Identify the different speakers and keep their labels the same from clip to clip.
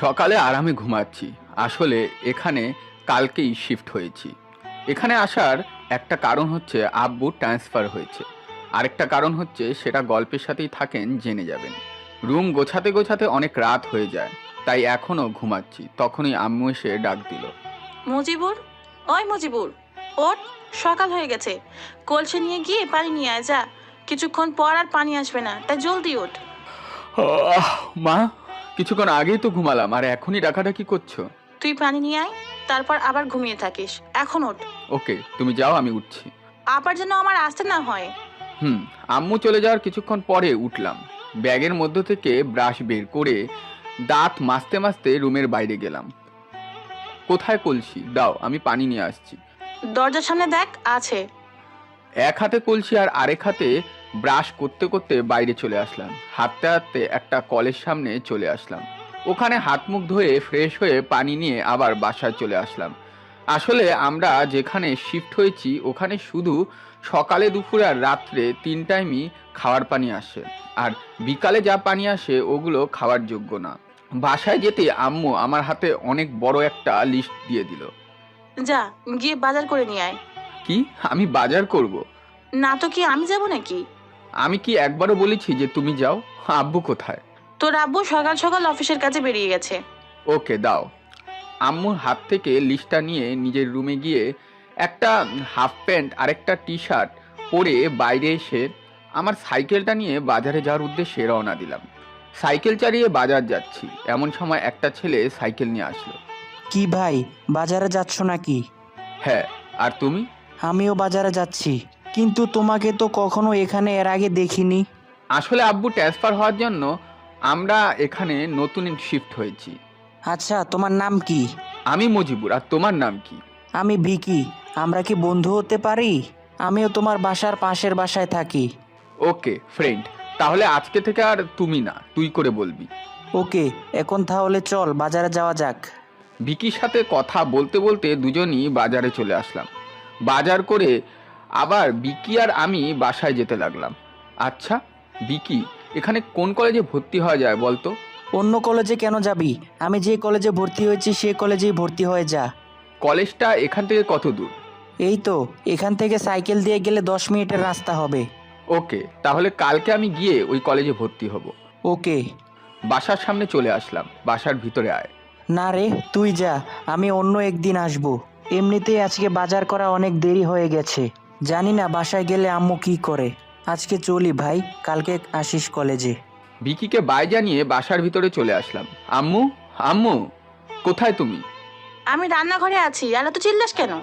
Speaker 1: সকালে আরামে ঘুমাচ্ছি। আসলে এখানে কালকেই শিফট হয়েছি। এখানে আসার একটা কারণ হচ্ছে আব্বু ট্রান্সফার হয়েছে। আরেকটা কারণ হচ্ছে সেটা গল্পের সাথেই থাকেন জেনে যাবেন। রুম গোছাতে গোছাতে অনেক রাত হয়ে যায়, তাই এখনও ঘুমাচ্ছি। তখনই আম্মু এসে ডাক দিল।
Speaker 2: মুজিবুর, ওই মুজিবুর, ওঠ, সকাল হয়ে গেছে। কলসি নিয়ে গিয়ে পানি নিয়ে আয় যা। কিছুক্ষণ পর আর পানি আসবে না, তাই জলদি ওঠ।
Speaker 1: আহ, মা, কিছুক্ষণ আগেই তো ঘুমালাম আর এখনই ডাকাডাকি করছো?
Speaker 2: তুই পানি নিয়ে আয়, তারপর আবার ঘুমিয়ে থাকিস। এখন ওঠ।
Speaker 1: ওকে, তুমি যাও, আমি উঠছি।
Speaker 2: আবার যেন আমার আসতে না হয়।
Speaker 1: হুম। আম্মু চলে যাওয়ার কিছুক্ষণ পরে উঠলাম। ব্যাগের মধ্য থেকে ব্রাশ বের করে দাঁত মাজতে মাজতে রুমের বাইরে গেলাম। কোথায় কলসি? দাও, আমি পানি নিয়ে আসছি।
Speaker 2: দরজার সামনে দেখ, আছে।
Speaker 1: এক হাতে কলসি আর আরেক হাতে ব্রাশ করতে করতে বাইরে চলে আসলাম। হাঁটতে হাঁটতে একটা কলের সামনে চলে আসলাম। ওখানে হাত মুখ ধুয়ে ফ্রেশ হয়ে পানি নিয়ে আবার বাসায় চলে আসলাম। আসলে আমরা যেখানে শিফট হয়েছি ওখানে শুধু সকালে, দুপুরে আর রাত্রে 3 টাইমই খাওয়ার পানি আসে। আর বিকালে যা পানি আসে ওগুলো খাওয়ার যোগ্য না। বাসায় যেতে আম্মু আমার হাতে অনেক বড় একটা লিস্ট দিয়ে দিল।
Speaker 2: যা, গিয়ে বাজার করে নিয়ে আয়।
Speaker 1: কি? আমি বাজার করব?
Speaker 2: না তো কি আমি যাব নাকি?
Speaker 1: আমি কি একবারও বলেছি যে তুমি যাও? আব্বু কোথায়?
Speaker 2: তোর আব্বু সকাল সকাল অফিসের কাজে বেরিয়ে গেছে।
Speaker 1: ওকে, দাও। আম্মুর হাত থেকে লিস্টটা নিয়ে নিজের রুমে গিয়ে একটা হাফ প্যান্ট আর একটা টি শার্ট পরে বাইরে এসে আমার সাইকেলটা নিয়ে বাজারে যাওয়ার উদ্দেশ্যে রওনা দিলাম। সাইকেল চালিয়ে বাজার যাচ্ছি, এমন সময় একটা ছেলে সাইকেল নিয়ে আসলো।
Speaker 3: কি ভাই, বাজারে যাচ্ছ নাকি?
Speaker 1: হ্যাঁ, আর তুমি?
Speaker 3: আমিও বাজারে যাচ্ছি, কিন্তু তোমাকে তো কখনো এখানে এর আগে দেখিনি।
Speaker 1: আসলে আব্বু ট্রান্সফার হওয়ার জন্য আমরা এখানে নতুন শিফট হয়েছি।
Speaker 3: আচ্ছা, তোমার নাম কি?
Speaker 1: আমি মজিবুর, আর তোমার নাম কি?
Speaker 3: আমি ভিকি। আমরা কি বন্ধু হতে পারি? আমিও তোমার বাসার পাশের বাসায় থাকি।
Speaker 1: ওকে ফ্রেন্ড, তাহলে আজকে থেকে আর তুমি না, তুই করে বলবি।
Speaker 3: ওকে, এখন তাহলে চল বাজারে যাওয়া যাক।
Speaker 1: ভিকির সাথে কথা বলতে বলতে দুজনই বাজারে চলে আসলাম। বাজার করে আবার ভিকি আর আমি বাসায় যেতে লাগলাম। আচ্ছা ভিকি, এখানে কোন কলেজে ভর্তি হওয়া যায় বলতো?
Speaker 3: অন্য কলেজে কেন যাবি? আমি যে কলেজে ভর্তি হয়েছি সেই কলেজেই ভর্তি হয়ে যা।
Speaker 1: কলেজটা এখান থেকে কত দূর?
Speaker 3: এই তো, এখান থেকে সাইকেল দিয়ে গেলে 10 মিনিটের রাস্তা হবে।
Speaker 1: ওকে, তাহলে কালকে আমি গিয়ে ওই কলেজে ভর্তি হব।
Speaker 3: ওকে।
Speaker 1: বাসার সামনে চলে আসলাম, বাসার ভিতরে আয়।
Speaker 3: না রে, তুই যা, আমি অন্য একদিন আসবো। এমনিতেই আজকে বাজার করা অনেক দেরি হয়ে গেছে। জানি না বাসায় গেলে আম্মু কি করে। আজকে চলি ভাই, কালকে আসিস কলেজে।
Speaker 1: ভিকিকে বাই জানিয়ে বাসার ভিতরে চলে আসলাম। আম্মু, আম্মু, কোথায় তুমি?
Speaker 2: আমি রান্নাঘরে আছি, আর এত চিল্লাস কেন?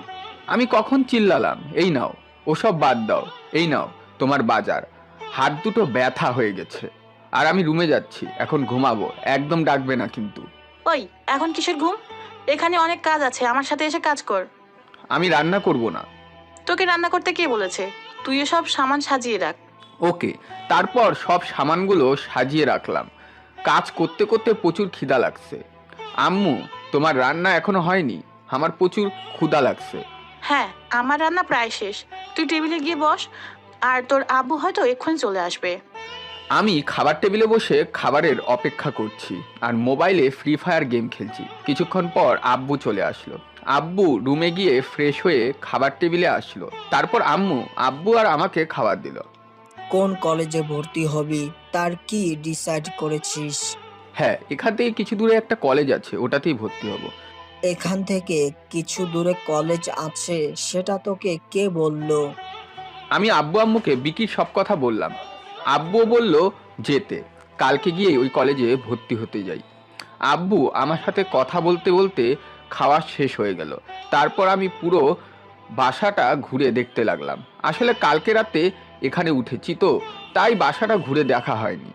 Speaker 1: আমি কখন চিল্লালাম? এই নাও, ওসব বাদ দাও। এই নাও তোমার বাজার। হাত দুটো ব্যথা হয়ে গেছে আর আমি রুমে যাচ্ছি, এখন ঘুমাবো। একদম ডাকবে না কিন্তু।
Speaker 2: ওই, এখন কিসের ঘুম? এখানে অনেক কাজ আছে, আমার সাথে এসে কাজ কর।
Speaker 1: আমি রান্না করব না।
Speaker 2: তোকে রান্না করতে কে বলেছে? তুই সব সামান সাজিয়ে রাখ।
Speaker 1: ওকে। তারপর সব সামানগুলো সাজিয়ে রাখলাম। কাজ করতে করতে প্রচুর খিদা লাগছে। আম্মু, তোমার রান্না এখনো হয়নি, আমার প্রচুর ক্ষুধা লাগছে।
Speaker 2: হ্যাঁ, আমার রান্না প্রায় শেষ। তুই টেবিলে গিয়ে বস, আর তোর আব্বু হয়তো এক্ষুনি চলে আসবে।
Speaker 1: আমি খাবার টেবিলে বসে খাবারের অপেক্ষা করছি আর মোবাইলে ফ্রি ফায়ার গেম খেলছি। কিছুক্ষণ পর আব্বু চলে আসলো। আব্বু রুমে গিয়ে ফ্রেশ হয়ে খাবার টেবিলে আসলো। তারপর আব্বু আর আমাকে খাবার দিল।
Speaker 4: কোন কলেজে ভর্তি হবি তার কি ডিসাইড করেছিস?
Speaker 1: হ্যাঁ, এখান থেকে কিছু দূরে একটা কলেজ আছে, ওটাতেই ভর্তি হব।
Speaker 4: এখান থেকে কিছু দূরে কলেজ আছে, সেটা তোকে কে বললো?
Speaker 1: আমি আব্বু আম্মুকে বিকির সব কথা বললাম। আব্বু বলল যেতে, কালকে গিয়ে ওই কলেজে ভর্তি হতে যাই। আব্বু আমার সাথে কথা বলতে বলতে খাওয়া শেষ হয়ে গেল। তারপর আমি পুরো বাসাটা ঘুরে দেখতে লাগলাম। আসলে কালকে রাতে এখানে উঠেছি তো, তাই বাসাটা ঘুরে দেখা হয়নি।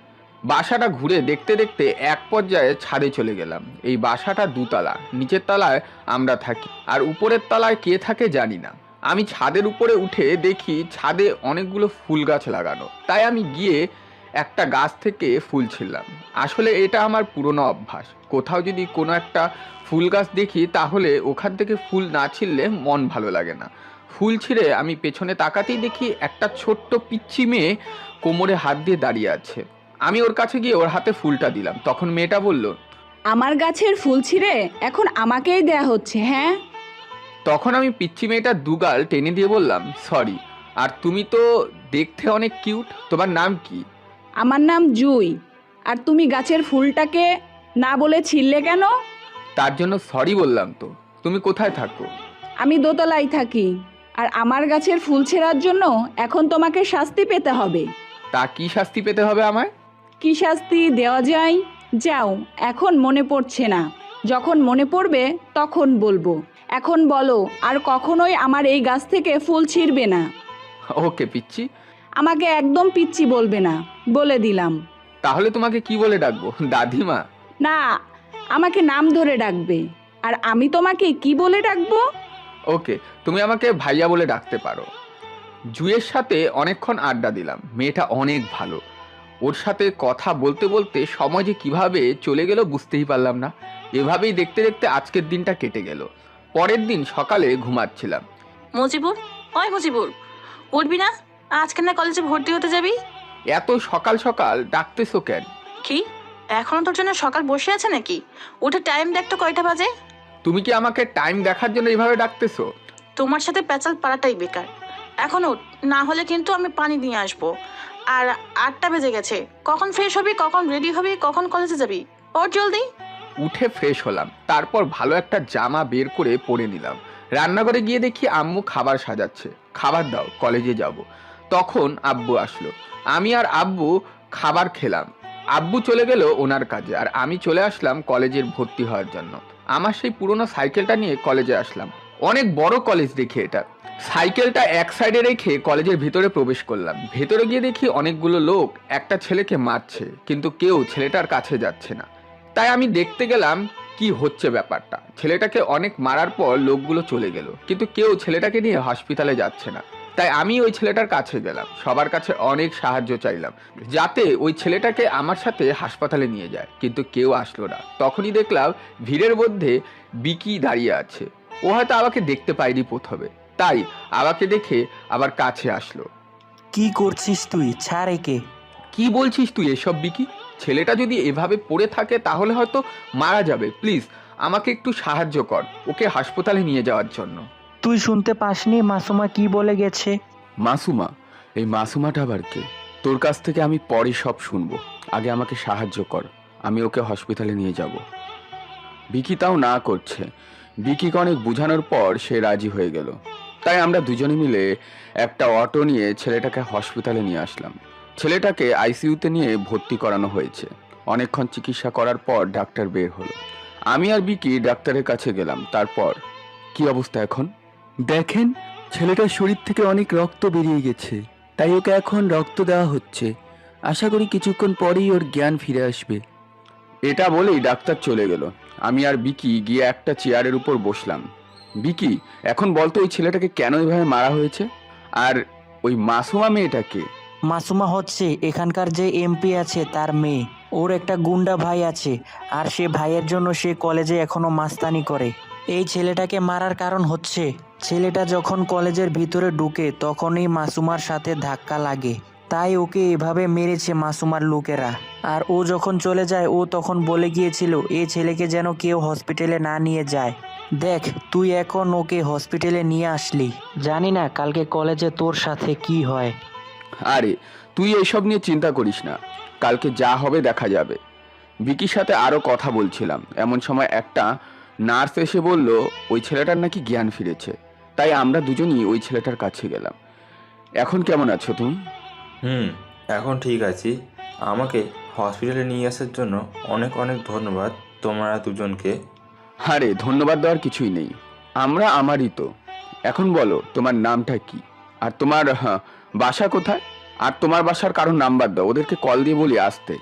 Speaker 1: বাসাটা ঘুরে দেখতে দেখতে এক পর্যায়ে ছাদে চলে গেলাম। এই বাসাটা 2 তলা, নিচের তলায় আমরা থাকি আর উপরের তলায় কে থাকে জানি না। আমি ছাদের উপরে উঠে দেখি ছাদে অনেকগুলো ফুল গাছ লাগানো, তাই আমি গিয়ে একটা গাছ থেকে ফুল ছিঁড়লাম। আসলে এটা আমার পুরনো অভ্যাস, কোথাও যদি কোনো একটা ফুল গাছ দেখি তাহলে ওখান থেকে ফুল না ছিঁড়লে মন ভালো লাগে না। ফুল ছিঁড়ে আমি পেছনে তাকাতেই দেখি একটা ছোট্ট পিচ্চি মেয়ে কোমরে হাত দিয়ে দাঁড়িয়ে আছে। আমি ওর কাছে গিয়ে ওর হাতে ফুলটা দিলাম। তখন মেয়েটা বলল,
Speaker 5: আমার গাছের ফুল ছিঁড়ে এখন আমাকেই দেয়া হচ্ছে, হ্যাঁ?
Speaker 1: তখন আমি পিচ্চি মেয়েটার দুগাল টেনে দিয়ে বললাম, সরি। আর তুমি তো দেখতে অনেক কিউট, তোমার নাম কি?
Speaker 5: আমার নাম জুই। আর তুমি গাছের ফুলটাকে না বলে ছিঁড়লে কেন?
Speaker 1: তার জন্য সরি বললাম তো। তুমি কোথায় থাকো?
Speaker 5: আমি দোতলায় থাকি। আর আমার গাছের ফুল ছেঁড়ার জন্য এখন তোমাকে শাস্তি পেতে হবে।
Speaker 1: তা কি শাস্তি পেতে হবে আমায়?
Speaker 5: কি শাস্তি দেওয়া যায়? যাও, এখন মনে পড়ছে না, যখন মনে পড়বে তখন বলবো। এখন বলো, আর কখনোই আমার এই গাছ থেকে ফুল ছিঁড়বে না।
Speaker 1: ওকে পিচ্চি।
Speaker 5: আমাকে একদম পিচ্চি বলবে না, বলে দিলাম।
Speaker 1: তাহলে তোমাকে কি বলে ডাকবো, দাদিমা?
Speaker 5: না, আমাকে নাম ধরে ডাকবে। আর আমি তোমাকে কি বলে ডাকবো?
Speaker 1: ওকে, তুমি আমাকে ভাইয়া বলে ডাকতে পারো। জুয়ের সাথে অনেকক্ষণ আড্ডা দিলাম, মেয়েটা অনেক ভালো। ওর সাথে কথা বলতে বলতে সময় যে কিভাবে চলে গেল বুঝতেই পারলাম না। এভাবেই দেখতে দেখতে আজকের দিনটা কেটে গেল। পরের দিন সকালে ঘুমাচ্ছিলাম।
Speaker 2: মজিবুর, ওই মজিবুর, উঠবি না? আজকে না কলেজে ভর্তি হতে যাবি?
Speaker 1: এত সকাল সকাল ডাকতেছো কেন?
Speaker 2: কি, এখনো তোর জন্য সকাল বসে আছে নাকি? উঠে টাইম দেখ তো কয়টা বাজে।
Speaker 1: তুমি কি আমাকে টাইম দেখার জন্য এইভাবে ডাকতেছো?
Speaker 2: তোমার সাথে পেঁচাল পাড়াটাই বেকার। এখন উঠ, না হলে কিন্তু আমি পানি নিয়ে আসবো। আর 8টা বেজে গেছে। কখন ফ্রেশ হবি, কখন রেডি হবি, কখন কলেজে যাবি? ওর জলদি।
Speaker 1: উঠে ফ্রেশ হলাম, তারপর ভালো একটা জামা বের করে পরে নিলাম। রান্নাঘরে গিয়ে দেখি আম্মু খাবার সাজাচ্ছে। খাবার দাও, কলেজে যাব। তখন আব্বু আসলো। আমি আর আব্বু খাবার খেলাম। আব্বু চলে গেল ওনার কাজে, আর আমি চলে আসলাম কলেজের ভর্তি হওয়ার জন্য। আমার সেই পুরনো সাইকেলটা নিয়ে কলেজে আসলাম। অনেক বড় কলেজ দেখে এটা। সাইকেলটা এক সাইডে রেখে কলেজের ভিতরে প্রবেশ করলাম। ভেতরে গিয়ে দেখি অনেকগুলো লোক একটা ছেলেকে মারছে, কিন্তু কেউ ছেলেটার কাছে যাচ্ছে না। তাই আমি দেখতে গেলাম কি হচ্ছে ব্যাপারটা। ছেলেটাকে অনেক মারার পর লোকগুলো চলে গেল, কিন্তু কেউ ছেলেটাকে নিয়ে হসপিটালে যাচ্ছে না। তাই আমি ওই ছেলেটার কাছে গেলাম, সবার কাছে অনেক সাহায্য চাইলাম যাতে ওই ছেলেটাকে আমার সাথে হাসপাতালে নিয়ে যায়, কিন্তু কেউ আসলো না। তখনই দেখলাম ভিড়ের মধ্যে বিকি দাঁড়িয়ে আছে। ও হয়তো আমাকে দেখতে পায়নি প্রথমে, তাই আমাকে দেখে আবার কাছে আসলো।
Speaker 3: কি করছিস তুই? ছাড় একে।
Speaker 1: কি বলছিস তুই এসব বিকি? ছেলেটা যদি এভাবে পড়ে থাকে তাহলে হয়তো মারা যাবে। প্লিজ আমাকে একটু সাহায্য কর ওকে হাসপাতালে নিয়ে যাওয়ার জন্য।
Speaker 3: তুই শুনতে পাসনি মাসুমা কি বলে গেছে?
Speaker 1: মাসুমা? এই মাসুমাটা আবার কে? তোর কাছ থেকে আমি পরে সব শুনবো, আগে আমাকে সাহায্য কর, আমি ওকে হসপিটালে নিয়ে যাব। বিকি তাও না করছে। বিকিকে অনেক বোঝানোর পর সে রাজি হয়ে গেল। তাই আমরা দুজনে মিলে একটা অটো নিয়ে ছেলেটাকে হসপিটালে নিয়ে আসলাম। ছেলেটাকে আইসিইউতে নিয়ে ভর্তি করানো হয়েছে। অনেকক্ষণ চিকিৎসা করার পর ডাক্তার বের হলো। আমি আর বিকি ডাক্তারের কাছে গেলাম। তারপর কি অবস্থা এখন?
Speaker 6: দেখেন, ছেলেটার শরীর থেকে অনেক রক্ত বেরিয়ে গেছে, তাই ওকে এখন রক্ত দেওয়া হচ্ছে। আশা করি কিছুক্ষণ পরেই ওর জ্ঞান ফিরে আসবে।
Speaker 1: এটা বলেই ডাক্তার চলে গেল। আমি আর বিকি গিয়ে একটা চেয়ারের উপর বসলাম। বিকি, এখন বলতো ওই ছেলেটাকে কেন এভাবে মারা হয়েছে? আর ওই মাসুমা মেয়েটাকে?
Speaker 3: মাসুমা হচ্ছে এখানকার যে এমপি আছে তার মেয়ে। ওর একটা গুন্ডা ভাই আছে, আর সে ভাইয়ের জন্য সে কলেজে এখনো মাস্তানি করে। এই ছেলেটাকে মারার কারণ হচ্ছে ছেলেটা যখন কলেজের ভিতরে ঢুকে তখনই মাসুমার সাথে ধাক্কা লাগে, তাই ওকে এভাবে মেরেছে মাসুমার লোকেরা। আর ও যখন চলে যায় ও তখন বলে গিয়েছিল এই ছেলেকে যেন কেউ হসপিটালে না নিয়ে যায়। দেখ, তুই এখন ওকে হসপিটালে নিয়ে আসলি, জানি না কালকে কলেজে তোর সাথে কি হয়।
Speaker 1: আরে তুই এইসব নিয়ে চিন্তা করিস না, কালকে যা হবে দেখা যাবে। বিকির সাথে আরও কথা বলছিলাম, এমন সময় একটা নার্স এসে বলল ওই ছেলেটার নাকি জ্ঞান ফিরেছে। তাই আমরা দুজনই ওই ছেলেটার কাছে গেলাম। এখন কেমন আছো তুমি?
Speaker 7: এখন ঠিক আছি। আমাকে হসপিটালে নিয়ে আসার জন্য অনেক অনেক ধন্যবাদ তোমরা দুজনকে।
Speaker 1: আরে ধন্যবাদ দেওয়ার কিছুই নেই, আমরা আমারই তো। এখন বলো তোমার নামটা কি, আর তোমার বাসা কোথায়? আর তোমার বাসার কারোর নাম্বার দাও, ওদেরকে কল দিয়ে বলি আসতে।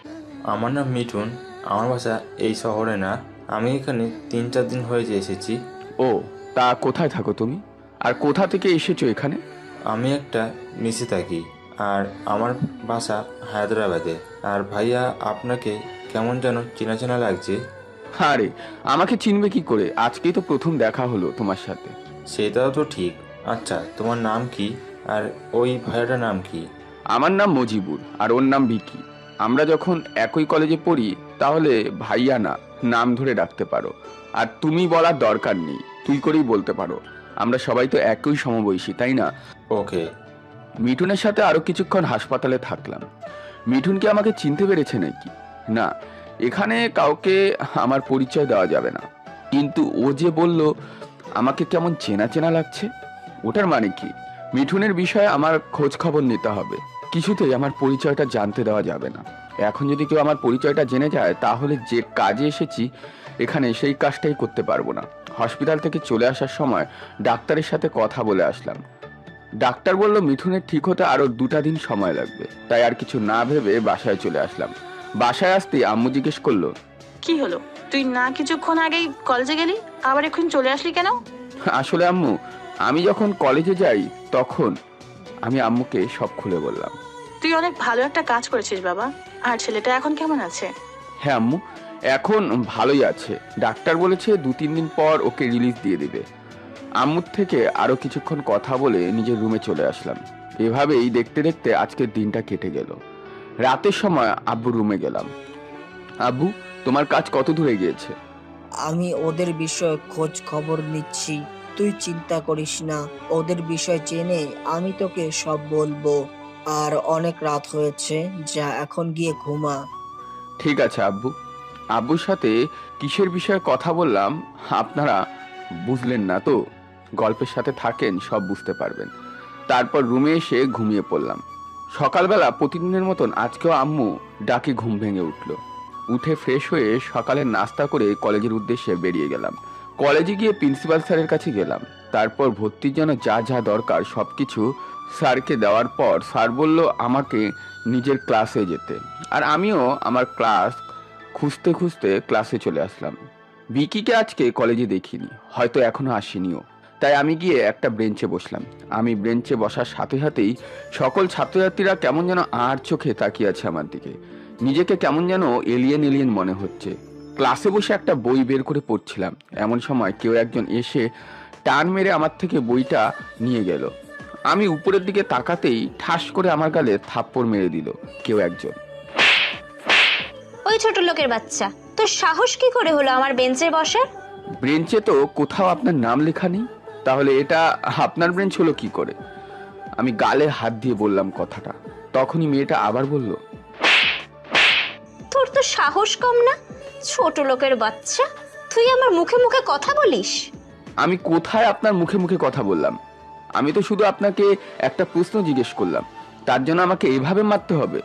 Speaker 7: আমার নাম মিঠুন। আমার বাসা এই শহরে না, আমি এখানে 3-4 দিন হয়েছে এসেছি।
Speaker 1: ও, তা কোথায় থাকো তুমি, আর কোথা থেকে এসেছো এখানে?
Speaker 7: আমি একটা মেসে থাকি, আর আমার বাসা হায়দ্রাবাদে। আর ভাইয়া, আপনাকে কেমন যেন চেনা চেনা লাগছে।
Speaker 1: আরে আমাকে চিনবে কি করে, আজকেই তো প্রথম দেখা হলো তোমার সাথে।
Speaker 7: সেটাও তো ঠিক। আচ্ছা, তোমার নাম কি? আর ওই ভাইয়াটার নাম কি?
Speaker 1: আমার নাম মজিবুর, আর ওর নাম বিকি। আমরা যখন একই কলেজে পড়ি তাহলে ভাইয়া না, নাম ধরে ডাকতে পারো। আর তুমি বলার দরকার নেই, তুই করেই বলতে পারো। আমরা সবাই তো একই সমবয়সী, তাই না?
Speaker 7: ওকে।
Speaker 1: মিঠুনের সাথে আরো কিছুক্ষণ হাসপাতালে থাকলাম। মিঠুন কি আমাকে চিনতে পেরেছে নাকি? না, এখানে কাউকে আমার পরিচয় দেওয়া যাবে না। কিন্তু ও যে বলল আমাকে কেমন চেনা চেনা লাগছে, ওটার মানে কি? মিঠুনের বিষয়ে আমার খোঁজ খবর নিতে হবে। কিছুতেই আমার পরিচয়টা জানতে দেওয়া যাবে না। এখন যদি কেউ আমার পরিচয়টা জেনে যায়, তাহলে যে কাজে এসেছি এখানে সেই কাজটাই করতে পারবো না। হসপিটাল থেকে চলে আসার সময় ডাক্তারের সাথে কথা বলে আসলাম। ডাক্তার বলল মিঠুনের ঠিক হতে আরো 2টা দিন সময় লাগবে। তাই আর কিছু না ভেবে বাসায় চলে আসলাম। বাসায় আসতেই আম্মু জিজ্ঞেস করলো,
Speaker 2: কি হলো, তুই না কিছুক্ষণ আগেই কলেজে গেলি, আবার এখন চলে আসলি কেন?
Speaker 1: আসলে আম্মু, আমি যখন কলেজে যাই তখন আমি আম্মুকে সব খুলে বললাম।
Speaker 2: তুই অনেক ভালো একটা কাজ করেছিস বাবা। আর ছেলেটা এখন কেমন আছে?
Speaker 1: হ্যাঁ আম্মু, এখন ভালোই আছে। ডাক্তার বলেছে 2-3 দিন পর ওকে রিলিজ দিয়ে দিবে। আম্মুর থেকে আরো কিছুক্ষণ কথা বলে নিজের রুমে চলে আসলাম। এভাবেই দেখতে দেখতে আজকের দিনটা কেটে গেল। রাতের সময় আব্বুর রুমে গেলাম। আব্বু, তোমার কাজ কত দূরে গিয়েছে?
Speaker 4: আমি ওদের বিষয়ে খোঁজ খবর নিচ্ছি, তুই চিন্তা করিস না। ওদের বিষয় জেনে আমি তোকে সব বলবো। আর অনেক রাত হয়েছে, যা এখন গিয়ে ঘুমা।
Speaker 1: ঠিক আছে আব্বু। আব্বুর সাথে কিসের বিষয়ে কথা বললাম আপনারা বুঝলেন না তো? গল্পের সাথে থাকেন, সব বুঝতে পারবেন। তারপর রুমে এসে ঘুমিয়ে পড়লাম। সকালবেলা প্রতিদিনের মতন আজকেও আম্মু ডাকে ঘুম ভেঙে উঠলো। উঠে ফ্রেশ হয়ে সকালের নাস্তা করে কলেজের উদ্দেশ্যে বেরিয়ে গেলাম। কলেজে গিয়ে প্রিন্সিপাল স্যারের কাছে গেলাম। তারপর ভর্তির জন্য যা যা দরকার সবকিছু স্যারকে দেওয়ার পর স্যার বলল আমাকে নিজের ক্লাসে যেতে। আর আমিও আমার ক্লাস খুঁজতে খুঁজতে ক্লাসে চলে আসলাম। বিকিকে আজকে কলেজে দেখিনি, হয়তো এখনো আসেনিও। তাই আমি গিয়ে একটা বেঞ্চে বসলাম। আমি বেঞ্চে বসার সাথে সাথেই সকল ছাত্রছাত্রীরা কেমন যেন আর চোখে তাকিয়ে আছে আমার দিকে। নিজেকে কেমন যেন এলিয়েন এলিয়েন মনে হচ্ছে। ক্লাসে বসে একটা বই বের করে পড়ছিলাম, এমন সময় কেউ একজন এসে টান মেরে আমার থেকে বইটা নিয়ে গেল। আমি উপরের দিকে তাকাতেই ঠাস করে আমার গালে থাপ্পড় মেরে দিল কেউ একজন।
Speaker 8: ওই ছোট লোকের বাচ্চা, তোর সাহস কি করে হলো আমার বেঞ্চে বসার?
Speaker 1: বেঞ্চে তো কোথাও আপনার নাম লেখা নেই, তাহলে এটা আপনার বেঞ্চ হলো কি করে? আমি গালে হাত দিয়ে বললাম কথাটা। তখনই মেয়েটা আবার বলল,
Speaker 8: তোর তো সাহস কম না, ছোট লোকের বাচ্চা, তুই আমার মুখে মুখে কথা বলিস?
Speaker 1: আমি কোথায় আপনার মুখে মুখে কথা বললাম? আমি তো শুধু আপনাকে একটা প্রশ্ন জিজ্ঞেস করলাম, তার জন্য আমাকে এভাবে মারতে হবে?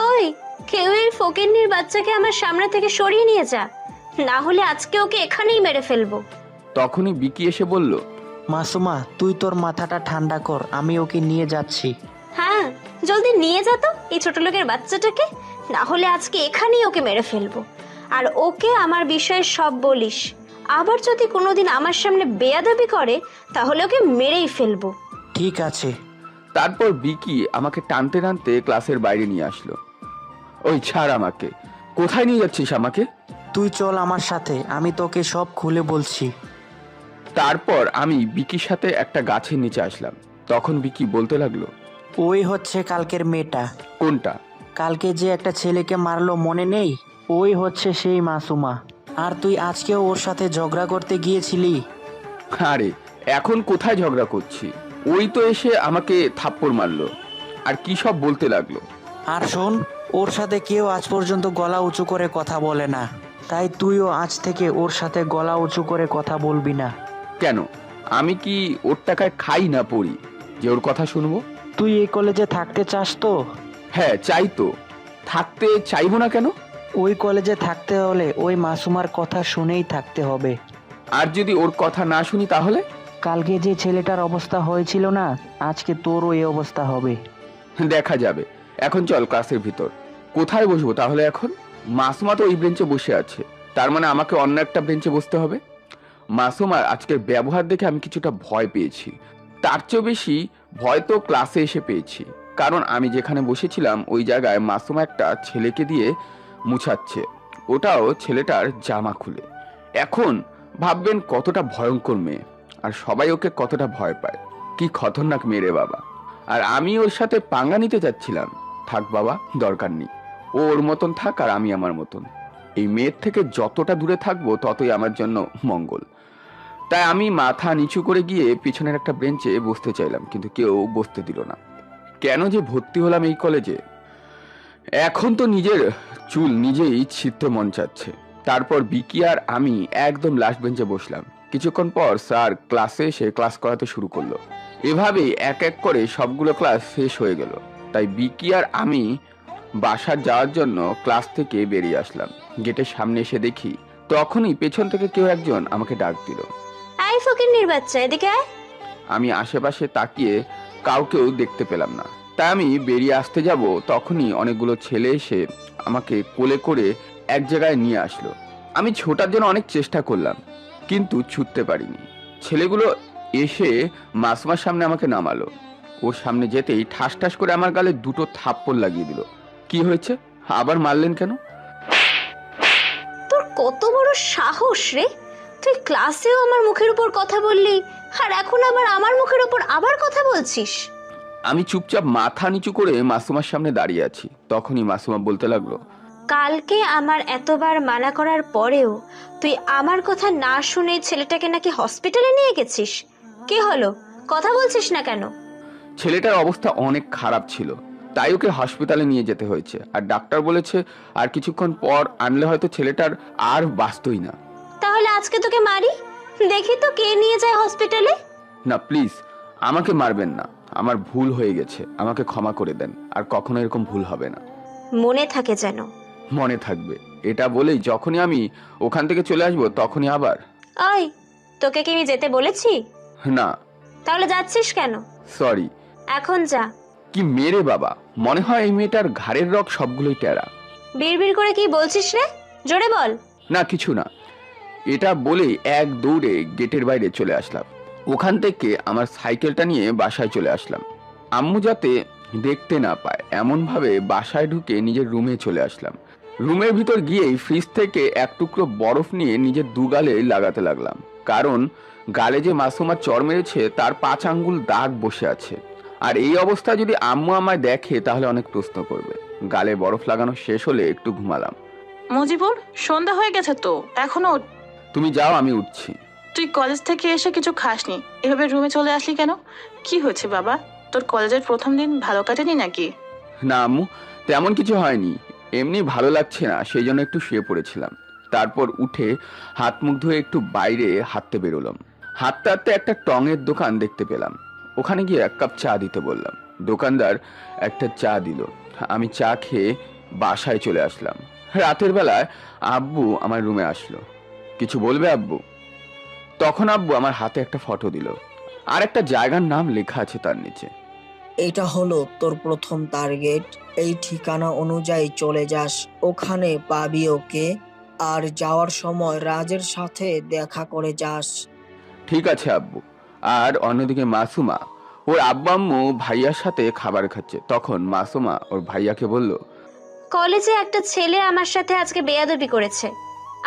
Speaker 8: ওই, কেউ এই ফকিন্নির বাচ্চাকে আমার সামনে থেকে সরিয়ে নিয়ে যা, না হলে আজকে ওকে এখানেই মেরে ফেলবো।
Speaker 1: তখনই বিকি এসে বলল,
Speaker 3: মাসুমা, তুই তোর মাথাটা ঠান্ডা কর, আমি ওকে নিয়ে যাচ্ছি।
Speaker 8: হ্যাঁ, জলদি নিয়ে যা তো এই ছোট লোকের বাচ্চাটাকে, না হলে আজকে এখানেই ওকে মেরে ফেলবো। আর ওকে আমার বিষয়ে সব বলিস। আবার যদি কোনোদিন আমার সামনে বেয়াদবি করে, তাহলে ওকে মেরেই ফেলবো।
Speaker 3: ঠিক আছে।
Speaker 1: তারপর বিকি আমাকে টানতে টানতে ক্লাসের বাইরে নিয়ে আসলো। ওই ছাড় আমাকে, কোথায় নিয়ে যাচ্ছিস আমাকে?
Speaker 3: তুই চল আমার সাথে, আমি তোকে সব খুলে বলছি।
Speaker 1: তারপর আমি বিকির সাথে একটা গাছের নিচে আসলাম। তখন বিকি বলতে লাগলো,
Speaker 3: ওই হচ্ছে কালকের মেয়েটা।
Speaker 1: কোনটা?
Speaker 3: কালকে যে একটা ছেলেকে মারলো, মনে নেই? ওই হচ্ছে সেই মাসুমা। আর তুই আজকেও ওর সাথে ঝগড়া করতে গিয়েছিলি।
Speaker 1: আরে এখন কোথায় ঝগড়া করছি? ওই তো এসে আমাকে থাপ্পড় মারলো আর কি সব বলতে লাগলো।
Speaker 3: আর শোন, ওর সাথে কেউ আজ পর্যন্ত গলা উঁচু করে কথা বলে না, তাই তুইও আজ থেকে ওর সাথে গলা উঁচু করে কথা বলবি না।
Speaker 1: কেন? আমি কি ওর টাকায় খাই না পড়ি যে ওর কথা শুনবো?
Speaker 3: তুই এই কলেজে থাকতে চাস তো?
Speaker 1: হ্যাঁ চাই তো, থাকতে চাইবো না কেন?
Speaker 3: ওই কলেজে থাকতে হলে ওই মাসুমার কথা শুনেই থাকতে হবে।
Speaker 1: আর যদি ওর কথা না শুনি তাহলে?
Speaker 3: কালকে যে ছেলেটার অবস্থা হয়েছিল না, আজকে তোরও এই অবস্থা হবে।
Speaker 1: দেখা যাবে। এখন চল ক্লাসের ভিতর। কোথায় বসবো তাহলে এখন? মাসুমা তো ওই বেঞ্চে বসে আছে, তার মানে আমাকে অন্য একটা বেঞ্চে বসতে হবে। মাসুমার আজকের ব্যবহার দেখে আমি কিছুটা ভয় পেয়েছি। তার চেয়েও বেশি ভয় তো ক্লাসে এসে পেয়েছি, কারণ আমি যেখানে বসেছিলাম ওই জায়গায় মাসুমা একটা ছেলেকে দিয়ে মুছাচ্ছে, ওটাও ছেলেটার জামা খুলে। এখন ভাববেন কতটা ভয়ঙ্কর মেয়ে, আর সবাই ওকে কতটা ভয় পায়। কি খতরনাক মেয়ে রে বাবা। আর আমি ওর সাথে পাঙ্গা নিতে যাচ্ছিলাম। থাক বাবা, দরকার নেই। ও ওর মতন থাক আর আমি আমার মতন। এই মেয়ের থেকে যতটা দূরে থাকবো ততই আমার জন্য মঙ্গল। তাই আমি মাথা নিচু করে গিয়ে পিছনের একটা বেঞ্চে বসতে চাইলাম, কিন্তু কেউ বসতে দিল না। কেন যে ভর্তি হলাম এই কলেজে, এখন তো নিজের চুল নিজেই ছিঁড়তে মন চাচ্ছে। তারপর বিকি আর আমি একদম লাস্ট বেঞ্চে বসলাম। কিছুক্ষণ পর স্যার ক্লাসে এসে ক্লাস করাতে শুরু করলো। এভাবেই এক এক করে সবগুলো ক্লাস শেষ হয়ে গেল। তাই বিকি আর আমি বাসার যাওয়ার জন্য ক্লাস থেকে বেরিয়ে আসলাম। গেটের সামনে এসে দেখি তখনই পেছন থেকে কেউ একজন আমাকে ডাক দিল।
Speaker 8: এই ফকিন্নির বাচ্চা, এদিকে আয়।
Speaker 1: আমি আশেপাশে তাকিয়ে কাউকেও দেখতে পেলাম না। তাই আমি বেরিয়ে আসতে যাব, তখনই অনেকগুলো ছেলে এসে আমাকে কোলে করে এক জায়গায় নিয়ে আসলো। আমি ছোটার জন্য অনেক চেষ্টা করলাম, কিন্তু ছুটতে পারিনি। ছেলেগুলো এসে মাসুমার সামনে আমাকে নামালো। ওর সামনে যেতেই ঠাস ঠাস করে আমার গালে দুটো থাপ্পড় লাগিয়ে দিল। কি হয়েছে, আবার মারলেন কেন?
Speaker 8: তোর কত বড় সাহস রে! তুই ক্লাসেও আমার মুখের উপর কথা বললি, আর এখন আবার আমার মুখের উপর আবার কথা বলছিস।
Speaker 1: আমি চুপচাপ মাথা নিচু করে মাসুমার সামনে দাঁড়িয়ে আছি। তখনই মাসুমা বলতে লাগলো,
Speaker 8: কালকে আমার এতবার মানা করার পরেও তুই আমার কথা না শুনে ছেলেটাকে নাকি হসপিটালে নিয়ে গেছিস। কি হলো, কথা বলছিস না কেন?
Speaker 1: ছেলেটার অবস্থা অনেক খারাপ ছিল, তাই ওকে হসপিটালে নিয়ে যেতে হয়েছে। আর ডাক্তার বলেছে আর কিছুক্ষণ পর আনলে হয়তো ছেলেটার আর বাঁচতই না।
Speaker 8: তাহলে আজকে তোকে মারি, দেখি তো কে নিয়ে যায় হসপিটালে।
Speaker 1: না প্লিজ, আমাকে মারবেন না। আমার ভুল হয়ে গেছে, আমাকে ক্ষমা করে দেন। আর কখনো এরকম ভুল হবে না।
Speaker 8: মনে থাকে যেন।
Speaker 1: মনে থাকবে, এটা বলেই যখনই আমি ওখান থেকে চলে আসবো তখনই আবার।
Speaker 8: ওই, তোকে কি আমি যেতে বলেছি?
Speaker 1: না।
Speaker 8: তাহলে যাচ্ছিস কেন?
Speaker 1: সরি।
Speaker 8: এখন যা।
Speaker 1: কি মেরে বাবা, মনে হয় এই মেয়েটার ঘাড়ের রগ সবগুলোই টেরা।
Speaker 8: বিড়বিড় করে কি বলছিস রে? জোরে বল।
Speaker 1: না কিছু না, এটা বলেই এক দৌড়ে গেটের বাইরে চলে আসলাম। ওখান থেকে আমার সাইকেলটা নিয়ে বাসায় চলে আসলাম। আম্মু যাতে দেখতে না পায় এমনভাবে বাসায় ঢুকে নিজের রুমে চলে আসলাম। রুমের ভিতর গিয়েই ফ্রিজ থেকে এক টুকরো বরফ নিয়ে নিজের দুগালে লাগাতে লাগলাম, কারণ গালে যে মাসুমার চর মেরেছে তার 5 আঙ্গুল দাগ বসে আছে। আর এই অবস্থা যদি আম্মু আমায় দেখে তাহলে অনেক প্রশ্ন করবে। গালে বরফ লাগানো শেষ হলে একটু ঘুমালাম।
Speaker 2: মজিবুর, সন্ধ্যা হয়ে গেছে তো, এখনো
Speaker 1: তুমি যাও, আমি উঠছি।
Speaker 2: তুই কলেজ থেকে এসে কিছু খাসনি, এভাবে রুমে চলে আসলি কেন? কি হয়েছে বাবা, তোর কলেজের প্রথম দিন ভালো কাটেনি নাকি?
Speaker 1: না আম্মু, তেমন কিছু হয়নি। এমনি ভালো লাগছে না, সেই জন্য একটু শুয়ে পড়েছিলাম। তারপর উঠে হাত মুখ ধুয়ে একটু বাইরে হাঁটতে বেরোলাম। হাঁটতে হাঁটতে একটা টঙের দোকান দেখতে পেলাম। ওখানে গিয়ে 1 কাপ চা দিতে বললাম। দোকানদার একটা চা দিল। আমি চা খেয়ে বাসায় চলে আসলাম। রাতের বেলায় আব্বু আমার রুমে আসলো। কিছু বলবে আব্বু? তখন আব্বু আমার হাতে একটা ফটো দিল, আর একটা জায়গার নাম লেখা আছে তার নিচে।
Speaker 4: এটা হলো তোর প্রথম টার্গেট। এই ঠিকানা অনুযায়ী চলে যাস, ওখানে পাবি ওকে। আর যাওয়ার সময় রাজের সাথে দেখা করে যাস।
Speaker 1: ঠিক আছে আব্বু। আর অন্যদিকে মাসুমা ওর আব্বু আম্মু ভাইয়ার সাথে খাবার খাচ্ছে। তখন মাসুমা ওর ভাইয়াকে বলল,
Speaker 8: কলেজে একটা ছেলে আমার সাথে আজকে বেয়াদবি করেছে,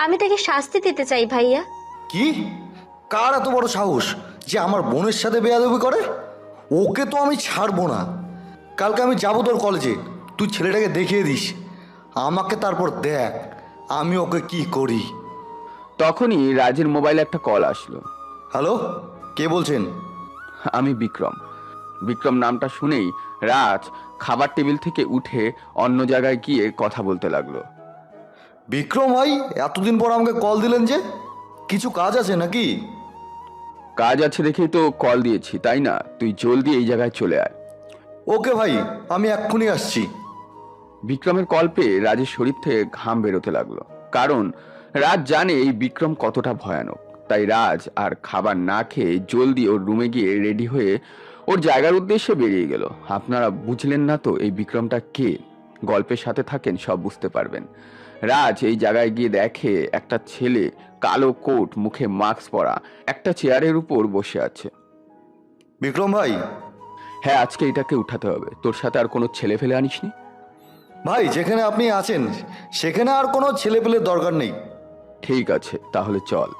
Speaker 8: আমি তাকে শাস্তি দিতে চাই ভাইয়া।
Speaker 9: কি? কার এত বড় সাহস যে আমার বোনের সাথে বেয়াদবি করে? ওকে তো আমি ছাড়বো না। কালকে আমি যাবো তোর কলেজে, তুই ছেলেটাকে দেখিয়ে দিস আমাকে, তারপর দেখ আমি ওকে কি করি।
Speaker 1: তখনই রাজের মোবাইলে একটা কল আসলো।
Speaker 9: হ্যালো, কে বলছেন?
Speaker 1: আমি বিক্রম। বিক্রম নামটা শুনেই রাজ খাবার টেবিল থেকে উঠে অন্য জায়গায় গিয়ে কথা বলতে লাগলো।
Speaker 9: বিক্রম ভাই, এতদিন পর আমাকে কল দিলেন যে, কিছু কাজ আছে নাকি?
Speaker 1: কাজ আছে দেখেই তো কল দিয়েছি, তাই না? তুই জলদি এই জায়গায় চলে আয়।
Speaker 9: ওকে ভাই, আমি এক্ষুনি আসছি।
Speaker 1: বিক্রমের কল পেয়ে রাজের শরীর থেকে ঘাম বেরোতে লাগলো, কারণ রাজ জানে এই বিক্রম কতটা ভয়ানক। তাই রাজ আর খাবার না খেয়ে জলদি ওর রুমে গিয়ে রেডি হয়ে ওর জায়গার উদ্দেশ্যে বেরিয়ে গেল। আপনারা বুঝলেন না তো এই বিক্রমটা কে? গল্পের সাথে থাকেন, সব বুঝতে পারবেন। রাজ এই জায়গায় গিয়ে দেখে একটা ছেলে কালো কোট, মুখে মাস্ক পরা, একটা চেয়ারের উপর বসে আছে।
Speaker 9: বিক্রম ভাই?
Speaker 1: হ্যাঁ, আজকে এটাকে উঠাতে হবে। তোর সাথে আর কোনো ছেলে ফেলে আনিসনি?
Speaker 9: ভাই, যেখানে আপনি আছেন সেখানে আর কোনো ছেলে পেলের দরকার নেই।
Speaker 1: ঠিক আছে, তাহলে চল।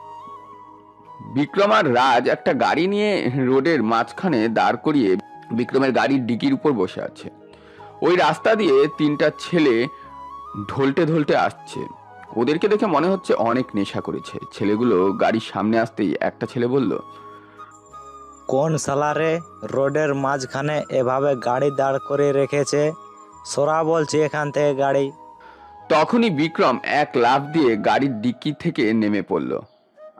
Speaker 1: বিক্রম আর রাজ একটা গাড়ি নিয়ে রোডের মাঝখানে দাঁড় করিয়ে বিক্রমের গাড়ির ডিকির উপর বসে আছে। ওই রাস্তা দিয়ে 3টা ছেলে ঢলতে ঢলতে আসছে। ওদেরকে দেখে মনে হচ্ছে অনেক নেশা করেছে। ছেলেগুলো গাড়ির সামনে আসতেই একটা ছেলে বলল,
Speaker 10: কোন সালারে রোডের মাঝখানে এভাবে গাড়ি দাঁড় করে রেখেছে? সরা বলছি এখান থেকে গাড়ি।
Speaker 1: তখনই বিক্রম এক লাফ দিয়ে গাড়ির ডিক্কি থেকে নেমে পড়ল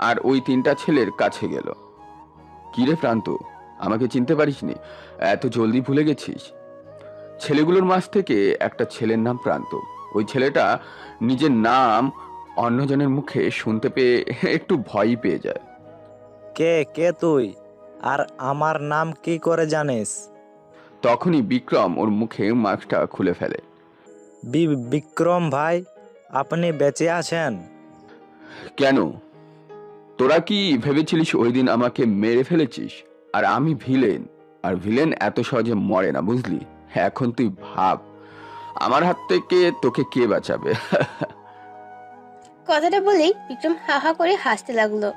Speaker 1: আর ওই তিনটা ছেলের কাছে গেল। কিরে প্রান্ত, আমাকে চিনতে পারিসনি? এত জলদি ভুলে গেছিস? ছেলেগুলোর মাঝ থেকে একটা ছেলের নাম প্রান্ত। ওই ছেলেটা নিজের নাম অন্যজনের মুখে শুনতে পেয়ে একটু ভয়ই পেয়ে যায়।
Speaker 10: কে কে তুই? আর আমার নাম কি করে জানিস?
Speaker 1: তখনই বিক্রম ওর মুখে মাস্কটা খুলে ফেলে।
Speaker 10: বিক্রম ভাই, আপনি বেঁচে আছেন?
Speaker 1: কেন, তোরা কি ভেবেছিলিস ওই দিন আমাকে মেরে ফেলেছিস? আর আমি ভিলেন, আর ভিলেন এত সহজে মরে না, বুঝলি? এখন তুই ভাব আমার হাত থেকে তোকে কে বাঁচাবে।
Speaker 11: কথাটা বলেই বিক্রম হা হা করে হাসতে লাগলো।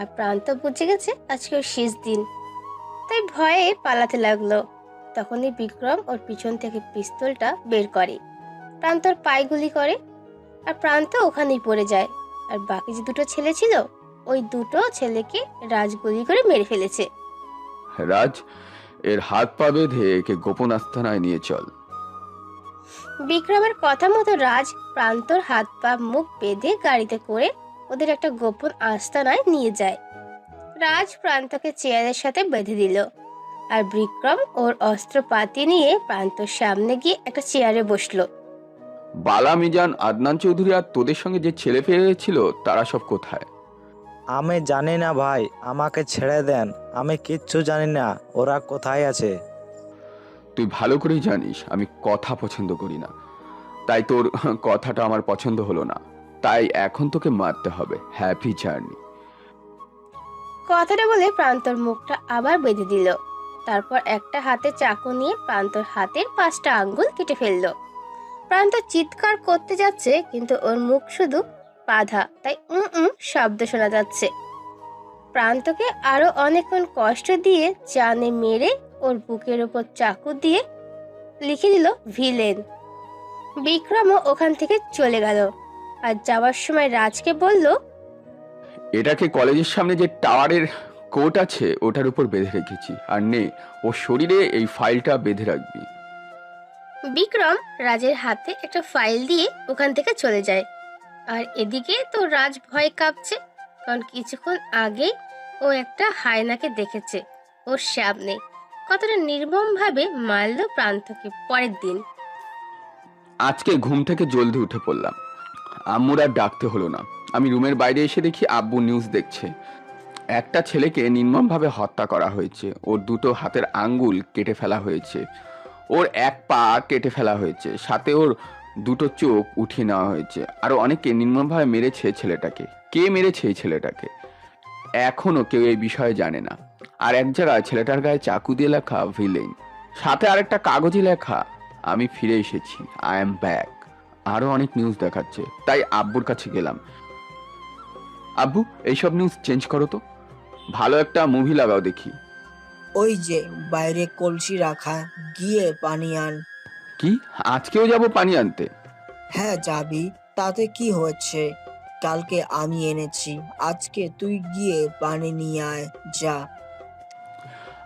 Speaker 11: আর প্রান্ত বুঝে গেছে আজকে ওর শেষ দিন, তাই ভয়ে পালাতে লাগলো। তখনই বিক্রম ওর পিছন থেকে পিস্তলটা বের করে, প্রান্তর পায়ে গুলি করে, আর প্রান্ত ওখানেই পড়ে যায়। আর বাকি যে দুটো ছেলে ছিল, ওই দুটো ছেলেকে রাজ গুলি করে মেরে ফেলেছে।
Speaker 1: রাজ, এর হাত পা বেঁধে একে গোপন আস্তানায় নিয়ে চল।
Speaker 11: বিক্রমের কথা মতো রাজ প্রান্তর হাত পা মুখ বেঁধে গাড়িতে করে ওদের একটা গোপন আস্তানায় নিয়ে যায়। রাজ প্রান্তকে চেয়ারের সাথে বেঁধে দিল, আর বিক্রম ওর অস্ত্রপাতি নিয়ে প্রান্তর সামনে গিয়ে একটা চেয়ারে বসলো।
Speaker 1: বালা, মিজান, আদনান চৌধুরী আর তোদের সঙ্গে যে ছেলে ফেলেছিল তারা সব কোথায়?
Speaker 10: আমি জানি না ভাই, আমাকে ছেড়ে দেন, আমি কিচ্ছু জানি না ওরা কোথায় আছে।
Speaker 1: তুই ভালো করেই জানিস আমি কথা পছন্দ করি না, তাই তোর কথাটা আমার পছন্দ হলো না, তাই এখন তোকে মারতে হবে। Happy journey.
Speaker 11: কথাটা বলে প্রান্তর মুখটা আবার বেঁধে দিল। তারপর একটা হাতে চাকু নিয়ে প্রান্তর হাতের 5টা আঙ্গুল কেটে ফেললো। প্রান্ত চিৎকার করতে যাচ্ছে, কিন্তু ওর মুখ শুধু বাঁধা, তাই শব্দ শোনা যাচ্ছে। প্রান্তকে আরো অনেকক্ষণ কষ্ট দিয়ে জানে মেরে ওর বুকের উপর চাকু দিয়ে লিখে দিল ভিলেন। বিক্রমও ওখান থেকে চলে গেল, আর যাওয়ার সময় রাজকে বলল,
Speaker 1: এটাকে কলেজের সামনে যে টাওয়ারের কোট আছে ওটার উপর বেঁধে রেখেছি, আর নে ওর শরীরে এই ফাইলটা বেঁধে রাখবি।
Speaker 11: বিক্রম রাজের হাতে একটা ফাইল দিয়ে ওখান থেকে চলে যায়। আর এদিকে তো রাজ ভয় কাঁপছে, কারণ কিছুক্ষণ আগে ও একটা হায়নাকে দেখেছে ওর সামনে। কতটা নির্মমভাবে মারল প্রান্তকে। পরের দিন
Speaker 1: আজকে ঘুম থেকে জলদি উঠে পড়লাম, আম্মুর আর ডাকতে হলো না। আমি রুমের বাইরে এসে দেখি আব্বু নিউজ দেখছে। একটা ছেলেকে নির্মমভাবে হত্যা করা হয়েছে, ওর দুটো হাতের আঙ্গুল কেটে ফেলা হয়েছে, ওর এক পা কেটে ফেলা হয়েছে, সাথে ওর দুটো চোখ উঠিয়ে নেওয়া হয়েছে। আরো অনেকে নির্মমভাবে মেরেছে ছেলেটাকে। কে মেরেছে এই ছেলেটাকে এখনো কেউ এই বিষয়ে জানে না। আর এক জায়গায় ছেলেটার গায়ে চাকু দিয়ে লেখা ভিলেন, সাথে আরেকটা কাগজে লেখা আমি ফিরে এসেছি, আই এম ব্যাক। আরো অনেক নিউজ দেখাচ্ছে, তাই আব্বুর কাছে গেলাম। আব্বু, এইসব নিউজ চেঞ্জ করো তো, ভালো একটা মুভি লাগাও দেখি।
Speaker 4: ওই যে বাইরে কলসি রাখা, গিয়ে পানি আন।
Speaker 1: কি, আজকেও যাব পানি আনতে?
Speaker 4: হ্যাঁ যাবি, তাতে কি হচ্ছে? কালকে আমি এনেছি, আজকে তুই গিয়ে পানি নিয়ে আয়, যা।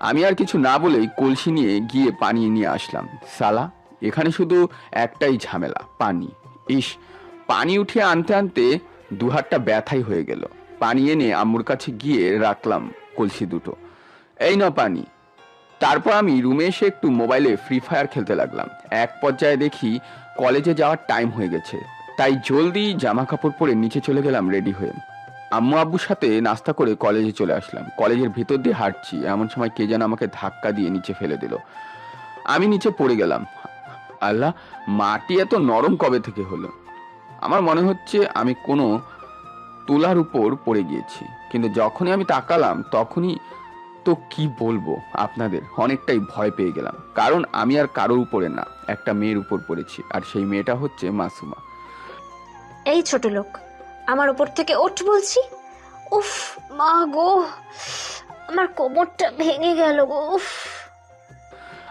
Speaker 1: আমি আর কিছু না বলেই কলসি নিয়ে গিয়ে পানি নিয়ে আসলাম। সালা, এখানে শুধু একটাই ঝামেলা, পানি। ইস, পানি উঠিয়ে আনতে আনতে দুহাতটা ব্যথাই হয়ে গেল। পানি এনে আম্মুর কাছে গিয়ে রাখলাম কলসি দুটো। এই না পানি। তারপর আমি রুমে এসে একটু মোবাইলে ফ্রি ফায়ার খেলতে লাগলাম। এক পর্যায়ে দেখি কলেজে যাওয়ার টাইম হয়ে গেছে, তাই জলদি জামা কাপড় পরে নিচে চলে গেলাম রেডি হয়ে। আম্মু আব্বুর সাথে নাস্তা করে কলেজে চলে আসলাম। কলেজের ভিতর দিয়ে হাঁটছি, এমন সময় কে যেন আমাকে ধাক্কা দিয়ে নিচে ফেলে দিল। আমি নিচে পড়ে গেলাম। আল্লাহ, মাটি এত নরম কবে থেকে হলো? আমার মনে হচ্ছে আমি কোনো তুলার উপর পড়ে গিয়েছি। কিন্তু যখনই আমি তাকালাম তখনই তো কি বলবো আপনাদের, অনেকটাই ভয় পেয়ে গেলাম। কারণ আমি আর কারোর উপরে না, একটা মেয়ের উপর পড়েছি, আর সেই মেয়েটা হচ্ছে মাসুমা।
Speaker 8: এই ছোট লোক, আমার উপর থেকে ওঠ বলছি। উফ মা গো, আমার কোমরটা ভেঙে গেল গো। উফ।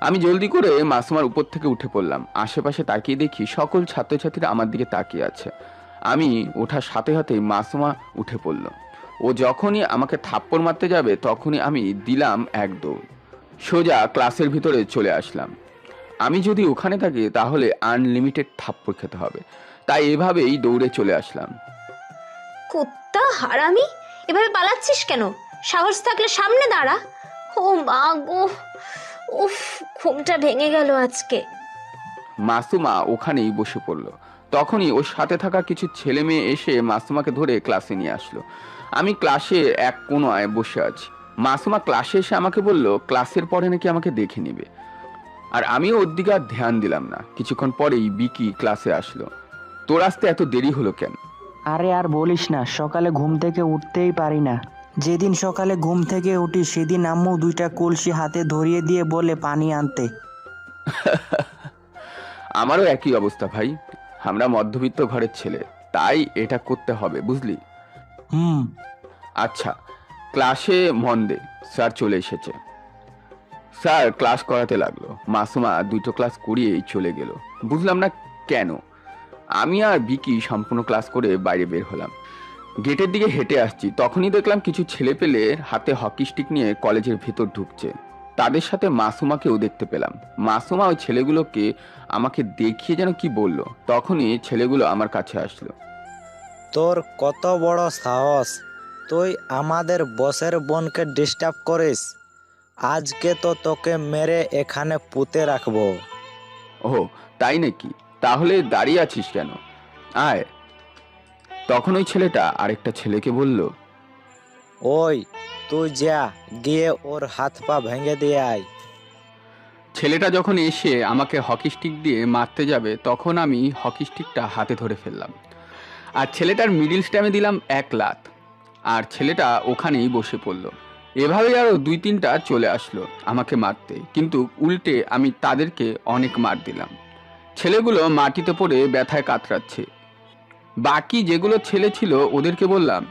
Speaker 1: আমি জলদি করে মাসুমার উপর থেকে উঠে পড়লাম। আশেপাশে তাকিয়ে দেখি সকল ছাত্রছাত্রীরা আমার দিকে তাকিয়ে আছে। আমি ওঠার সাথে সাথেই মাসুমা উঠে পড়ল। ও যখনই আমাকে থাপ্পড় মারতে যাবে তখনই আমি দিলাম এক দৌড়, সোজা ক্লাসের ভিতরে চলে আসলাম। আমি যদি ওখানে থাকি তাহলে আনলিমিটেড থাপ্পড় খেতে হবে, তাই এভাবেই দৌড়ে চলে আসলাম।
Speaker 8: কুত্তা হারামি, এভাবে পালাচ্ছিস কেন? সাহস থাকলে সামনে দাঁড়া। ও মা গো, উফ, ঘুমটা ভেঙে গেল আজকে।
Speaker 1: মাসুমা ওখানেই বসে পড়লো। তখনই ওর সাথে থাকা কিছু ছেলে মেয়ে এসে মাসুমাকে ধরে ক্লাসে নিয়ে আসলো। আমি ক্লাসে এক কোণায় বসে আছি। মাসুমা ক্লাসে এসে আমাকে বলল ক্লাসের পরে নাকি আমাকে দেখে নেবে, আর আমিও ওর দিকে আর ধ্যান দিলাম না। কিছুক্ষণ পরেই বিকি ক্লাসে আসলো। তোর আসতে এত দেরি হলো কেন?
Speaker 3: আরে আর বলিস না, সকালে ঘুম থেকে উঠতেই পারি না। যেদিন সকালে ঘুম থেকে উঠি সেদিন আম্মু 2টা কলসি হাতে ধরিয়ে দিয়ে বলে পানি আনতে।
Speaker 1: আমারও একই অবস্থা ভাই, আমরা মধ্যবিত্ত ঘরের ছেলে, তাই এটা করতে হবে, বুঝলি? আচ্ছা, ক্লাসে মন দে, স্যার চলে এসেছে। স্যার ক্লাস করাতে লাগলো। মাসুমা 2টো ক্লাস করিয়েই চলে গেল। বুঝলাম না কেন। আমি আর বিকি সম্পূর্ণ ক্লাস করে বাইরে বের হলাম। গেটের দিকে হেঁটে আসছি, তখনই দেখলাম কিছু ছেলেপেলে হাতে হকি স্টিক নিয়ে কলেজের ভেতর ঢুকছে। তাদের সাথে মাসুমাকেও দেখতে পেলাম। মাসুমা ওই ছেলেগুলোকে আমাকে দেখিয়ে যেন কি বলল। তখনই ছেলেগুলো আমার কাছে আসলো।
Speaker 10: তোর কত বড় সাহস, তুই আমাদের বসের বোনকে ডিস্টার্ব করিস? আজকে তো তোকে মেরে এখানে পুঁতে রাখবো।
Speaker 1: ও তাই নাকি? তাহলে দাঁড়িয়ে আছিস কেন, আয়। তখন ওই ছেলেটা আরেকটা ছেলেকে বলল,
Speaker 10: ওই তুই যা গিয়ে ওর হাত পা ভেঙে দিয়ে আয়।
Speaker 1: ছেলেটা যখন এসে আমাকে হকি স্টিক দিয়ে মারতে যাবে তখন আমি হকি স্টিকটা হাতে ধরে ফেললাম, আর ছেলেটার মিডিল স্ট্যামে দিলাম 1 লাত, আর ছেলেটা ওখানেই বসে পড়ল। এভাবেই আরও 2-3টা চলে আসলো আমাকে মারতে, কিন্তু উল্টে আমি তাদেরকে অনেক মার দিলাম। ছেলেগুলো মাটিতে পড়ে ব্যথায় কাতরাচ্ছে। বাকি যেগুলো ছেলে ছিল ওদেরকে বললাম,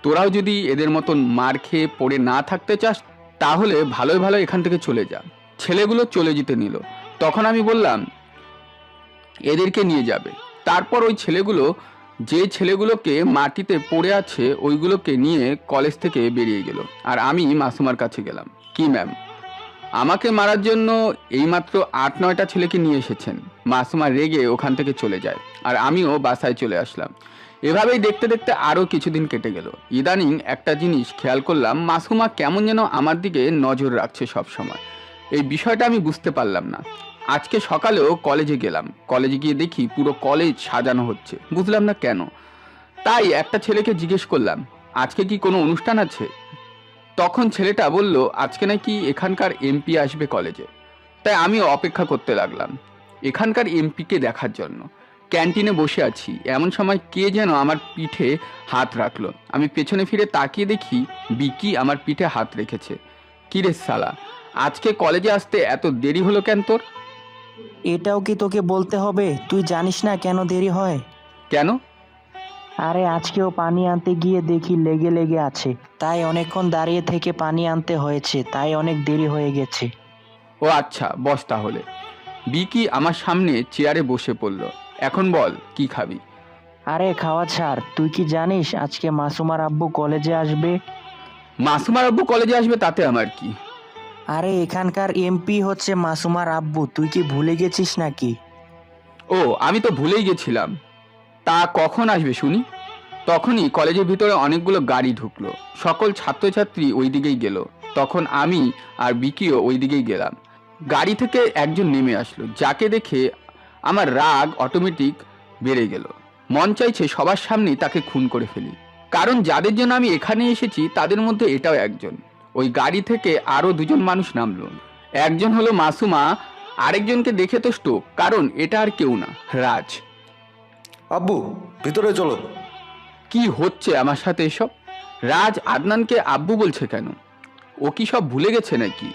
Speaker 1: তোরাও যদি এদের মতন মার খেয়ে পড়ে না থাকতে চাস তাহলে ভালোই ভালো এখান থেকে চলে যা। ছেলেগুলো চলে যেতে নিল। তখন আমি বললাম এদেরকে নিয়ে যাবে। তারপর ওই ছেলেগুলো যে ছেলেগুলোকে মাটিতে পড়ে আছে ওইগুলোকে নিয়ে কলেজ থেকে বেরিয়ে গেল, আর আমি মাসুমার কাছে গেলাম। কি ম্যাম, আমাকে মারার জন্য এইমাত্র 8-9টা ছেলেকে নিয়ে এসেছেন। মাসুমা রেগে ওখান থেকে চলে যায়, আর আমিও বাসায় চলে আসলাম। এভাবেই দেখতে দেখতে আরও কিছুদিন কেটে গেল। ইদানিং একটা জিনিস খেয়াল করলাম, মাসুমা কেমন যেন আমার দিকে নজর রাখছে সব সময়। এই বিষয়টা আমি বুঝতে পারলাম না। আজকে সকালেও কলেজে গেলাম, কলেজে গিয়ে দেখি পুরো কলেজ সাজানো হচ্ছে, বুঝলাম না কেন। তাই একটা ছেলেকে জিজ্ঞেস করলাম, আজকে কি কোনো অনুষ্ঠান আছে? তখন ছেলেটা বলল আজকে নাকি এখানকার এমপি আসবে কলেজে। তাই আমিও অপেক্ষা করতে লাগলাম এখানকার এমপিকে দেখার জন্য। ক্যান্টিনে বসে আছি, এমন সময় কে যেন আমার পিঠে হাত রাখলো। আমি পেছনে ফিরে তাকিয়ে দেখি বিকি আমার পিঠে হাত রেখেছে। কি রে শালা, আজকে কলেজে আসতে এত দেরি হলো কেন তোর?
Speaker 3: এটাও কি তোকে বলতে হবে? তুই জানিস না কেন দেরি হয়?
Speaker 1: কেন?
Speaker 3: আরে আজকেও পানি আনতে গিয়ে দেখি লেগে লেগে আছে, তাই অনেকক্ষণ দাঁড়িয়ে থেকে পানি আনতে হয়েছে, তাই অনেক দেরি হয়ে গেছে।
Speaker 1: ও আচ্ছা, বস তাহলে। বিকি আমার সামনে চেয়ারে বসে পড়ল। এখন বল কি খাবি?
Speaker 3: আরে খাওয়া ছাড়, তুই কি জানিস আজকে মাসুমার আব্বু কলেজে আসবে?
Speaker 1: মাসুমার আব্বু কলেজে আসবে তাতে আমার কি?
Speaker 3: আরে এখানকার এমপি হচ্ছে মাসুমার আব্বু, তুই কি ভুলে গেছিস নাকি?
Speaker 1: ও আমি তো ভুলেই গেছিলাম। তা কখন আসবে শুনি? তখনই কলেজের ভিতরে অনেকগুলো গাড়ি ঢুকলো। সকল ছাত্রছাত্রী ওই দিকেই গেল। তখন আমি আর বিকিও ওই দিকেই গেলাম। গাড়ি থেকে একজন নেমে আসলো, যাকে দেখে আমার রাগ অটোমেটিক বেড়ে গেল। মন চাইছে সবার সামনেই তাকে খুন করে ফেলি, কারণ যাদের জন্য আমি এখানে এসেছি তাদের মধ্যে এটাও একজন। ওই গাড়ি থেকে আরও 2জন মানুষ নামলো। একজন হলো মাসুমা, আরেকজনকে দেখে তো স্টোক, কারণ এটা আর কেউ না, রাজ।
Speaker 9: আব্বু ভিতরে চলো।
Speaker 1: কি হচ্ছে আমার সাথে এসব? রাজ আদনানকে আব্বু বলছে কেন? ও কি সব ভুলে গেছে নাকি?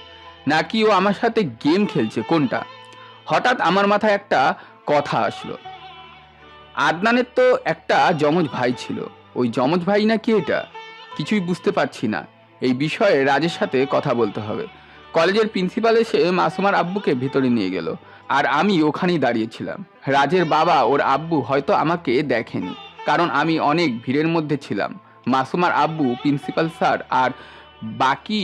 Speaker 1: নাকি ও আমার সাথে গেম খেলছে, কোনটা? হঠাৎ আমার মাথায় একটা কথা আসলো। আদনানের তো একটা যমজ ভাই ছিল, ওই যমজ ভাই নাকি এটা? কিছুই বুঝতে পারছি না। এই বিষয়ে রাজের সাথে কথা বলতে হবে। কলেজের প্রিন্সিপাল এসে মাসুমার আব্বুকে ভিতরে নিয়ে গেল, আর আমি ওখানেই দাঁড়িয়েছিলাম। রাজের বাবা ওর আব্বু হয়তো আমাকে দেখেনি, কারণ আমি অনেক ভিড়ের মধ্যে ছিলাম। মাসুমার আব্বু, প্রিন্সিপাল স্যার আর বাকি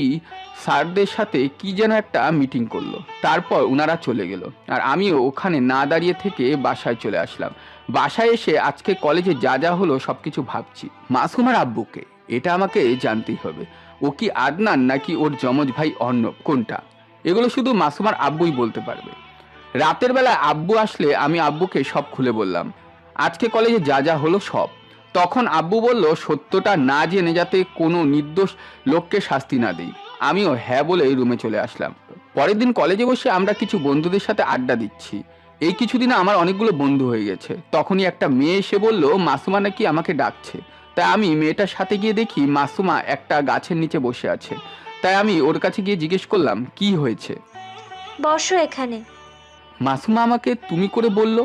Speaker 1: স্যারদের সাথে কি যেন একটা মিটিং করলো। তারপর ওনারা চলে গেল আর আমিও ওখানে না দাঁড়িয়ে থেকে বাসায় চলে আসলাম। বাসায় এসে আজকে কলেজে যা যা হলো সব কিছু ভাবছি। মাসুমার আব্বুকে এটা আমাকে জানতেই হবে। ও কি আদনান নাকি ওর যমজ ভাই অর্ণব, কোনটা? এগুলো শুধু মাসুমার আব্বুই বলতে পারবে। রাতের বেলা আব্বু আসলে আমি আব্বুকে সব খুলে বললাম, আজকে কলেজে যা যা হলো সব। তখন আব্বু বলল সত্যটা না জেনে যাতে কোনো নির্দোষ লোককে শাস্তি না দিই। আমিও হ্যাঁ বলে রুমে চলে আসলাম। পরের দিন কলেজে বসে আমরা কিছু বন্ধুদের সাথে আড্ডা দিচ্ছি। এই কিছুদিনে আমার অনেকগুলো বন্ধু হয়ে গেছে। তখনই একটা মেয়ে এসে বলল মাসুমা নাকি আমাকে ডাকছে। তাই আমি মেয়েটার সাথে গিয়ে দেখি মাসুমা একটা গাছের নিচে বসে আছে। তাই আমি ওর কাছে গিয়ে জিজ্ঞেস করলাম কি হয়েছে।
Speaker 8: বসো এখানে।
Speaker 1: মাসুমা আমাকে তুমি করে বলল,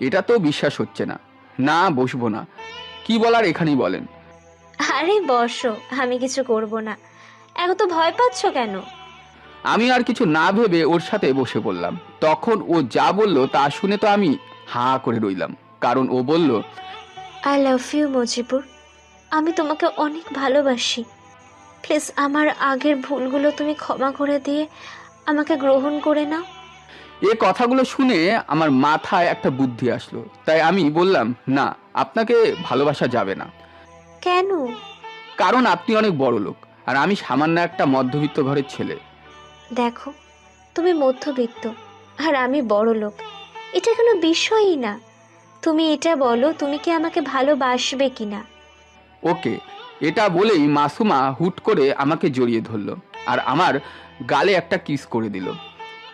Speaker 1: এটা তো বিশ্বাস হচ্ছে না। না, বসবো না, কি বলার এখানেই বলেন।
Speaker 8: আরে বসো, আমি কিছু করব না। এত তো ভয় পাচ্ছ কেন?
Speaker 1: আমি আর কিছু না ভেবে ওর সাথে বসে পড়লাম। তখন ও যা বলল তা শুনে তো আমি হাঁ করে রইলাম, কারণ ও বলল,
Speaker 8: আই লাভ ইউ মজিবুর। আমি তোমাকে অনেক ভালোবাসি। প্লিজ আমার আগের ভুলগুলো তুমি ক্ষমা করে দিয়ে আমাকে গ্রহণ করে নাও।
Speaker 1: এ কথাগুলো শুনে আমার মাথায় একটা বুদ্ধি আসলো। তাই আমি বললাম, না, আপনাকে ভালোবাসা যাবে না।
Speaker 8: কেন?
Speaker 1: কারণ আপনি অনেক বড় লোক আর আমি সামান্য একটা মধ্যবিত্ত ঘরের ছেলে।
Speaker 8: দেখো, তুমি মধ্যবিত্ত আর আমি বড় লোক, এটা কোনো বিষয়ই না। তুমি এটা বলো, তুমি কি আমাকে ভালোবাসবে কিনা?
Speaker 1: ওকে, এটা বলেই মাসুমা হুট করে আমাকে জড়িয়ে ধরলো আর আমার গালে একটা কিস করে দিল।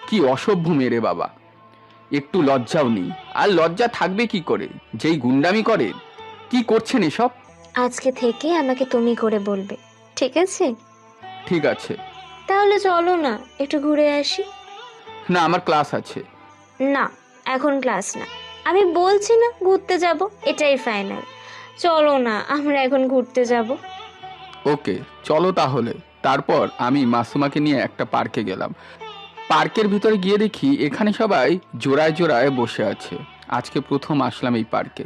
Speaker 1: কি অসভ্য মেয়ে রে বাবা, একটু লজ্জাও নেই। আর লজ্জা থাকবে কি করে, যেই গুন্ডামি করে। কি করছেন এসব?
Speaker 8: আজকে থেকে আমাকে তুমি করে বলবে, ঠিক আছে?
Speaker 1: ঠিক আছে।
Speaker 8: তাহলে চলো না, একটু ঘুরে আসি।
Speaker 1: না, আমার ক্লাস আছে।
Speaker 8: না, এখন ক্লাস না, আমি বলছি না ঘুরতে যাব, এটাই ফাইনাল। চলো না, আমরা এখন ঘুরতে যাব।
Speaker 1: ওকে, চলো তাহলে। তারপর আমি মাসুমাকে নিয়ে একটা পার্কে গেলাম। পার্কের ভিতরে গিয়ে দেখি এখানে সবাই জোড়ায় জোড়ায় বসে আছে। আজকে প্রথম আসলাম এই পার্কে।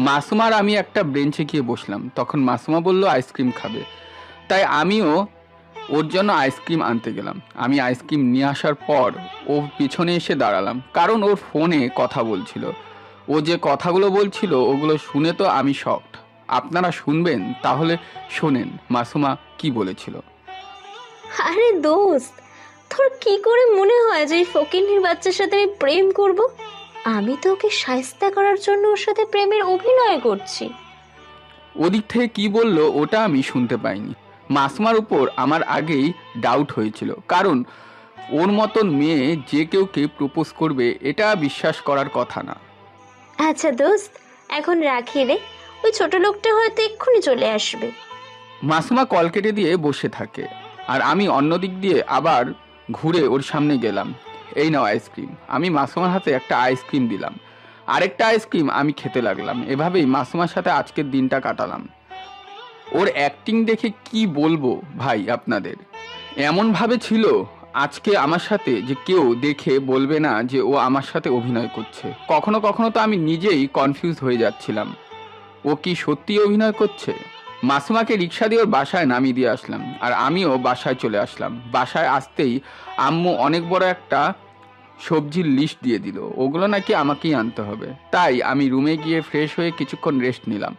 Speaker 1: মাসুমার আমি একটা বেঞ্চে গিয়ে বসলাম। তখন মাসুমা বলল আইসক্রিম খাবে। তাই আমিও ওর জন্য আইসক্রিম আনতে গেলাম। আমি আইসক্রিম নিয়ে আসার পর ও পিছনে এসে দাঁড়ালাম, কারণ ওর ফোনে কথা বলছিল। ও যে কথাগুলো বলছিল ওগুলো শুনে তো আমি শকড। আপনারা শুনবেন? তাহলে শোনেন মাসুমা কি বলেছিল।
Speaker 8: আরে দোস্ত, তোর কি করে মনে হয় যে এই ফকিন্নির বাচ্চার সাথে আমি প্রেম করব? আমি তো ওকে শায়েস্তা করার জন্য ওর সাথে প্রেমের অভিনয় করছি।
Speaker 1: ওদিক থেকে কি বললো ওটা আমি শুনতে পাইনি। মাসুমার উপর আমার আগেই ডাউট হয়েছিল, কারণ ওর মতন মেয়ে যে কেউকে প্রপোজ করবে এটা বিশ্বাস করার কথা না।
Speaker 8: আচ্ছা দোস্ত, এখন রাখি রে, ওই ছোট লোকটা হয়তো এক্ষুনি চলে আসবে।
Speaker 1: মাসুমা কল কেটে দিয়ে বসে থাকে আর আমি অন্য দিক দিয়ে আবার ঘুরে ওর সামনে গেলাম। এই নাও আইসক্রিম। আমি মাসুমার হাতে একটা আইসক্রিম দিলাম, আরেকটা আইসক্রিম আমি খেতে লাগলাম। এভাবেই মাসুমার সাথে আজকের দিনটা কাটালাম। ওর অ্যাক্টিং দেখে কি বলবো ভাই আপনাদের, এমনভাবে ছিল আজকে আমার সাথে যে কেউ দেখে বলবে না যে ও আমার সাথে অভিনয় করছে। কখনো কখনো তো আমি নিজেই কনফিউজ হয়ে যাচ্ছিলাম, ও কি সত্যি অভিনয় করছে। মাসুমাকে রিক্সা দিয়ে ওর বাসায় নামিয়ে দিয়ে আসলাম আর আমিও বাসায় চলে আসলাম। বাসায় আসতেই আম্মু অনেক বড় একটা সবজির লিস্ট দিয়ে দিল, ওগুলো নাকি আমাকেই আনতে হবে। তাই আমি রুমে গিয়ে ফ্রেশ হয়ে কিছুক্ষণ রেস্ট নিলাম।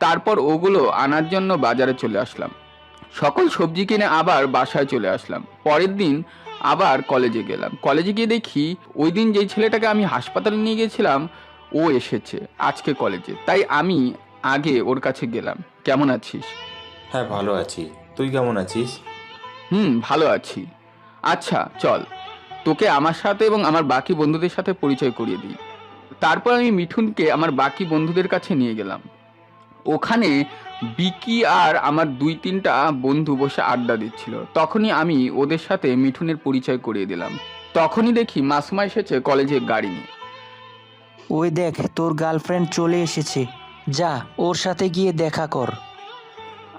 Speaker 1: তারপর ওগুলো আনার জন্য বাজারে চলে আসলাম। সকল সবজি কিনে আবার বাসায় চলে আসলাম। পরের দিন আবার কলেজে গেলাম। কলেজে গিয়ে দেখি ওই দিন যেই ছেলেটাকে আমি হাসপাতালে নিয়ে গেছিলাম ও এসেছে আজকে কলেজে। তাই আমি আগে ওর কাছে গেলাম। কেমন আছিস?
Speaker 7: হ্যাঁ, ভালো আছি। তুই কেমন আছিস?
Speaker 1: ভালো আছি। আচ্ছা চল, তোকে আমার সাথে এবং আমার বাকি বন্ধুদের সাথে পরিচয় করিয়ে দিই। তারপর আমি মিঠুনকে আমার বাকি বন্ধুদের কাছে নিয়ে গেলাম। ওখানে বিকি আর আমার 2-3টা বন্ধু বসে আড্ডা দিচ্ছিল। তখনই আমি ওদের সাথে মিঠুনের পরিচয় করিয়ে দিলাম। তখনই দেখি মাসুমা এসেছে কলেজে গাড়ি নিয়ে।
Speaker 3: ওই দেখ, তোর গার্লফ্রেন্ড চলে এসেছে, যা ওর সাথে গিয়ে দেখা কর।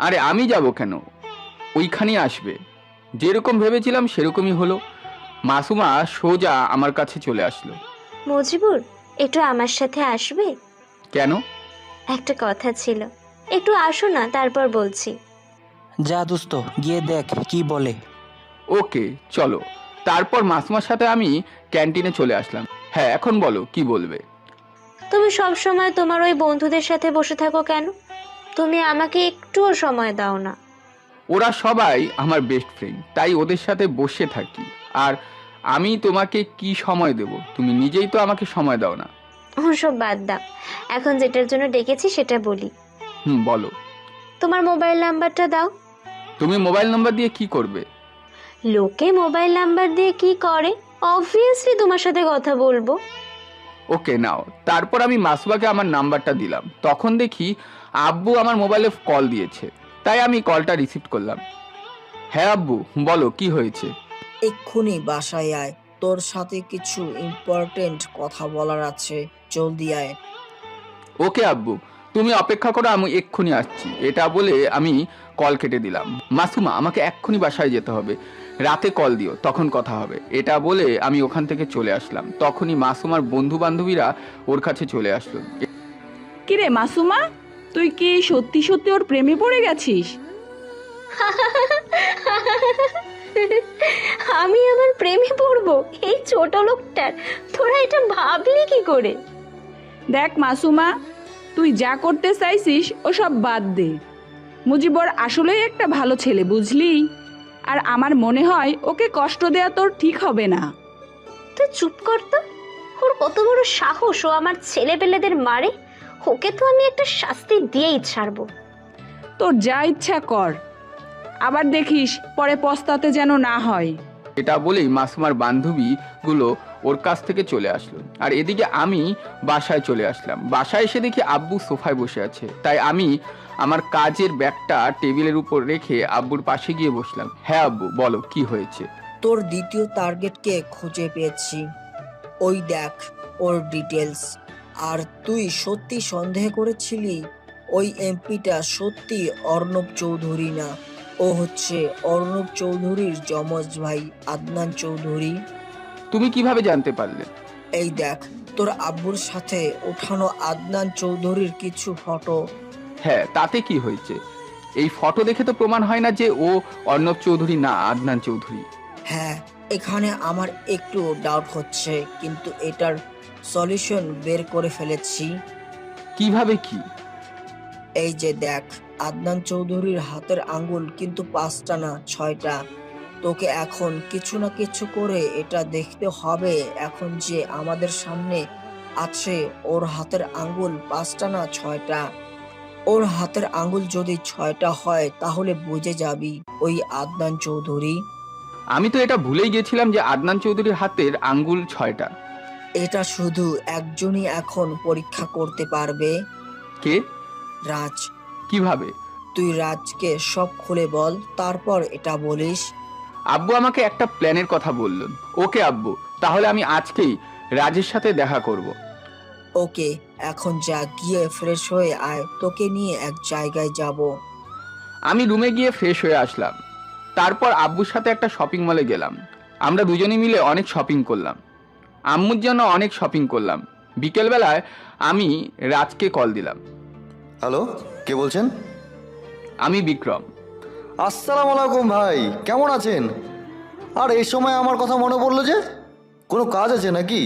Speaker 1: আরে আমি যাব কেন, ওইখানেই আসবে। যেরকম ভেবেছিলাম সেরকমই হলো। মাসুমা সোজা আমার কাছে চলে আসলো।
Speaker 8: মজিবুর, একটু আমার সাথে আসবে?
Speaker 1: কেন?
Speaker 8: একটা কথা ছিল, একটু আসো না, তারপর বলছি।
Speaker 3: যা দোস্ত, গিয়ে দেখ কি বলে।
Speaker 1: ওকে চলো। তারপর মাসুমার সাথে আমি ক্যান্টিনে চলে আসলাম। হ্যাঁ এখন বলো কি বলবে।
Speaker 8: তুমি সব সময় তোমার ওই বন্ধুদের সাথে বসে থাকো কেন? তুমি আমাকে একটুও সময় দাও না।
Speaker 1: ওরা সবাই আমার বেস্ট ফ্রেন্ড, তাই ওদের সাথে বসে থাকি। আর আমি তোমাকে কি সময় দেব? তুমি নিজেই তো আমাকে সময় দাও না।
Speaker 8: ওসব বাদ দাও, এখন যেটার জন্য ডেকেছি সেটা বলি।
Speaker 1: বলো।
Speaker 8: তোমার মোবাইল নাম্বারটা দাও।
Speaker 1: তুমি মোবাইল নাম্বার দিয়ে কি করবে?
Speaker 8: লোকে মোবাইল নাম্বার দিয়ে কি করে, অবভিয়াসলি তোমার সাথে কথা বলবো।
Speaker 1: ওকে নাও। তারপর আমি মাসুমাকে আমার নাম্বারটা দিলাম। তখন দেখি আব্বু আমার মোবাইলে কল দিয়েছে, তাই আমি কলটা রিসিভ করলাম। হ্যাঁ আব্বু, বলো কি হয়েছে?
Speaker 4: এক্ষুনি বাসায় আয়, তোর সাথে কিছু ইম্পর্টেন্ট কথা বলার আছে, জলদি আয়।
Speaker 1: ওকে আব্বু, তুমি অপেক্ষা করো, আমি এক্ষুনি আসছি। এটা বলে আমি কল কেটে দিলাম। মাসুমা, আমাকে এক্ষুনি বাসায় যেতে হবে, রাতে কল দিও, তখন কথা হবে। এটা বলে আমি ওখান থেকে চলে আসলাম। তখনই মাসুমার বন্ধু বান্ধবীরা ওর কাছে চলে আসলো।
Speaker 5: কিরে মাসুমা, তুই কি সত্যি সত্যি ওর প্রেমে পড়ে গেছিস?
Speaker 8: আমি আমার প্রেমে পড়বো এই ছোট লোকটার? তোরা এটা ভাবলি কি করে?
Speaker 5: দেখ মাসুমা, তুই যা করতে চাইছিস ওসব বাদ দে। মুজিবর আসলেই একটা ভালো ছেলে, বুঝলি? আর আমার মনে হয় ওকে কষ্ট দেয়া তোর ঠিক হবে না।
Speaker 8: তুই চুপ কর তো। ওর কত বড় সাহস, ও আমার ছেলে পেলেদের মারে। ওকে তো আমি একটা শাস্তি দিয়েই ছাড়বো।
Speaker 5: তোর যা ইচ্ছা কর, আবার দেখিস পরে পস্তাতে যেন না হয়।
Speaker 1: এটা বলেই মাসুমার বান্ধবীগুলো ওর কাছ থেকে চলে আসলো। আর এদিকে আমি বাসায় চলে আসলাম। বাসায় এসে দেখি আব্বু সোফায় বসে আছে, তাই আমি আমার কাজের ব্যাগটা টেবিলের উপর রেখে আব্বুর পাশে গিয়ে বসলাম। হ্যাঁ আব্বু, বলো কি হয়েছে?
Speaker 4: তোর দ্বিতীয় টার্গেটকে খুঁজে পেয়েছি, ওই দেখ ওর ডিটেলস। আর তুই সত্যি সন্দেহ করেছিলি ওই এমপিটা সত্যি অর্ণব চৌধুরী না, ও হচ্ছে অর্ণব চৌধুরীর যমজ ভাই আদনান চৌধুরী।
Speaker 1: তুমি কিভাবে জানতে পারলে?
Speaker 4: এই দেখ তোর আব্বুর সাথে ওঠানো আদনান চৌধুরীর কিছু ফটো।
Speaker 1: হ্যাঁ, তাতে কি হয়েছে? এই ফটো দেখে তো প্রমাণ হয় না যে ও অর্ণব চৌধুরী না, আদনান চৌধুরী।
Speaker 4: হ্যাঁ, এখানে আমার একটু ডাউট হচ্ছে, কিন্তু এটার সলিউশন বের করে ফেলেছি।
Speaker 1: কিভাবে কি?
Speaker 4: এই যে দেখ, আদনান চৌধুরীর হাতের আঙ্গুল কিন্তু 5টা না 6টা। তোকে এখন কিছু না কিছু করে এটা দেখতে হবে, এখন যে আমাদের সামনে আছে ওর হাতের আঙ্গুল 5টা না 6টা। ওর হাতের আঙ্গুল যদি 6টা হয় তাহলে বুঝে যাবি ওই আদনান চৌধুরী।
Speaker 1: আমি তো এটা ভুলেই গেছিলাম যে আদনান চৌধুরীর হাতের আঙ্গুল 6টা।
Speaker 4: এটা শুধু একজনই এখন পরীক্ষা করতে পারবে।
Speaker 1: কে?
Speaker 4: রাজ।
Speaker 1: কিভাবে?
Speaker 4: তুই রাজকে সব খুলে বল, তারপর এটা বলিস।
Speaker 1: আব্বু আমাকে একটা প্ল্যানের কথা বললেন। ওকে আব্বু, তাহলে আমি আজকেই রাজের সাথে দেখা করব।
Speaker 4: ওকে, এখন যা, গিয়ে ফ্রেশ হয়ে আয়, তোকে নিয়ে এক জায়গায় যাব।
Speaker 1: আমি রুমে গিয়ে ফ্রেশ হয়ে আসলাম। তারপর আব্বুর সাথে একটা শপিং মলে গেলাম। আমরা দুজনে মিলে অনেক শপিং করলাম। আম্মুর জন্য অনেক শপিং করলাম। বিকেলবেলায় আমি রাজকে কল দিলাম।
Speaker 9: হ্যালো, কে বলছেন?
Speaker 1: আমি বিক্রম।
Speaker 9: আসসালামু আলাইকুম ভাই, কেমন আছেন? আর এই সময় আমার কথা মনে পড়লো যে, কোনো কাজ আছে নাকি?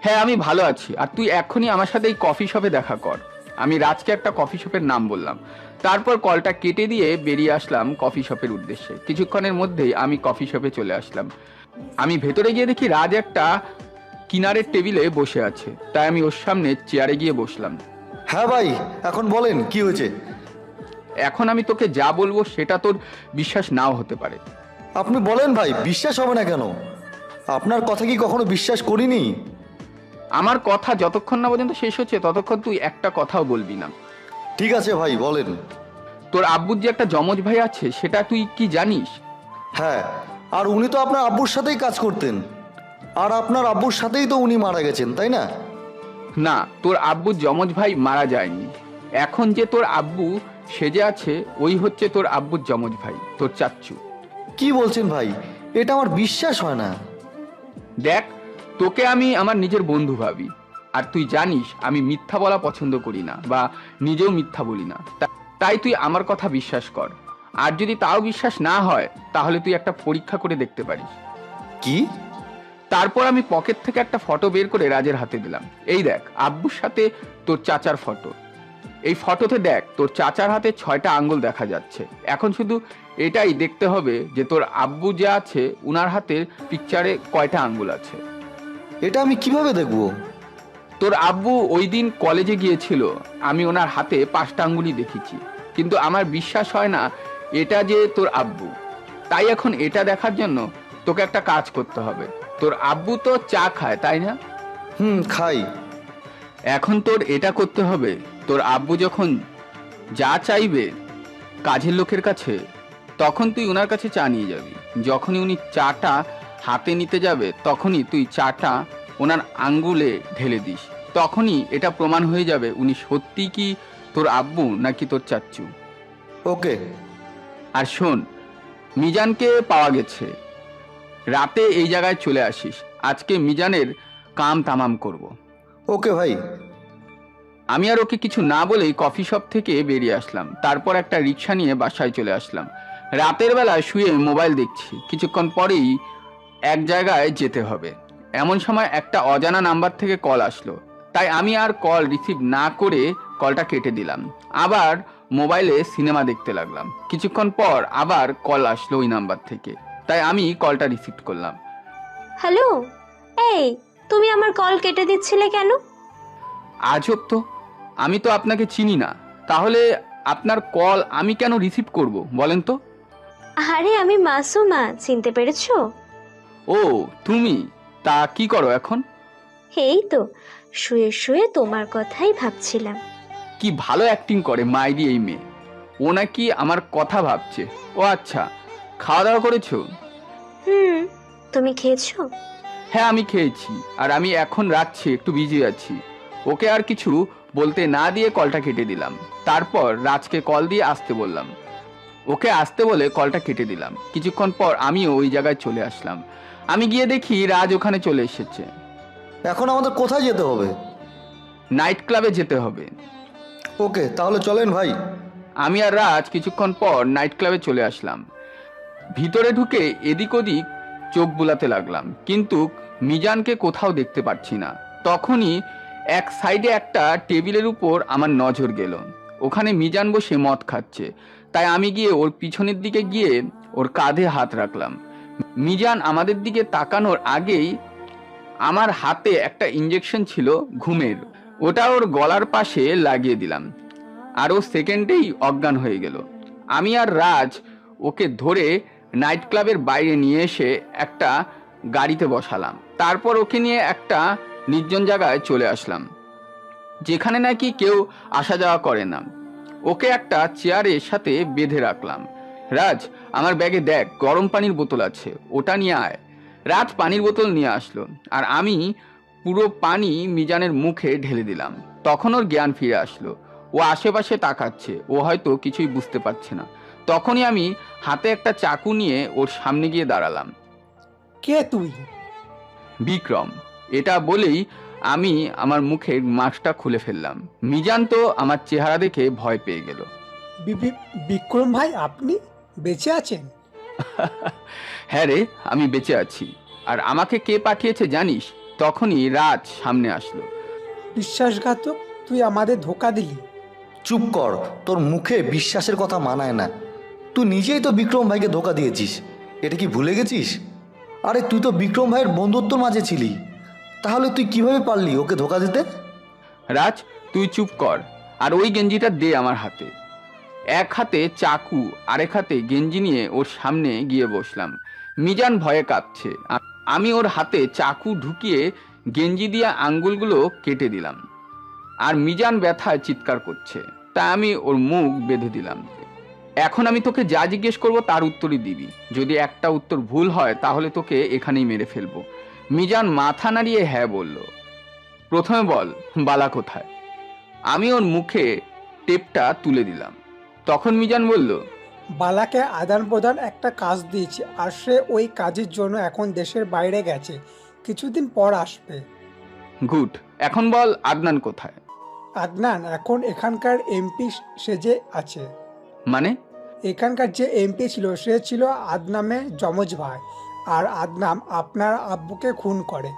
Speaker 1: হ্যাঁ আমি ভালো আছি। আর তুই এক্ষুনি আমার সাথে এই কফি শপে দেখা কর। আমি রাজকে একটা কফি শপের নাম বললাম। তারপর কলটা কেটে দিয়ে বেরিয়ে আসলাম কফি শপের উদ্দেশ্যে। কিছুক্ষণের মধ্যেই আমি কফি শপে চলে আসলাম। আমি ভেতরে গিয়ে দেখি রাজ একটা কিনারের টেবিলে বসে আছে, তাই আমি ওর সামনে চেয়ারে গিয়ে বসলাম।
Speaker 9: হ্যাঁ ভাই, এখন বলেন কি হয়েছে?
Speaker 1: এখন আমি তোকে যা বলবো সেটা তোর বিশ্বাস নাও হতে পারে।
Speaker 9: আপনি বলেন ভাই, বিশ্বাস হবে না কেন? আপনার কথা কি কখনো বিশ্বাস করিনি।
Speaker 1: আমার কথা যতক্ষণ না পর্যন্ত শেষ হচ্ছে ততক্ষণ তুই একটা কথাও বলবি না।
Speaker 9: ঠিক আছে ভাই, বলেন।
Speaker 1: তোর আব্বুর যে একটা যমজ ভাই আছে সেটা তুই কি জানিস?
Speaker 9: হ্যাঁ, আর উনি তো আপনার আব্বুর সাথেই কাজ করতেন, আর আপনার আব্বুর সাথেই তো উনি মারা গেছেন, তাই না?
Speaker 1: না, তোর আব্বুর যমজ ভাই মারা যায়নি। এখন যে তোর আব্বু সেজে আছে ওই হচ্ছে তোর আব্বুর যমজ ভাই, তোর চাচ্চু।
Speaker 9: কি বলছেন ভাই? এটা আমার বিশ্বাস হয় না।
Speaker 1: দেখ, তোকে আমি আমার নিজের বন্ধু ভাবি। আর তুই জানিস আমি মিথ্যা বলা পছন্দ করি না, বা নিজেও মিথ্যা বলি না। তাই তুই আমার কথা বিশ্বাস কর। আর যদি তাও বিশ্বাস না হয় তাহলে তুই একটা পরীক্ষা করে দেখতে পারিস।
Speaker 9: কি?
Speaker 1: তারপর আমি পকেট থেকে একটা ফটো বের করে রাজের হাতে দিলাম। এই দেখ, আব্বুর সাথে তোর চাচার ফটো। এই ফটোতে দেখ তোর চাচার হাতে 6টা আঙ্গুল দেখা যাচ্ছে। এখন শুধু এটাই দেখতে হবে যে তোর আব্বু যে আছে উনার হাতের পিকচারে কয়টা আঙ্গুল আছে।
Speaker 9: এটা আমি কিভাবে দেখব?
Speaker 1: তোর আব্বু ওই দিন কলেজে গিয়েছিল, আমি ওনার হাতে 5টা আঙ্গুলই দেখেছি, কিন্তু আমার বিশ্বাস হয় না এটা যে তোর আব্বু। তাই এখন এটা দেখার জন্য তোকে একটা কাজ করতে হবে। তোর আব্বু তো চা খায়, তাই না?
Speaker 9: খাই।
Speaker 1: এখন তোর এটা করতে হবে, তোর আব্বু যখন যা চাইবে কাজের লোকের কাছে, তখন তুই ওনার কাছে চা নিয়ে যাবি। যখনই উনি চাটা হাতে নিতে যাবে তখনই তুই চাটা ওনার আঙ্গুলে ঢেলে দিস। তখনই এটা প্রমাণ হয়ে যাবে উনি সত্যি কি তোর আব্বু নাকি তোর চাচ্চু।
Speaker 9: ওকে।
Speaker 1: আর শোন, মিজানকে পাওয়া গেছে, রাতে এই জায়গায় চলে আসিস। আজকে মিজানের কাম তামাম করব।
Speaker 9: ওকে ভাই।
Speaker 1: আমি আর ওকে কিছু না বলেই কফি শপ থেকে বেরিয়ে আসলাম। তারপর একটা রিক্সা নিয়ে বাসায় চলে আসলাম। রাতের বেলায় শুয়ে মোবাইল দেখছি, কিছুক্ষণ পরেই এক জায়গায় যেতে হবে। এমন সময় একটা অজানা নাম্বার থেকে কল আসলো, তাই আমি আর কল রিসিভ না করে কলটা কেটে দিলাম। আবার মোবাইলে সিনেমা দেখতে লাগলাম। কিছুক্ষণ পর আবার কল আসলো ওই নাম্বার থেকে, তাই আমি কলটা রিসিভ করলাম।
Speaker 8: হ্যালো, এই তুমি আমার কল কেটে দিচ্ছিলে কেন?
Speaker 1: আজব তো, আমি তো আপনাকে চিনি না, তাহলে আপনার কল আমি কেন রিসিভ করব বলেন তো?
Speaker 8: আরে আমি মাসুমা, চিনতে পেরেছো?
Speaker 1: ও তুমি, তা কি করো এখন?
Speaker 8: এই তো শুয়ে শুয়ে তোমার কথাই ভাবছিলাম।
Speaker 1: কি ভালো অ্যাক্টিং করে মাইরি এই মেয়ে। ও নাকি আমার কথা ভাবছে। ও আচ্ছা, খাওয়া দাওয়া করেছো?
Speaker 8: তুমি খেয়েছো?
Speaker 1: হ্যাঁ আমি খেয়েছি, আর আমি এখন রাখছি, একটু বিজি আছি। ওকে আর কিছু বলতে না দিয়ে কলটা কেটে দিলাম। তারপর রাজকে কল দিয়ে আসতে বললাম। ওকে আসতে বলে কলটা কেটে দিলাম। কিছুক্ষণ পর আমিও ওই জায়গায় চলে আসলাম। আমি গিয়ে দেখি রাজ ওখানে চলে এসেছে।
Speaker 9: এখন আমাদের কোথায় যেতে হবে?
Speaker 1: নাইট ক্লাবে যেতে হবে।
Speaker 9: ওকে, তাহলে চলেন ভাই।
Speaker 1: আমি আর রাজ কিছুক্ষণ পর নাইট ক্লাবে চলে আসলাম। ভিতরে ঢুকে এদিক ওদিক চোখ বুলাতে লাগলাম, কিন্তু মিজানকে কোথাও দেখতে পাচ্ছি না। তখনই এক সাইডে একটা টেবিলের উপর আমার নজর গেল। ওখানে মিজান বসে মদ খাচ্ছে, তাই আমি গিয়ে ওর পিছনের দিকে গিয়ে ওর কাঁধে হাত রাখলাম। মিজান আমাদের দিকে তাকানোর আগেই আমার হাতে একটা ইঞ্জেকশন ছিল ঘুমের, ওটা ওর গলার পাশে লাগিয়ে দিলাম, আর ও সেকেন্ডেই অজ্ঞান হয়ে গেল। আমি আর রাজ ওকে ধরে নাইট ক্লাবের বাইরে নিয়ে এসে একটা গাড়িতে বসালাম। তারপর ওকে নিয়ে একটা নির্জন জায়গায় চলে আসলাম, যেখানে নাকি কেউ আসা যাওয়া করে না। ওকে একটা চেয়ারের সাথে বেঁধে রাখলাম। রাজ, আমার ব্যাগে দেখ গরম পানির বোতল আছে, ওটা নিয়ে আয়। রাজ পানির বোতল নিয়ে আসলো, আর আমি পুরো পানি মিজানের মুখে ঢেলে দিলাম। তখন ওর জ্ঞান ফিরে আসলো। ও আশেপাশে তাকাচ্ছে, ও হয়তো কিছুই বুঝতে পারছে না। তখনই আমি হাতে একটা চাকু নিয়ে ওর সামনে গিয়ে দাঁড়ালাম।
Speaker 12: কে তুই?
Speaker 1: বিক্রম। এটা বলেই আমি আমার মুখের মাস্কটা খুলে ফেললাম। মিজান তো আমার চেহারা দেখে ভয় পেয়ে গেল।
Speaker 12: বিক্রম ভাই, আপনি বেঁচে আছেন?
Speaker 1: হ্যাঁ রে, আমি বেঁচে আছি। আর আমাকে কে পাঠিয়েছে জানিস? তখনই রাজ সামনে আসলো।
Speaker 12: বিশ্বাসঘাতক, তুই আমাদের ধোকা দিলি।
Speaker 9: চুপ কর, তোর মুখে বিশ্বাসের কথা মানায় না। তুই নিজেই তো বিক্রম ভাইকে ধোকা দিয়েছিস, এটা কি ভুলে গেছিস? আরে তুই তো বিক্রম ভাইয়ের বন্ধুত্বর মাঝে ছিলি, তাহলে তুই কিভাবে পারলি ওকে ধোকা দিতে?
Speaker 1: রাজ, তুই চুপ কর, আর ওই গেঞ্জিটা দে আমার হাতে। এক হাতে চাকু, আরেক হাতে গেঞ্জি নিয়ে ওর সামনে গিয়ে বসলাম। মিজান ভয়ে কাঁপছে। আমি ওর হাতে চাকু ঢুকিয়ে গেঞ্জি দিয়ে আঙ্গুলগুলো কেটে দিলাম, আর মিজান ব্যথায় চিৎকার করছে, তাই আমি ওর মুখ বেঁধে দিলাম। এখন আমি তোকে যা জিজ্ঞেস করবো তার উত্তরই দিবি। যদি একটা উত্তর ভুল হয় তাহলে তোকে এখানেই মেরে ফেলবো। মিজান মাথা নাড়িয়ে হ্যাঁ বলল। প্রথমে বল, বালা কোথায়? আমি ওর মুখে টেপটা তুলে দিলাম। তখন মিজান বলল,
Speaker 12: বালাকে আদান প্রদান একটা কাজ দিয়েছি, আর সে ওই কাজের জন্য এখন দেশের বাইরে গেছে, কিছুদিন পর আসবে।
Speaker 1: গুড, এখন বল আদনান কোথায়?
Speaker 12: আদনান এখন এখানকার এমপি সেজে আছে।
Speaker 1: মানে?
Speaker 12: এখানকার যে এমপি ছিল সে ছিল আদনামের যমজ ভাই, আর আদনাম আপনার আব্বুকে খুন করে।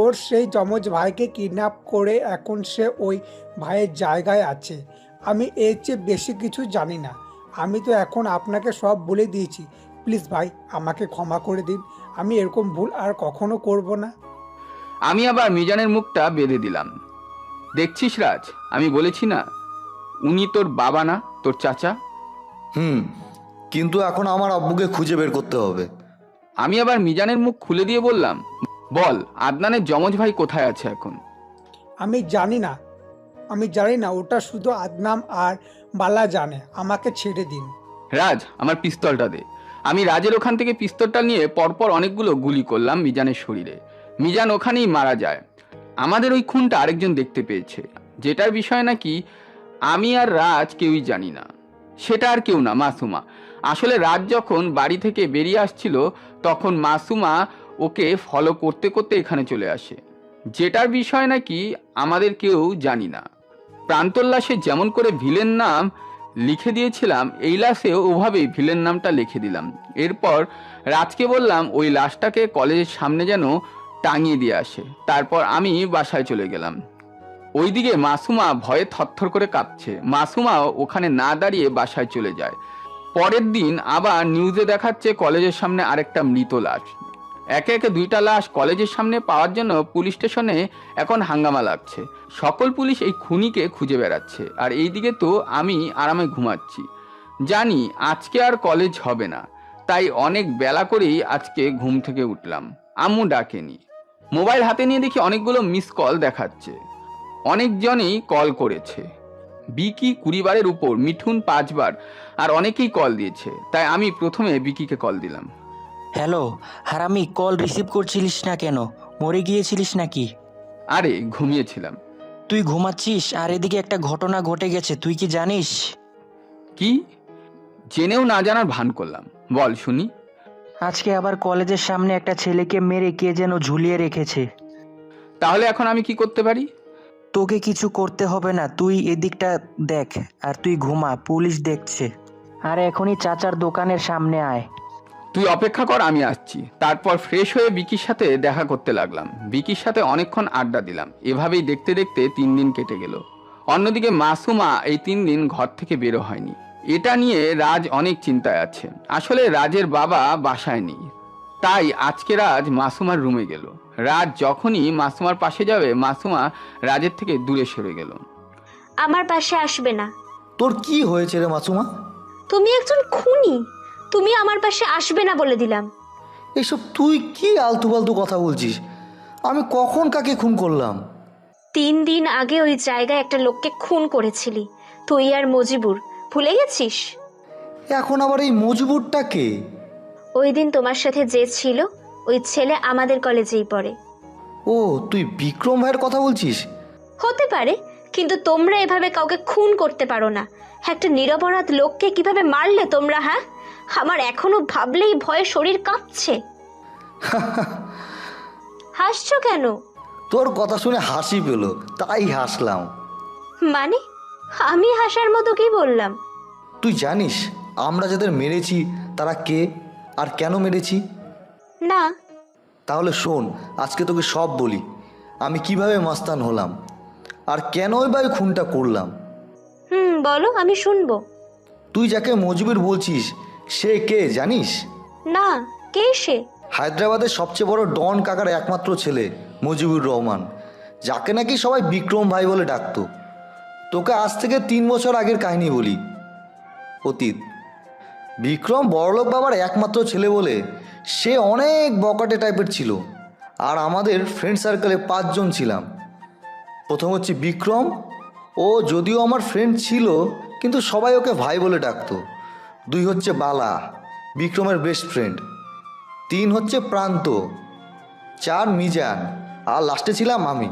Speaker 12: ওর সেই যমজ ভাইকে কিডন্যাপ করে এখন সে ওই ভাইয়ের জায়গায় আছে। আমি এর চেয়ে বেশি কিছু জানি না। আমি তো এখন আপনাকে সব বলে দিয়েছি। প্লিজ ভাই, আমাকে ক্ষমা করে দিন। আমি এরকম ভুল আর কখনো করব না।
Speaker 1: আমি আবার মিজানের মুখটা বেঁধে দিলাম। দেখছিস রাজ, আমি বলেছি না উনি তোর বাবা না, তোর চাচা।
Speaker 9: কিন্তু এখন আমার আব্বুকে খুঁজে বের করতে হবে।
Speaker 1: আমি আবার মিজানের মুখ খুলে দিয়ে বললাম, বল আদনানের যমজ ভাই কোথায় আছে এখন?
Speaker 12: আমি জানি না, ওটা শুধু আদনাম আর বালা জানে। আমাকে ছেড়ে দিন।
Speaker 1: রাজ, আমার পিস্তলটা দে। আমি রাজের ওখান থেকে পিস্তলটা নিয়ে পরপর অনেকগুলো গুলি করলাম মিজানের শরীরে। মিজান ওখানেই মারা যায়। আমাদের ওই খুনটা আরেকজন দেখতে পেয়েছে, যেটার বিষয় নাকি আমি আর রাজ কেউই জানি না। সেটা আর কেউ না, মাসুমা। আসলে রাজ যখন বাড়ি থেকে বেরিয়ে আসছিল তখন মাসুমা ওকে ফলো করতে করতে এখানে চলে আসে, যেটার বিষয় নাকি আমাদের কেউ জানি না। প্রান্তর লাশে যেমন করে ভিলেন নাম লিখে দিয়েছিলাম, এই লাশেও ওভাবেই ভিলেন নামটা লিখে দিলাম। এরপর রাজকে বললাম ওই লাশটাকে কলেজের সামনে যেন টাঙিয়ে দিয়ে আসে। তারপর আমি বাসায় চলে গেলাম। ওইদিকে মাসুমা ভয়ে থরথর করে কাঁপছে। মাসুমাও ওখানে না দাঁড়িয়ে বাসায় চলে যায়। পরের দিন আবার নিউজে দেখাচ্ছে কলেজের সামনে আরেকটা মৃত লাশ। একে একে 2টা লাশ কলেজের সামনে পাওয়ার জন্য পুলিশ স্টেশনে এখন হাঙ্গামা লাগছে। সকল পুলিশ এই খুনিকে খুঁজে বেড়াচ্ছে, আর এইদিকে তো আমি আরামে ঘুমাচ্ছি। জানি আজকে আর কলেজ হবে না, তাই অনেক বেলা করেই আজকে ঘুম থেকে উঠলাম। আম্মু ডাকেনি। মোবাইল হাতে নিয়ে দেখি অনেকগুলো মিস কল দেখাচ্ছে। অনেকজনই কল করেছে। বিকি 20 বারের উপর, মিঠুন 5 বার, আর অনেকেই কল দিয়েছে। তাই আমি প্রথমে বিকিকে কল দিলাম।
Speaker 3: হ্যালো হারামি, কল রিসিভ করছিলিস না কেন? মরে গিয়েছিলিস নাকি?
Speaker 1: আরে ঘুমিয়েছিলাম।
Speaker 3: তুই ঘুমাচ্ছিস আর এদিকে একটা ঘটনা ঘটে গেছে, তুই কি জানিস?
Speaker 1: কি? জেনেও না জানার ভান করলাম, বল শুনি।
Speaker 3: আজকে আবার কলেজের সামনে একটা ছেলেকে মেরে কে যেন ঝুলিয়ে রেখেছে।
Speaker 1: তাহলে এখন আমি কি করতে পারি?
Speaker 3: তোকে কিছু করতে হবে না, তুই এদিকটা দেখ আর তুই ঘুমা, পুলিশ দেখছে। আর এখনই চাচার দোকানের সামনে আয়।
Speaker 1: তুই অপেক্ষা কর, আমি আসছি। তারপর ফ্রেশ হয়ে বিকির সাথে দেখা করতে লাগলাম। বিকির সাথে অনেকক্ষণ আড্ডা দিলাম। এভাবেই দেখতে দেখতে 3 দিন কেটে গেল। অন্যদিকে মাসুমা এই 3 দিন ঘর থেকে বেরো হয়নি। এটা নিয়ে রাজ অনেক চিন্তায় আছে। আসলে রাজের বাবা বাসায় নেই, তাই আজকে রাজ মাসুমার রুমে গেল। রাজ যখনই মাসুমার পাশে যাবে, মাসুমা রাজের থেকে দূরে সরে গেল।
Speaker 8: আমার পাশে আসবে না।
Speaker 9: তোর কি হয়েছে রে মাসুমা?
Speaker 8: তুমি একজন খুনি, তুমি আমার পাশে আসবে না বলে দিলাম।
Speaker 9: এসব তুই কি আলতু ফালতু কথা বলছিস? আমি কখন কাকে খুন করলাম?
Speaker 8: 3 দিন আগে ওই জায়গায় একটা লোককে খুন করেছিলি, তুই আর মজিবুর। ভুলে গেছিস?
Speaker 9: এখন আবার এই মজবুরটা কে?
Speaker 8: ওই দিন তোমার সাথে যে ছিল ওই ছেলে আমাদের কলেজেই পড়ে।
Speaker 9: ও, তুই বিক্রম ভাইয়ের কথা বলছিস?
Speaker 8: হতে পারে, কিন্তু তোমরা এভাবে কাউকে খুন করতে পারো না। একটা নিরপরাধ লোককে কিভাবে মারলে তোমরা? হ্যাঁ, আমার এখনো ভাবলেই ভয়ে শরীর কাঁপছে। হাসছো কেন?
Speaker 9: তোর কথা শুনে হাসি পেল, তাই হাসলাম।
Speaker 8: মানে আমি হাসার মতো কি বললাম?
Speaker 9: তুই জানিস আমরা যাদের মেরেছি তারা কে আর কেন মেরেছি?
Speaker 8: না।
Speaker 9: তাহলে শোন, আজকে তোকে সব বলি। আমি কিভাবে মাস্তান হলাম আর কেনই বা এই খুনটা করলাম।
Speaker 8: বলো, আমি শুনবো।
Speaker 9: তুই যাকে মজিবুর বলছিস সে কে জানিস?
Speaker 8: না, কে সে?
Speaker 9: হায়দ্রাবাদের সবচেয়ে বড় ডন কাকার একমাত্র ছেলে মজিবুর রহমান, যাকে নাকি সবাই বিক্রম ভাই বলে ডাকতো। তোকে আজ থেকে 3 বছর আগের কাহিনী বলি। অতীত। বিক্রম বড়লোক বাবার একমাত্র ছেলে বলে সে অনেক বকাটে টাইপের ছিল। আর আমাদের ফ্রেন্ড সার্কেলে 5 জন ছিলাম। প্রথম হচ্ছে বিক্রম, ও যদিও আমার ফ্রেন্ড ছিল কিন্তু সবাই ওকে ভাই বলে ডাকতো। 2 হচ্ছে বালা, বিক্রমের বেস্ট ফ্রেন্ড। 3 হচ্ছে প্রান্ত। 4 মিজান, আর লাস্টে ছিলাম আমি।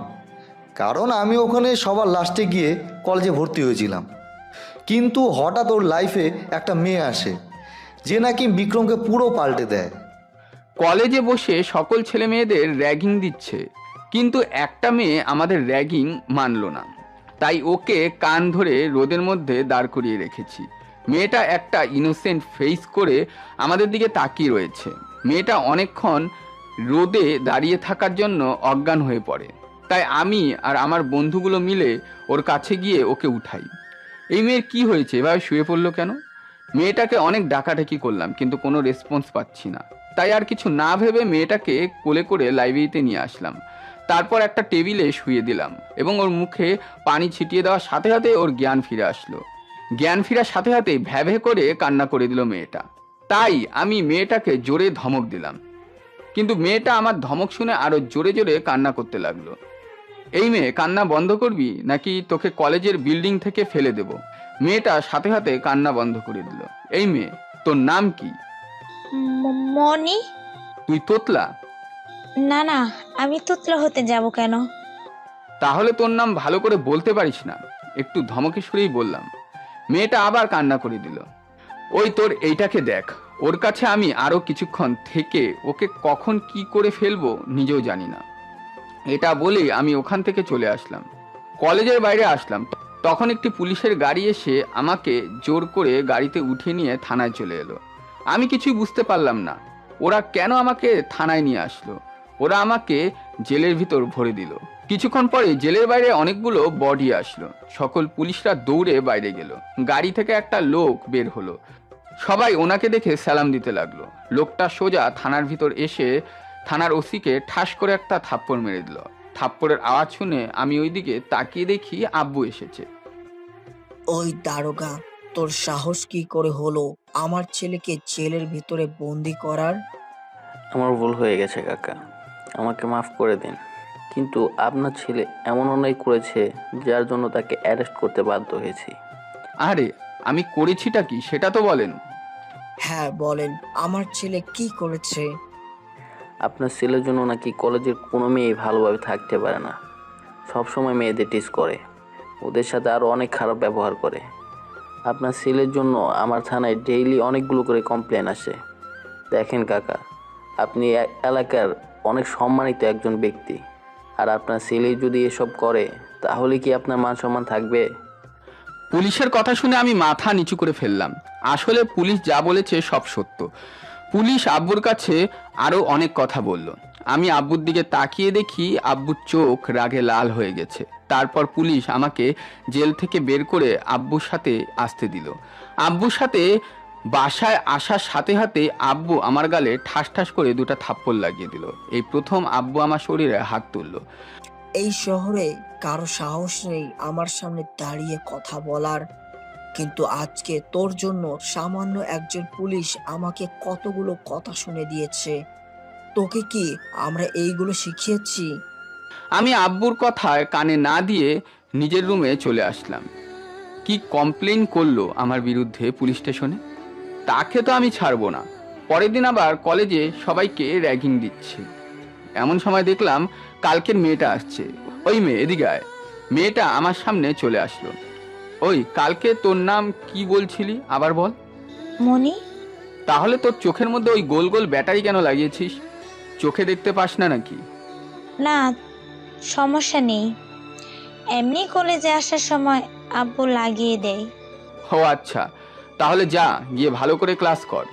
Speaker 9: কারণ আমি ওখানে সবার লাস্টে গিয়ে কলেজে ভর্তি হয়েছিলাম। কিন্তু হঠাৎ ওর লাইফে একটা মেয়ে আসে যে নাকি বিক্রমকে পুরো পাল্টে দেয়।
Speaker 1: কলেজে বসে সকল ছেলে মেয়েদের র্যাগিং দিচ্ছে, কিন্তু একটা মেয়ে আমাদের র্যাগিং মানলো না, তাই ওকে কান ধরে রোদের মধ্যে দাঁড় করিয়ে রেখেছি। মেয়েটা একটা ইনোসেন্ট ফেস করে আমাদের দিকে তাকিয়ে রয়েছে। মেয়েটা অনেকক্ষণ রোদে দাঁড়িয়ে থাকার জন্য অজ্ঞান হয়ে পড়ে, তাই আমি আর আমার বন্ধুগুলো মিলে ওর কাছে গিয়ে ওকে উঠাই। এই মেয়ের কি হয়েছে, এভাবে শুয়ে পড়লো কেন? মেয়েটাকে অনেক ডাকাডাকি করলাম কিন্তু কোনো রেসপন্স পাচ্ছি না, তাই আর কিছু না ভেবে মেয়েটাকে কোলে করে লাইব্রেরিতে নিয়ে আসলাম। তারপর একটা টেবিলে শুয়ে দিলাম এবং ওর মুখে পানি ছিটিয়ে দেওয়ার সাথে সাথে ওর জ্ঞান ফিরে আসলো। জ্ঞান ফেরার সাথে সাথে ভ্যাভে করে কান্না করে দিল মেয়েটা। তাই আমি মেয়েটাকে জোরে ধমক দিলাম, কিন্তু মেয়েটা আমার ধমক শুনে আরো জোরে জোরে কান্না করতে লাগলো। এই মেয়ে, কান্না বন্ধ করবি নাকি তোকে কলেজের বিল্ডিং থেকে ফেলে দেব? মেয়েটা সাথে সাথে কান্না বন্ধ করে দিল। এই মেয়ে, তোর নাম কি?
Speaker 13: মনি।
Speaker 1: তুই তোতলা?
Speaker 13: না না, আমি তোতলা হতে যাব কেন?
Speaker 1: তাহলে তোর নাম ভালো করে বলতে পারিস না? একটু ধমকে সুরেই বললাম। মেয়েটা আবার কান্না করে দিল। ওই তোর এইটাকে দেখ, ওর কাছে আমি আরো কিছুক্ষণ থেকে ওকে কখন কি করে ফেলবো নিজেও জানি না। এটা বলে আমি ওখান থেকে চলে আসলাম। কলেজের বাইরে আসলাম, তখন একটি পুলিশের গাড়ি এসে আমাকে জোর করে গাড়িতে উঠিয়ে নিয়ে থানায় চলে এলো। আমি কিছুই বুঝতে পারলাম না, ওরা কেন আমাকে থানায় নিয়ে আসলো। ওরা আমাকে জেলের ভিতর ভরে দিল। কিছুক্ষণ পরে জেলের বাইরে অনেকগুলো বডি আসলো। সকল পুলিশরা দৌড়ে বাইরে গেল। গাড়ি থেকে একটা লোক বের হলো। সবাই ওনাকে দেখে সালাম দিতে লাগলো। লোকটা সোজা থানার ভিতর এসে থানার ওসিকে ঠাস করে একটা থাপ্পড় মেরে দিল। থাপ্পড়ের আওয়াজ শুনে আমি ওইদিকে তাকিয়ে দেখি আব্বু এসেছে।
Speaker 4: ওই দারোগা, তোর সাহস কি করে হলো আমার ছেলেকে জেলের ভিতরে বন্দি করার?
Speaker 14: আমার ভুল হয়ে গেছে কাকা, আমাকে মাফ করে দিন। কিন্তু আপনার ছেলে এমন অন্যায় করেছে যার জন্য তাকে অ্যারেস্ট করতে বাধ্য হয়েছি।
Speaker 1: আরে আমি করেছিটা কি সেটা তো বলেন।
Speaker 4: হ্যাঁ বলেন, আমার ছেলে কি করেছে?
Speaker 14: আপনার ছেলের জন্য নাকি কলেজের কোনো মেয়ে ভালোভাবে থাকতে পারে না, সবসময় মেয়েদের টিজ করে, ওদের সাথে আরও অনেক খারাপ ব্যবহার করে। আপনার ছেলের জন্য আমার থানায় ডেইলি অনেকগুলো করে কমপ্লেন আসে। দেখেন কাকা, আপনি এলাকার অনেক সম্মানিত একজন ব্যক্তি, আর আপনার ছেলে যদি এসব করে তাহলে কি আপনার মান সম্মান থাকবে?
Speaker 1: পুলিশের কথা শুনে আমি মাথা নিচু করে ফেললাম। আসলে পুলিশ যা বলেছে সব সত্য। পুলিশ আব্বুর কাছে আরো অনেক কথা বলল। আমি আব্বুর দিকে তাকিয়ে দেখি আব্বুর চোখ রাগে লাল হয়ে গেছে। তারপর পুলিশ আমাকে জেল থেকে বের করে আব্বুর সাথে আসতে দিল। আব্বুর সাথে বাসায় আসার সাথে সাথে আব্বু আমার গালে ঠাস ঠাস করে দুটো থাপ্পড় লাগিয়ে দিল। এই প্রথম আব্বু আমার শরীরে হাত তুললো।
Speaker 4: এই শহরে কারো সাহস নেই আমার সামনে দাঁড়িয়ে কথা বলার, কিন্তু আজকে তোর জন্য সামান্য একজন পুলিশ আমাকে কতগুলো কথা শুনে দিয়েছে। তোকে কি আমরা এইগুলো শিখিয়েছি?
Speaker 1: আমি আব্বুর কথায় কানে না দিয়ে নিজের রুমে চলে আসলাম। কি কমপ্লেন করলো আমার বিরুদ্ধে পুলিশ স্টেশনে, তাকে তো আমি ছাড়বো না। পরের দিন আবার কলেজে সবাইকে র্যাগিং দিচ্ছে। এমন সময় দেখলাম কালকের মেয়েটা আসছে। ওই মেয়ে, এদিকে আয়। মেয়েটা আমার সামনে চলে আসলো। ওই, কালকে তোর নাম কি বলছিলি আবার বল?
Speaker 13: মনি।
Speaker 1: তাহলে তোর চোখের মধ্যে ওই গোল গোল ব্যাটারি কেন লাগিয়েছিস? চোখে দেখতে পাস না নাকি?
Speaker 13: না, সমস্যা নেই, এমনি কলেজে আসার সময় আব্বু লাগিয়ে দেয়।
Speaker 1: ও আচ্ছা, তাহলে যা গিয়ে ভালো করে ক্লাস কর।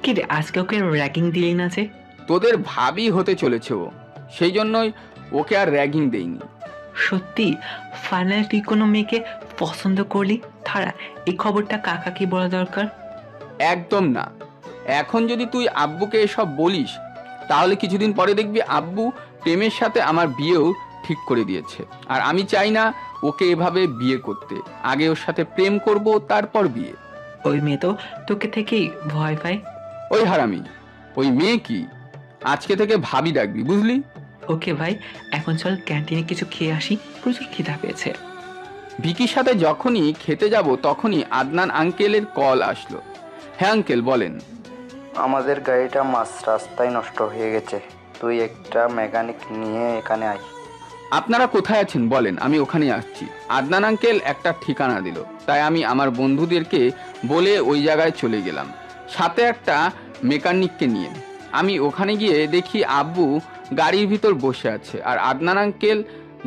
Speaker 15: কি রে, আজকে ওকে র্যাগিং দিলি না যে?
Speaker 1: তোদের ভাবি হতে চলেছে ও, সেই জন্যই ওকে আর র্যাগিং দেইনি।
Speaker 15: সত্যি? ফাইনালি তুই কোনো মেয়েকে পছন্দ করলি? তারা এই খবরটা কাকাকে বলা দরকার।
Speaker 1: একদম না। এখন যদি তুই আব্বুকে এসব বলিস তাহলে কিছুদিন পরে দেখবি আব্বু প্রেমের সাথে আমার বিয়েও ঠিক করে দিয়েছে। আর আমি চাই না ওকে এভাবে বিয়ে করতে। আগে ওর সাথে প্রেম করব, তারপর বিয়ে।
Speaker 15: ওই মেয়ে তো তোকে থেকেই ভয় পায়।
Speaker 1: ওই হারামি, ওই মেয়ে কি? আজকে থেকে ভাবি ডাকবি, বুঝলি?
Speaker 15: ওকে ভাই, এখন চল ক্যান্টিনে কিছু খেয়ে আসি, প্রচুর খিদা পেয়েছে।
Speaker 1: ভিকির সাথে যখনই খেতে যাব তখনই আদনান আঙ্কেলের কল আসলো। হ্যাঁ আঙ্কেল, বলেন।
Speaker 10: আমাদের গাড়িটা মাঝ রাস্তায় নষ্ট হয়ে গেছে, তুই একটা মেকানিক নিয়ে এখানে আয়।
Speaker 1: আপনারা কোথায় আছেন বলেন, আমি ওখানে আসছি। আদনান আঙ্কেল একটা ঠিকানা দিল, তাই আমি আমার বন্ধুদেরকে বলে ওই জায়গায় চলে গেলাম, সাথে একটা মেকানিককে নিয়ে। আমি ওখানে গিয়ে দেখি আব্বু গাড়ির ভিতর বসে আছে আর আদনান আঙ্কেল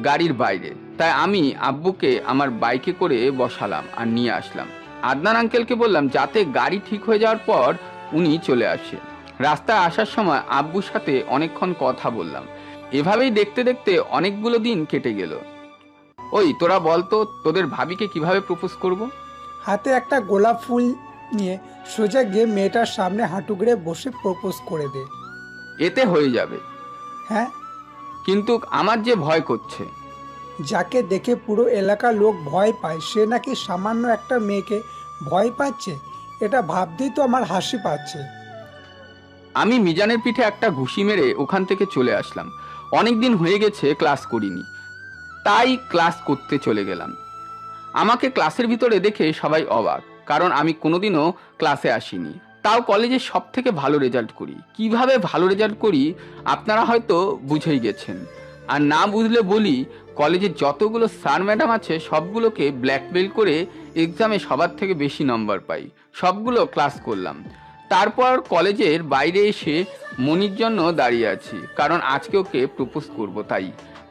Speaker 1: গাড়ির বাইরে। তাই আমি আব্বুকে আমার বাইকে করে বসালাম আর নিয়ে আসলাম। আদনান আঙ্কেলকে বললাম যাতে গাড়ি ঠিক হয়ে যাওয়ার পর উনি চলে আসে। রাস্তায় আসার সময় আব্বুর সাথে অনেকক্ষণ কথা বললাম। এভাবেই দেখতে দেখতে অনেকগুলো দিন কেটে গেল। ওই তোরা বলতো তোদের ভাবিকে কিভাবে প্রপোজ করব?
Speaker 12: হাতে একটা গোলাপ ফুল নিয়ে সোজা গিয়ে মেয়েটার সামনে হাঁটু গেড়ে বসে প্রপোজ করে দে।
Speaker 1: এতে হয়ে যাবে।
Speaker 12: হ্যাঁ,
Speaker 1: কিন্তু আমার যে ভয় করছে।
Speaker 12: যাকে দেখে পুরো এলাকার লোক ভয় পায় সে নাকি সামান্য একটা মেয়েকে ভয় পাচ্ছে, এটা ভাবতেই তো আমার হাসি পাচ্ছে।
Speaker 1: আমি মিজানের পিঠে একটা ঘুষি মেরে ওখান থেকে চলে আসলাম। অনেক দিন হয়ে গেছে ক্লাস করিনি, তাই ক্লাস করতে চলে গেলাম। আমাকে ক্লাসের ভিতরে দেখে সবাই অবাক, কারণ আমি কোনোদিনও ক্লাসে আসিনি, তাও কলেজে সব থেকে ভালো রেজাল্ট করি। কিভাবে ভালো রেজাল্ট করি আপনারা হয়তো বুঝেই গেছেন। আর না বুঝলে বলি, কলেজে যতগুলো স্যার ম্যাডাম আছে সবগুলোকে ব্ল্যাকমেল করে এক্সামে সবার থেকে বেশি নম্বর পাই। সবগুলো ক্লাস করলাম। তারপর কলেজের বাইরে এসে মনির জন্য দাঁড়িয়ে আছি, কারণ আজকে ওকে প্রপোজ করব। তাই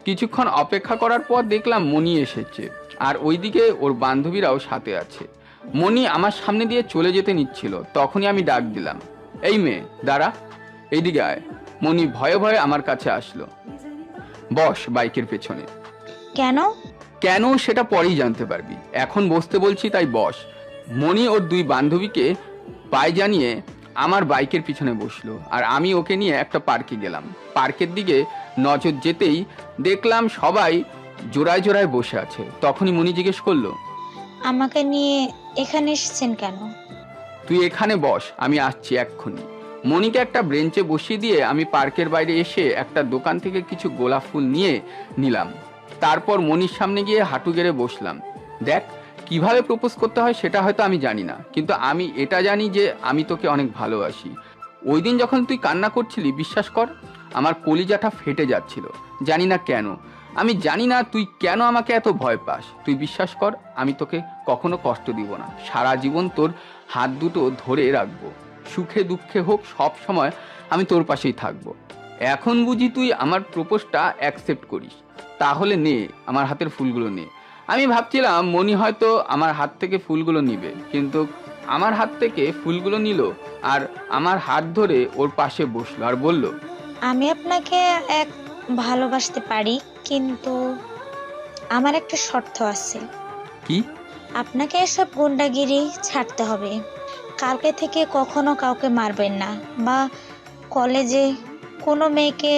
Speaker 1: কিছুক্ষণ অপেক্ষা করার পর দেখলাম মনি এসেছে, আর ওইদিকে ওর বান্ধবীরাও সাথে আছে। মনি আমার সামনে দিয়ে চলে যেতে নিচ্ছিল, তখনই আমি ডাক দিলাম, এই মেয়ে দাঁড়া, এইদিকে আয়। মনি ভয়ে ভয়ে আমার কাছে আসলো। বস বাইকের পেছনে।
Speaker 13: কেন?
Speaker 1: কেন সেটা পরেই জানতে পারবি, এখন বসতে বলছি তাই বস। মনি ওর দুই বান্ধবীকে পায়ে জানিয়ে আমার বাইকের পিছনে বসলো, আর আমি ওকে নিয়ে একটা পার্কে গেলাম। পার্কের দিকে নজর যেতেই দেখলাম সবাই জোড়ায় জোড়ায় বসে আছে। তখনই মনি জিজ্ঞেস করলো,
Speaker 13: আমাকে নিয়ে এখানে এসেছেন কেন?
Speaker 1: তুই এখানে বস, আমি আসছি এক্ষুনি। মনিকে একটা বেঞ্চে বসিয়ে দিয়ে আমি পার্কের বাইরে এসে একটা দোকান থেকে কিছু গোলাপ ফুল নিয়ে নিলাম। তারপর মনির সামনে গিয়ে হাঁটু গেড়ে বসলাম। দেখ, কিভাবে প্রপোজ করতে হয় সেটা হয়তো আমি জানি না, কিন্তু আমি এটা জানি যে আমি তোকে অনেক ভালোবাসি। ওই দিন যখন তুই কান্না করছিলি, বিশ্বাস কর আমার কলিজাটা ফেটে যাচ্ছিল। জানি না কেন, আমি জানি না তুই কেন আমাকে এত ভয় পাস। তুই বিশ্বাস কর, আমি তোকে কখনো কষ্ট দিব না। সারা জীবন তোর হাত দুটো ধরে রাখবো, সুখে দুঃখে হোক, সব সময় আমি তোর পাশেই থাকবো। এখন বুঝি তুই আমার প্রপোজটা অ্যাকসেপ্ট করিস, তাহলে নে আমার হাতের ফুলগুলো নে। আমি ভাবছিলাম মনি হয়তো আমার হাত থেকে ফুলগুলো নিবে, কিন্তু আমার হাত থেকে ফুলগুলো নিল আর আমার হাত ধরে ওর পাশে বসলো আর বলল,
Speaker 13: আমি আপনাকে এক ভালোবাসতে পারি, কিন্তু আমার একটা শর্ত আছে।
Speaker 1: কি?
Speaker 13: আপনাকে এসব গুন্ডাগিরি ছাড়তে হবে। কালকে থেকে কখনো কাউকে মারবেন না, বা কলেজে কোনো মেয়েকে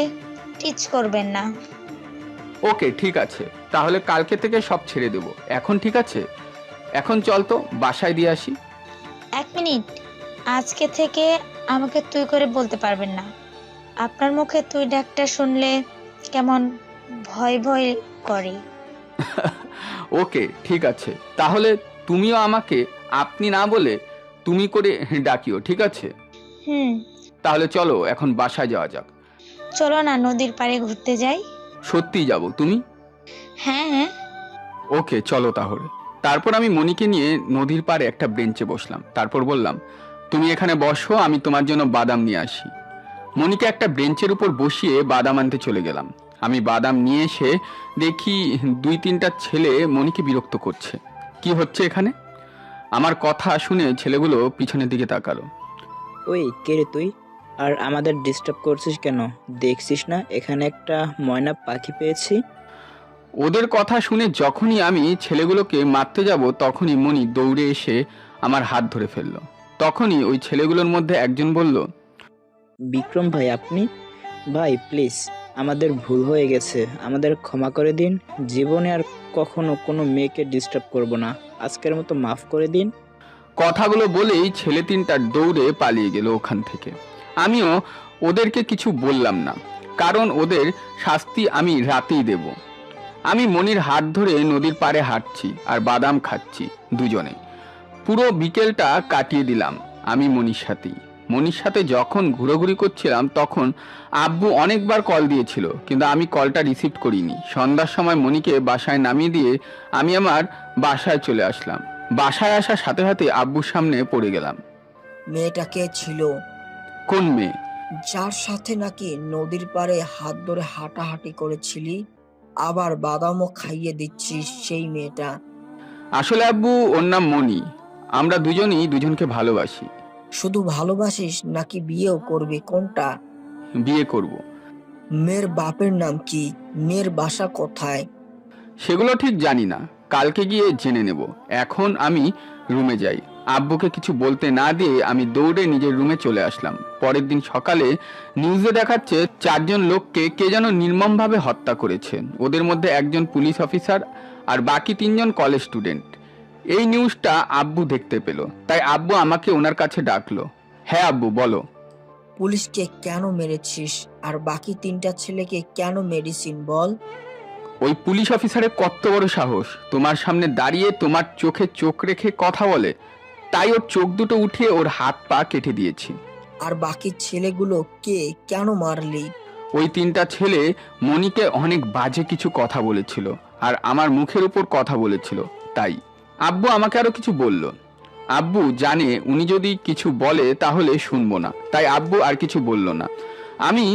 Speaker 13: টিচ করবেন না।
Speaker 1: ওকে ঠিক আছে, তাহলে কালকে থেকে সব ছেড়ে দেব। এখন ঠিক আছে, এখন চল তো বাসায় দিয়ে আসি।
Speaker 13: এক মিনিট, আজকে থেকে আমাকে তুই করে বলতে পারবেন না। আপনার মুখে তুই ডাকটা শুনলে কেমন ভয় ভয় করে।
Speaker 1: ওকে ঠিক আছে, তাহলে তুমিও আমাকে আপনি না বলে তুমি করে ডাকিও, ঠিক আছে? তাহলে চলো এখন বাসায় যাওয়া যাক।
Speaker 13: চলো না নদীর পাড়ে ঘুরতে যাই।
Speaker 1: সত্যিই যাব? তুমি?
Speaker 13: হ্যাঁ।
Speaker 1: ওকে চলো তাহলে। তারপর আমি মনিকে নিয়ে নদীর পাড়ে একটা বেঞ্চে বসলাম। তারপর বললাম, তুমি এখানে বসো, আমি তোমার জন্য বাদাম নিয়ে আসি। মনিকে একটা বেঞ্চের উপর বসিয়ে বাদাম আনতে চলে গেলাম। আমি বাদাম নিয়ে এসে দেখি 2-3টা ছেলে মনিকে বিরক্ত করছে। কি হচ্ছে এখানে? আমার কথা শুনে ছেলেগুলো পিছনের দিকে তাকালো।
Speaker 16: ওই কে রে তুই, আর আমাদের ডিস্টার্ব করছিস কেন? দেখছিস না এখানে একটা ময়না পাখি পেয়েছি?
Speaker 1: ওদের কথা শুনে যখনই আমি ছেলেগুলোকে মারতে যাব, তখনই মনি দৌড়ে এসে আমার হাত ধরে ফেললো। তখনই ওই ছেলেগুলোর মধ্যে একজন বলল,
Speaker 16: বিক্রম ভাই আপনি? ভাই প্লিজ, আমাদের ভুল হয়ে গেছে, আমাদের ক্ষমা করে দিন। জীবনে আর কখনো কোনো মেয়েকে ডিস্টার্ব করব না, আজকের মতো মাফ করে দিন।
Speaker 1: কথাগুলো বলেই ছেলে 3টা দৌড়ে পালিয়ে গেল ওখান থেকে। আমিও ওদেরকে কিছু বললাম না, কারণ ওদের শাস্তি আমি রাতেই দেব। আমি মনির হাত ধরে নদীর পাড়ে হাঁটছি আর বাদাম খাচ্ছি দুজনে। পুরো বিকেলটা কাটিয়ে দিলাম আমি মনির সাথে যখন ঘোরাঘুরি করছিলাম, তখন আব্বু অনেকবার কল দিয়েছিল, কিন্তু আমি কলটা রিসিভ করিনি। সন্ধ্যার সময় মনিকে বাসায় নামিয়ে দিয়ে আমি আমার বাসায় চলে আসলাম। বাসায় আসার সাথে সাথে আব্বুর সামনে পড়ে গেলাম।
Speaker 4: মেয়েটা কে ছিল?
Speaker 1: কোন মেয়ে?
Speaker 4: যার সাথে নাকি নদীর পাড়ে হাত ধরে হাঁটাহাঁটি করেছিলি, আবার বাদামও খাইয়ে দিচ্ছিস সেই মেয়েটা?
Speaker 1: আসলে আব্বু, ওর নাম মনি। আমরা দুজনই দুজনকে ভালোবাসি।
Speaker 4: শুধু ভালোবাসিস নাকি বিয়েও করবি, কোনটা?
Speaker 1: বিয়ে করব।
Speaker 4: মেয়ের বাপের নাম কি? মেয়ের বাসা কোথায়?
Speaker 1: সেগুলো ঠিক জানি না, কালকে গিয়ে জেনে নেব। এখন আমি রুমে যাই। আব্বুকে কিছু বলতে না দিয়ে আমি দৌড়ে নিজের রুমে চলে আসলাম। পরের দিন সকালে নিউজে দেখাচ্ছে 4 জন লোককে কে যেন নির্মমভাবে হত্যা করেছেন। ওদের মধ্যে একজন পুলিশ অফিসার আর বাকি 3 জন কলেজ স্টুডেন্ট। এই নিউজটা আব্বু দেখতে পেল, তাই আব্বু আমাকে ওনার কাছে ডাকলো। হ্যাঁ আব্বু, বলো।
Speaker 4: পুলিশকে কেন মেরেছিস আর বাকি 3টা ছেলেকে কেন মেডিসিন বল?
Speaker 1: ওই পুলিশ অফিসারের কত বড় সাহস তোমার সামনে দাঁড়িয়ে তোমার চোখে চোখ রেখে কথা বলে, তাই ওর চোখ দুটো উঠিয়ে ওর হাত পা কেটে দিয়েছি।
Speaker 4: আর বাকি ছেলেগুলো কে, কেন মারলি?
Speaker 1: ওই 3টা ছেলে মনিকে অনেক বাজে কিছু কথা বলেছিল আর আমার মুখের উপর কথা বলেছিল, তাই। আব্বু আমাকে আরো কিছু বলল। আব্বু জানে উনি যদি কিছু বলে তাহলে শুনবো না, তাই আব্বু আর কিছু বলল না। আমি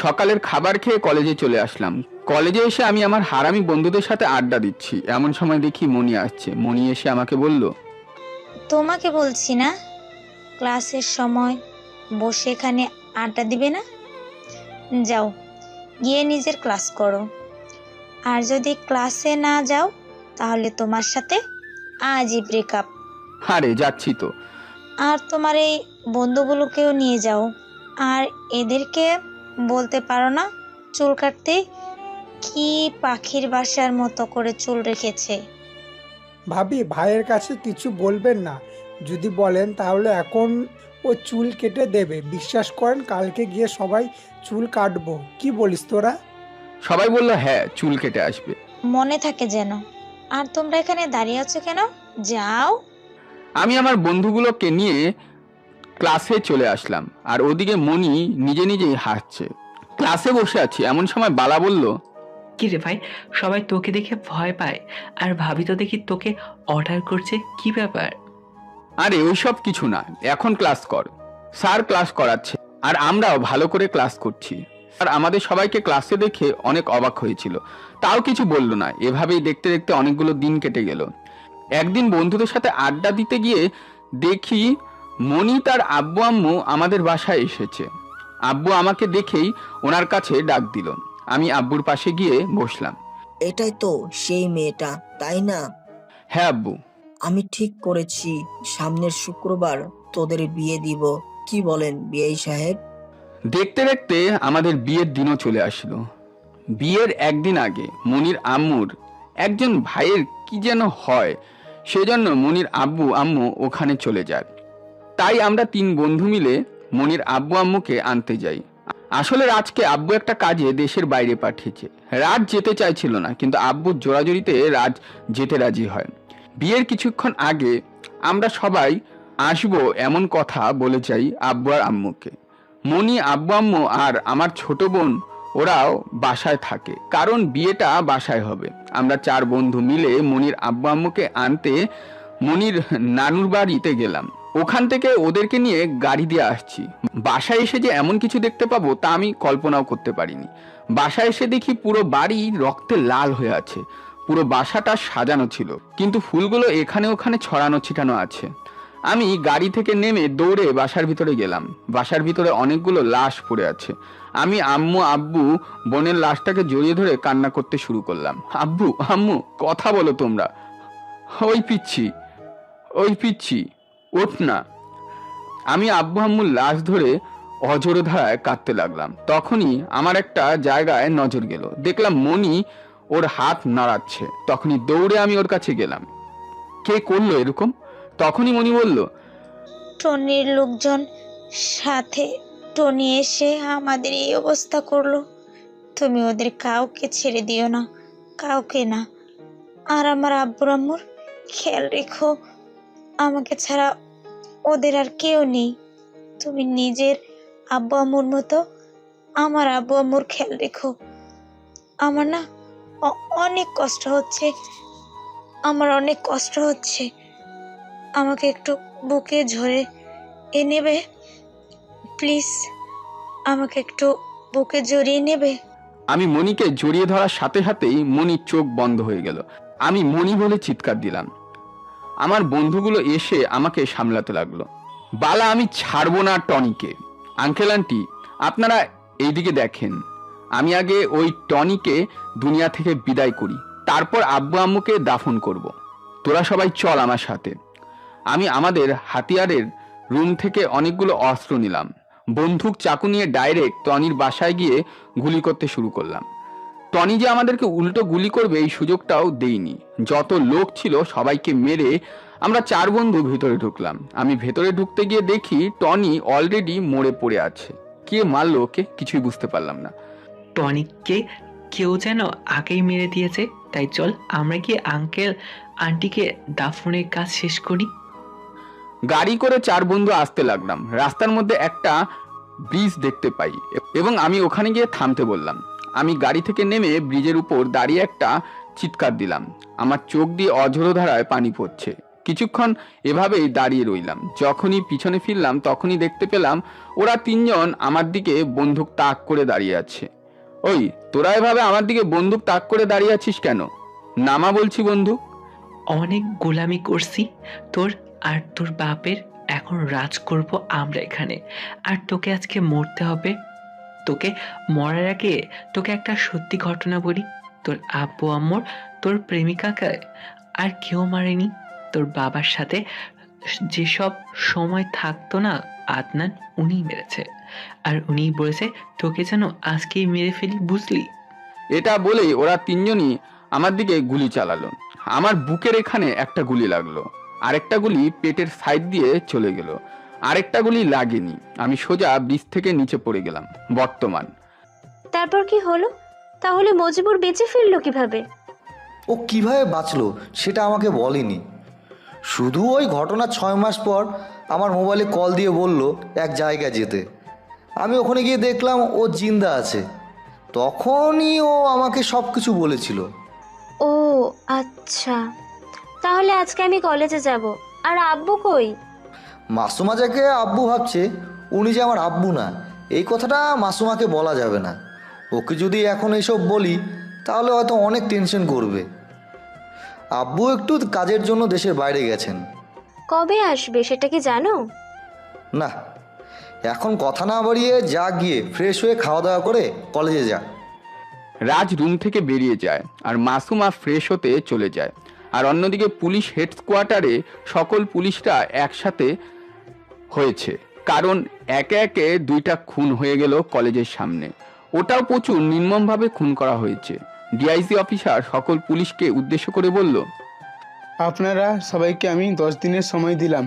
Speaker 1: সকালের খাবার খেয়ে কলেজে চলে আসলাম। কলেজে এসে আমি আমার হারামি বন্ধুদের সাথে আড্ডা দিচ্ছি, এমন সময় দেখি মনি আসছে। মনি এসে আমাকে বলল,
Speaker 13: তোমাকে বলছি না ক্লাসের সময় বসে এখানে আড্ডা দিবে না? যাও গিয়ে নিজের ক্লাস করো, আর যদি ক্লাসে না যাও তাহলে তোমার সাথে আজই ব্রেকআপ।
Speaker 1: আরে যাচ্ছি তো।
Speaker 13: আর তোমার এই বন্ধুগুলোকেও নিয়ে যাও, আর এদেরকে বলতে পারো না চুল কাটতে কি পাখির বাসার মতো করে চুল রেখেছে।
Speaker 12: ভাবি, ভাইয়ের কাছে কিছু বলবেন না। যদি বলেন তাহলে এখন ও চুল কেটে দেবে। বিশ্বাস করেন, কালকে গিয়ে সবাই চুল কাটবো। কি বলিস তোরা?
Speaker 1: সবাই বলল হ্যাঁ, চুল কেটে আসবে।
Speaker 13: মনে থাকে যেন। আর তোমরা এখানে দাঁড়িয়ে আছো কেন? যাও।
Speaker 1: আমি আমার বন্ধুগুলোকে নিয়ে ক্লাসে চলে আসলাম, আর ওদিকে মনি নিজে নিজেই হাসছে। ক্লাসে বসে আছি, এমন সময় বালা বলল,
Speaker 15: কি রে ভাই, সবাই তোকে দেখে ভয় পায় আর ভাবি তো দেখি তোকে অর্ডার করছে, কি ব্যাপার?
Speaker 1: আরে ওইসব কিছু না, এখন ক্লাস কর। স্যার ক্লাস করাচ্ছে আর আমরাও ভালো করে ক্লাস করছি। আর আমাদের সবাইকে ক্লাসে দেখে অনেক অবাক হয়েছিল, তাও কিছু বলল না। এভাবেই দেখতে দেখতে অনেকগুলো দিন কেটে গেল। একদিন বন্ধুদের সাথে আড্ডা দিতে গিয়ে দেখি মনি তার আব্বু আম্মু আমাদের বাসায় এসেছে। আব্বু আমাকে দেখেই ওনার কাছে ডাক দিল। আমি আব্বুর পাশে গিয়ে বসলাম।
Speaker 4: এটাই তো সেই মেয়েটা, তাই না?
Speaker 1: হ্যাঁ আব্বু।
Speaker 4: আমি ঠিক করেছি, সামনের শুক্রবার তোদের বিয়ে দিব। কি বলেন বিআই সাহেব?
Speaker 1: দেখতে দেখতে আমাদের বিয়ের দিনও চলে আসলো। বিয়ের একদিন আগে মনির আম্মুর একজন ভাইয়ের কি যেন হয়, সেজন্য মনির আব্বু আম্মু ওখানে চলে যায়। তাই আমরা 3 বন্ধু মিলে মনির আব্বু আম্মুকে আনতে যাই। আসলে রাজকে আব্বু একটা কাজে দেশের বাইরে পাঠিয়েছে। রাজ যেতে চাইছিল না, কিন্তু আব্বুর জোরাজোরিতে রাজ যেতে রাজি হয়। বিয়ের কিছুক্ষণ আগে আমরা সবাই আসবো এমন কথা বলে যাই আব্বু আর আম্মুকে। মনি, আব্বু আম্মু আর আমার ছোট বোন ওরাও বাসায় থাকে, কারণ বিয়েটা বাসায় হবে। আমরা 4 বন্ধু মিলে মনির আব্বু আম্মুকে আনতে মনির নানুর বাড়িতে গেলাম। ওখান থেকে ওদেরকে নিয়ে গাড়ি দিয়ে আসছি। বাসায় এসে যে এমন কিছু দেখতে পাবো তা আমি কল্পনাও করতে পারিনি। বাসায় এসে দেখি পুরো বাড়ি রক্তে লাল হয়ে আছে। পুরো বাসাটা সাজানো ছিল, কিন্তু ফুলগুলো এখানে ওখানে ছড়ানো ছিটানো আছে। আমি গাড়ি থেকে নেমে দৌড়ে বাসার ভিতরে গেলাম। বাসার ভিতরে অনেকগুলো লাশ পড়ে আছে। আমি আম্মু, আব্বু, বোনের লাশটাকে জড়িয়ে ধরে কান্না করতে শুরু করলাম। আব্বু, আম্মু, কথা বলো তোমরা। ওই পিচ্ছি, ওই পিচ্ছি, ওঠ না। আমি আব্বু আম্মুর লাশ ধরে অঝোর ধারায় কাঁদতে লাগলাম। তখনই আমার একটা জায়গায় নজর গেল, দেখলাম মনি ওর হাত নাড়াচ্ছে। তখনই দৌড়ে আমি ওর কাছে গেলাম। কে করলো এরকম? তখনই মনি বলল,
Speaker 13: টনির লোকজন সাথে। টনি এসে আমাদের এই অবস্থা করলো। তুমি ওদের কাউকে ছেড়ে দিও না, কাউকে না। আর আমার আব্বু আম্মুর খেয়াল রেখো, আমাকে ছাড়া ওদের আর কেউ নেই। তুমি নিজের আব্বু আম্মুর মতো আমার আব্বু আম্মুর খেয়াল রেখো। আমার না অনেক কষ্ট হচ্ছে, আমার অনেক কষ্ট হচ্ছে। আমাকে একটু বুকে ঝরে এ নেবে প্লিজ। আমাকে একটু বুকে জড়িয়ে নেবে?
Speaker 1: আমি মণিকে জড়িয়ে ধরার সাথে সাথেই মণির চোখ বন্ধ হয়ে গেল। আমি মণি বলে চিৎকার দিলাম। আমার বন্ধুগুলো এসে আমাকে সামলাতে লাগলো। বালা, আমি ছাড়বো না টনিকে। আঙ্কেল আন্টি, আপনারা এইদিকে দেখেন, আমি আগে ওই টনিকে দুনিয়া থেকে বিদায় করি, তারপর আব্বু আম্মুকে দাফন করব। তোরা সবাই চল আমার সাথে। আমি আমাদের হাতিয়ারের রুম থেকে অনেকগুলো অস্ত্র নিলাম। বন্দুক চাকু নিয়ে ডাইরেক্ট টনির বাসায় গিয়ে গুলি করতে শুরু করলাম। টনি যে আমাদেরকে উল্টো গুলি করবে এই সুযোগটাও দেইনি। যত লোক ছিল সবাইকে মেরে আমরা 4 বন্ধু ভেতরে ঢুকলাম। আমি ভেতরে ঢুকতে গিয়ে দেখি টনি অলরেডি মরে পড়ে আছে। কে মারলো ওকে কিছুই বুঝতে পারলাম না।
Speaker 15: টনিককে কেউ যেন আগেই মেরে দিয়েছে। তাই চল আমরা কি আঙ্কেল আন্টিকে দাফনের কাজ শেষ করি।
Speaker 1: গাড়ি করে 4 বন্ধু আসতে লাগলাম। রাস্তার মধ্যে একটা ব্রিজ দেখতে পাই এবং আমি ওখানে গিয়ে থামতে বললাম। আমি গাড়ি থেকে নেমে ব্রিজের উপর দাঁড়িয়ে একটা চিৎকার দিলাম। আমার চোখ দিয়ে অঝোর ধারায় পানি পড়ছে। কিছুক্ষণ এভাবেই দাঁড়িয়ে রইলাম। যখনই পিছনে ফিরলাম তখনই দেখতে পেলাম ওরা 3 জন আমার দিকে বন্দুক তাক করে দাঁড়িয়ে আছে। ওই, তোরা এভাবে আমার দিকে বন্দুক তাক করে দাঁড়িয়ে আছিস কেন? নামা বলছি বন্দুক।
Speaker 15: অনেক গোলামি করছি তোর আর তোর বাপের, এখন রাজ করব আমরা এখানে। আর তোকে আজকে মরতে হবে। তোকে মরার আগে তোকে একটা সত্যি ঘটনা বলি। তোর আব্বু আম্মুর তোর প্রেমিকাকে আর কেউ মারেনি। তোর বাবার সাথে যেসব সময় থাকতো না আদনান, উনিই মেরেছে। আর উনিই বলেছে তোকে যেন আজকেই মেরে ফেলি, বুঝলি?
Speaker 1: এটা বলেই ওরা 3 জনই আমার দিকে গুলি চালালো। আমার বুকের এখানে একটা গুলি লাগলো, আরেকটা গুলি পেটের সাইড দিয়ে চলে গেল, আরেকটা গুলি লাগেনি। আমি সোজা ব্রিজ থেকে নিচে পড়ে গেলাম। বর্তমান।
Speaker 8: তারপর কি হলো? তাহলে মজিবুর বেঁচে ফিরলো কিভাবে?
Speaker 9: ও কিভাবে বাঁচলো সেটা আমাকে বলেনি। শুধু ওই ঘটনা 6 মাস পর আমার মোবাইলে কল দিয়ে বলল এক জায়গায় যেতে। আমি ওখানে গিয়ে দেখলাম ও জিন্দা আছে। তখনই ও আমাকে সব কিছু বলেছিল।
Speaker 8: ও আচ্ছা, তাহলে আজকে আমি কলেজে যাব। আর আব্বু কই?
Speaker 9: মাসুমা যাকে আব্বু ভাবছে উনি যে আমার আব্বু না, এই কথাটা মাসুমাকে বলা যাবে না। ওকে যদি এখন এইসব বলি তাহলে হয়তো অনেক টেনশন করবে। আব্বু একটু কাজের জন্য দেশের বাইরে গেছেন।
Speaker 8: কবে আসবে সেটা কি জানো?
Speaker 9: না, এখন কথা না বাড়িয়ে যা, গিয়ে ফ্রেশ হয়ে খাওয়া দাওয়া করে কলেজে যা।
Speaker 1: রাজ রুম থেকে বেরিয়ে যায় আর মাসুমা ফ্রেশ হতে চলে যায়। আর অন্যদিকে পুলিশ হেডকোয়ার্টারে সকল পুলিশরা একসাথে হয়েছে, কারণ একে একে 2টা খুন হয়ে গেল কলেজের সামনে। ওটাও প্রচুর নির্মমভাবে খুন করা হয়েছে। ডিআইসি অফিসার সকল পুলিশকে উদ্দেশ্য করে বলল,
Speaker 17: আপনারা সবাইকে আমি 10 দিনের সময় দিলাম।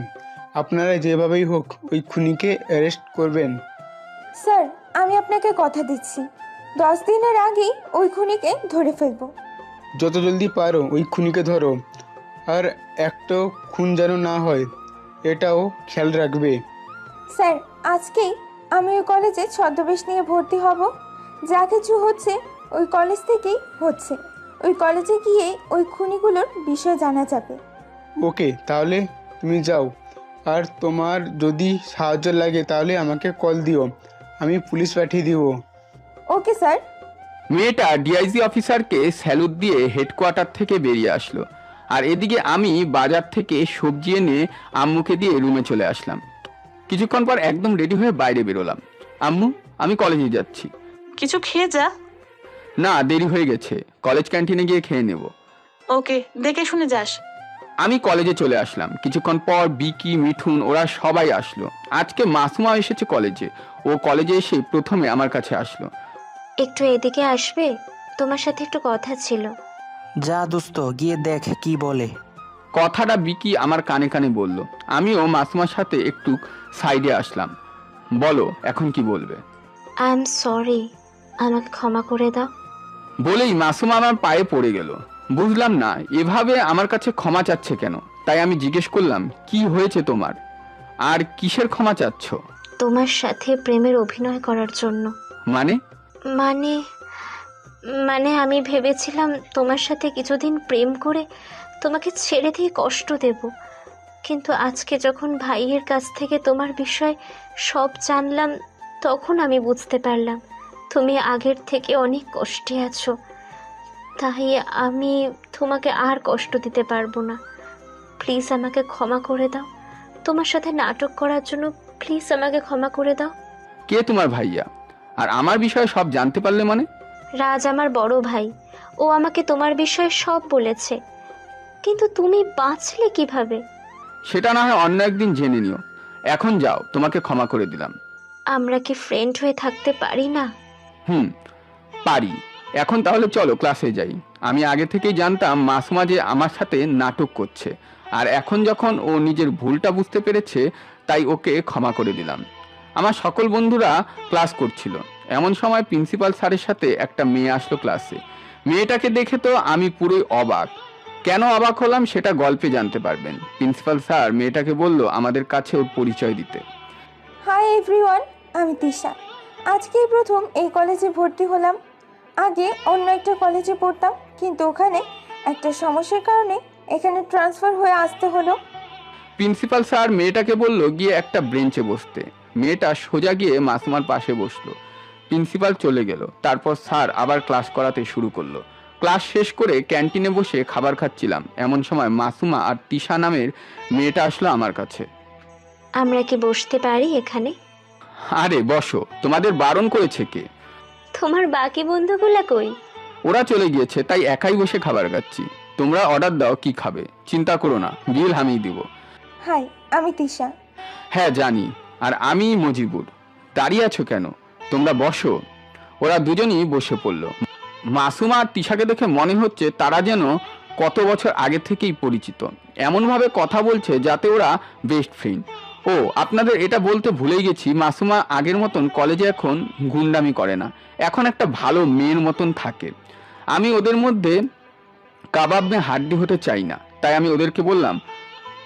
Speaker 17: আপনারা যেভাবেই হোক ওই খুনিকে অ্যারেস্ট করবেন।
Speaker 18: স্যার, আমি আপনাকে কথা দিচ্ছি 10 দিনের আগেই ওই খুনিকে ধরে ফেলবো।
Speaker 17: যত জলদি পারো ওই খুনিকে ধরো, আর একটাও খুন যেন না হয় এটাও খেয়াল রাখবে।
Speaker 18: স্যার, আজকেই আমি ওই কলেজে ছদ্মবেশ নিয়ে ভর্তি হব। যা কিছু হচ্ছে ওই কলেজ থেকেই হচ্ছে। ওই কলেজে গিয়ে ওই খুনিগুলোর বিষয় জানা যাবে।
Speaker 17: ওকে, তাহলে তুমি যাও। আর তোমার যদি সাহায্য লাগে তাহলে আমাকে কল দিও, আমি পুলিশ পাঠিয়ে দিব।
Speaker 18: Okay sir.
Speaker 1: মেয়েটা ডিআইসি অফিসারকে স্যালুট দিয়ে হেডকোয়ার্টার থেকে বেরিয়ে আসলো। আর এদিকে আমি বাজার থেকে সবজি এনে আম্মুকে দিয়ে রুমে চলে আসলাম। কিছুক্ষণ পর একদম রেডি হয়ে বাইরে বেরোলাম। আম্মু, আমি কলেজে যাচ্ছি।
Speaker 2: কিছু খেয়ে যা।
Speaker 1: না, দেরি হয়ে গেছে, কলেজ ক্যান্টিনে গিয়ে খেয়ে নেব।
Speaker 2: ওকে, দেখে শুনে যাস।
Speaker 1: আমি কলেজে চলে আসলাম। কিছুক্ষণ পর বিকি, মিঠুন ওরা সবাই আসলো। আজকে মাসুমা এসেছে কলেজে। ও কলেজে এসে প্রথমে আমার কাছে আসলো।
Speaker 8: একটু এদিকে আসবে? তোমার সাথে একটু কথা ছিল।
Speaker 3: যা দোস্ত, গিয়ে দেখ কি বলে।
Speaker 1: কথাটা বিকি আমার কানে কানে বলল। আমিও মাসুমার সাথে একটু সাইডে আসলাম। বলো, এখন কি বলবে?
Speaker 8: আই এম সরি, আমাকে ক্ষমা করে দাও।
Speaker 1: বলেই মাসুমা আমার পায়ে পড়ে গেল। বুঝলাম না এভাবে আমার কাছে ক্ষমা চাচ্ছে কেন। তাই আমি জিজ্ঞেস করলাম, কি হয়েছে তোমার, আর কিসের ক্ষমা চাচ্ছ?
Speaker 8: তোমার সাথে প্রেমের অভিনয় করার জন্য।
Speaker 1: মানে?
Speaker 8: মানে মানে আমি ভেবেছিলাম তোমার সাথে কিছুদিন প্রেম করে তোমাকে ছেড়ে দিয়ে কষ্ট দেব, কিন্তু আজকে যখন ভাইয়ের কাছ থেকে তোমার বিষয়ে সব জানলাম তখন আমি বুঝতে পারলাম তুমি আগের থেকে অনেক কষ্টে আছো। তাই আমি তোমাকে আর কষ্ট দিতে পারবো না। প্লিজ আমাকে ক্ষমা করে দাও। তোমার সাথে নাটক করার জন্য প্লিজ আমাকে ক্ষমা করে দাও।
Speaker 1: কে তোমার ভাইয়া? আর আমার বিষয়ে সব জানতে পারলে মানে?
Speaker 8: রাজ আমার বড় ভাই, ও আমাকে তোমার বিষয়ে সব বলেছে। কিন্তু তুমি বাঁচলে কিভাবে?
Speaker 1: সেটা না হয় অন্য একদিন জেনে নিও। এখন যাও, তোমাকে ক্ষমা করে দিলাম।
Speaker 8: আমরা কি ফ্রেন্ড হয়ে থাকতে পারি না?
Speaker 1: পারি। এখন তাহলে চলো ক্লাসে যাই। আমি আগে থেকেই জানতাম মাসুমা যে আমার সাথে নাটক করছে, আর এখন যখন ও নিজের ভুলটা বুঝতে পেরেছে তাই ওকে ক্ষমা করে দিলাম। আমার সকল বন্ধুরা ক্লাস করছিল, এমন সময় প্রিন্সিপাল স্যারের সাথে একটা মেয়ে আসলো ক্লাসে। মেয়েটাকে দেখে তো আমি পুরোই অবাক। কেন অবাক হলাম সেটা গল্পে জানতে পারবেন। প্রিন্সিপাল স্যার মেয়েটাকে বলল আমাদের কাছে ওর পরিচয় দিতে।
Speaker 18: হাই এভরিওয়ান, আমি তিশা। আজকেই প্রথম এই কলেজে ভর্তি হলাম। আগে অন্য একটা কলেজে পড়তাম, কিন্তু ওখানে একটা সমস্যার কারণে এখানে ট্রান্সফার হয়ে আসতে হলো।
Speaker 1: প্রিন্সিপাল স্যার মেয়েটাকে বলল গিয়ে একটা বেঞ্চে বসতে। মেয়েটা সোজা গিয়ে মাসুমার পাশে বসলো। প্রিন্সিপাল চলে গেল। তারপর স্যার আবার ক্লাস করাতে শুরু করলো। ক্লাস শেষ করে ক্যান্টিনে বসে খাবার খাচ্ছিলাম, এমন সময় মাসুমা আর তিশা নামের মেয়েটা আসলো আমার কাছে।
Speaker 8: আমরা কি বসতে পারি এখানে?
Speaker 1: আরে বসো, তোমাদের বারণ করেছে কে?
Speaker 8: তোমার বাকি বন্ধুগুলা কই?
Speaker 1: ওরা চলে গিয়েছে, তাই একাই বসে খাবার খাচ্ছি। তোমরা অর্ডার দাও কি খাবে, চিন্তা করো না, বিল আমিই দিব।
Speaker 18: হাই, আমি তিশা।
Speaker 1: হ্যাঁ জানি, আর আমি মজিবুর। দাঁড়িয়ে আছো কেন, তোমরা বসো। ওরা দুজনই বসে পড়ল। মাসুমা আর তিশাকে দেখে মনে হচ্ছে তারা যেন কত বছর আগে থেকেই পরিচিত। এমনভাবে কথা বলছে যাতে ওরা বেস্ট ফ্রেন্ড। ও আপনাদের এটা বলতে ভুলেই গেছি, মাসুমা আগের মতন কলেজে এখন গুন্ডামি করে না, এখন একটা ভালো মেয়ের মতন থাকে। আমি ওদের মধ্যে কাবাব মে হাড্ডি হতে চাই না, তাই আমি ওদেরকে বললাম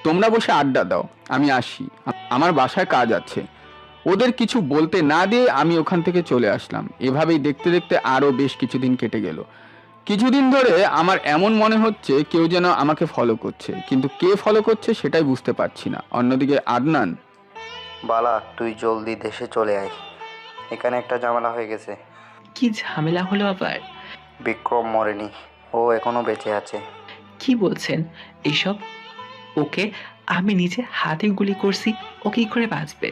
Speaker 1: তোমরা বসে আড্ডা দাও, আমি আসি, আমার বাসায় কাজ আছে। ওদের কিছু বলতে না দিয়ে আমি ওখান থেকে চলে আসলাম। এভাবেই দেখতে দেখতে আরও বেশ কিছুদিন কেটে গেল। কিছুদিন ধরে আমার এমন মনে হচ্ছে কেউ যেন আমাকে ফলো করছে, কিন্তু কে ফলো করছে সেটাই বুঝতে পারছি না। অন্যদিকে আদনান,
Speaker 19: বালা তুই জলদি দেশে চলে আয়, এখানে একটা ঝামেলা হয়ে গেছে।
Speaker 15: কি ঝামেলা হলো আবার?
Speaker 19: বিক্রম মরেনি, ও এখনো বেঁচে আছে।
Speaker 15: কি বলছেন এইসব? ওকে আমি নিজে হাতে গুলি করছি, ও কি করে বাঁচবে?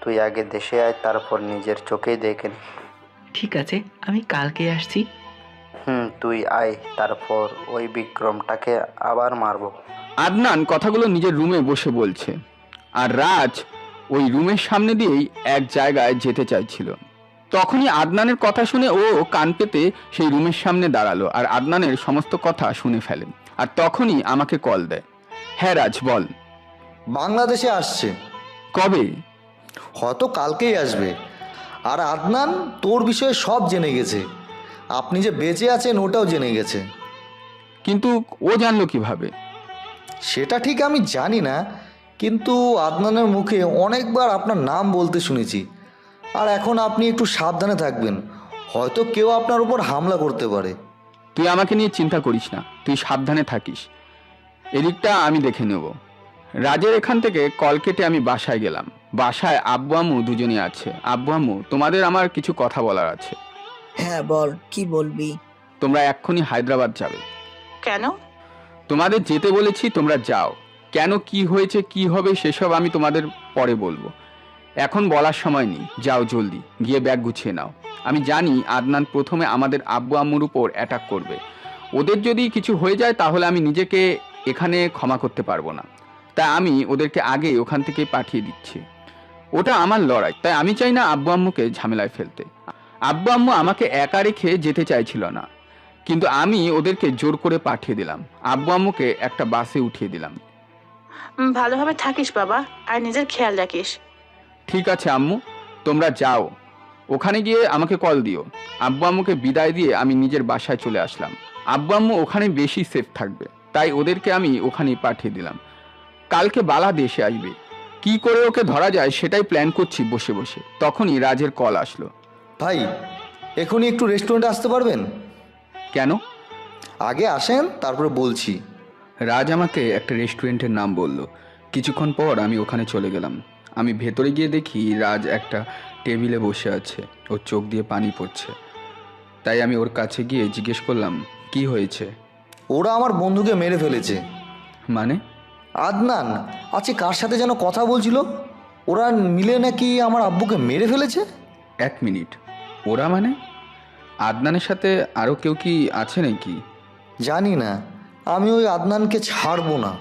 Speaker 19: তুই আগে দেশে আয়, তারপর নিজের চোখেই দেখেন।
Speaker 15: ঠিক আছে, আমি কালকে আসছি।
Speaker 19: তুই আয়, তারপর ওই বিক্রমটাকে আবার মারবো।
Speaker 1: আদনান কথাগুলো নিজের রুমে বসে বলছে, আর রাজ ওই রুমের সামনে দিয়েই এক জায়গায় যেতে চাইছিল। তখনই আদনানের কথা শুনে ও কান পেতে সেই রুমের সামনে দাঁড়ালো আর আদনানের সমস্ত কথা শুনে ফেলে। আর তখনই আমাকে কল দেয়। হ্যাঁ রাজ বল।
Speaker 9: বাংলাদেশে আসছে।
Speaker 1: কবে?
Speaker 9: হয়তো কালকেই আসবে। আর আদনান তোর বিষয়ে সব জেনে গেছে, আপনি যে বেঁচে আছেন ওটাও জেনে গেছে।
Speaker 1: কিন্তু ও জানলো কিভাবে?
Speaker 9: সেটা ঠিক আমি জানি না, কিন্তু আদনানের মুখে অনেকবার আপনার নাম বলতে শুনেছি। আর এখন আপনি একটু সাবধানে থাকবেন, হয়তো কেউ আপনার উপর হামলা করতে পারে।
Speaker 1: তুই আমাকে নিয়ে চিন্তা করিস না, তুই সাবধানে থাকিস, এদিকটা আমি দেখে নেব। রাজের এখান থেকে কল কেটে আমি বাসায় গেলাম। বাসায় আব্বু আম্মু দুজনই আছে। আব্বু আম্মু, তোমাদের আমার কিছু কথা বলার আছে।
Speaker 4: হ্যাঁ বল, কি বলবি?
Speaker 1: তোমরা এক্ষুনি হায়দ্রাবাদ যাবে।
Speaker 2: কেন?
Speaker 1: তোমাদের যেতে বলেছি, তোমরা যাও। কেন, কি হয়েছে, কি হবে সেসব আমি তোমাদের পরে বলবো, এখন বলার সময় নেই। যাও জলদি গিয়ে ব্যাগ গুছিয়ে নাও। আমি জানি আদনান প্রথমে আমাদের আব্বু আম্মুর উপর অ্যাটাক করবে। ওদের যদি কিছু হয়ে যায় তাহলে আমি নিজেকে এখানে ক্ষমা করতে পারবো না, তাই আমি ওদেরকে আগে ওখান থেকে পাঠিয়ে দিচ্ছি। ওটা আমার লড়াই, তাই আমি চাই না আব্বু আম্মুকে ঝামেলায় ফেলতে। আব্বু আম্মু আমাকে একা রেখে যেতে চাইছিল না, কিন্তু আমি ওদেরকে জোর করে পাঠিয়ে দিলাম। আব্বু আম্মুকে একটা বাসে উঠিয়ে দিলাম।
Speaker 2: ভালোভাবে থাকিস বাবা, আর নিজের খেয়াল রাখিস।
Speaker 1: ঠিক আছে আম্মু, তোমরা যাও, ওখানে গিয়ে আমাকে কল দিও। আব্বু আম্মুকে বিদায় দিয়ে আমি নিজের বাসায় চলে আসলাম। আব্বু আম্মু ওখানে বেশি সেফ থাকবে, তাই ওদেরকে আমি ওখানেই পাঠিয়ে দিলাম। কালকে বালা দেশে আসবে, কি করে ওকে ধরা যায় সেটাই প্ল্যান করছি বসে বসে। তখনই রাজের কল আসলো।
Speaker 9: ভাই, এখনই একটু রেস্টুরেন্টে আসতে পারবেন?
Speaker 1: কেন?
Speaker 9: আগে আসেন, তারপরে বলছি।
Speaker 1: রাজ আমাকে একটা রেস্টুরেন্টের নাম বলল। কিছুক্ষণ পর আমি ওখানে চলে গেলাম। আমি ভেতরে গিয়ে দেখি রাজ একটা টেবিলে বসে আছে, ওর চোখ দিয়ে পানি পড়ছে। তাই আমি ওর কাছে গিয়ে জিজ্ঞেস করলাম, কি হয়েছে?
Speaker 9: ওরা আমার বন্ধুকে মেরে ফেলেছে।
Speaker 1: মানে?
Speaker 9: আদনান আজকে কার সাথে যেন কথা বলছিল, ওরা মিলে নাকি আমার আব্বুকে মেরে ফেলেছে।
Speaker 1: 1 মিনিট, ওরা মানে আদনানের সাথে আরও কেউ কি আছে নাকি?
Speaker 9: জানি না, আমি ওই আদনানকে ছাড়বো না।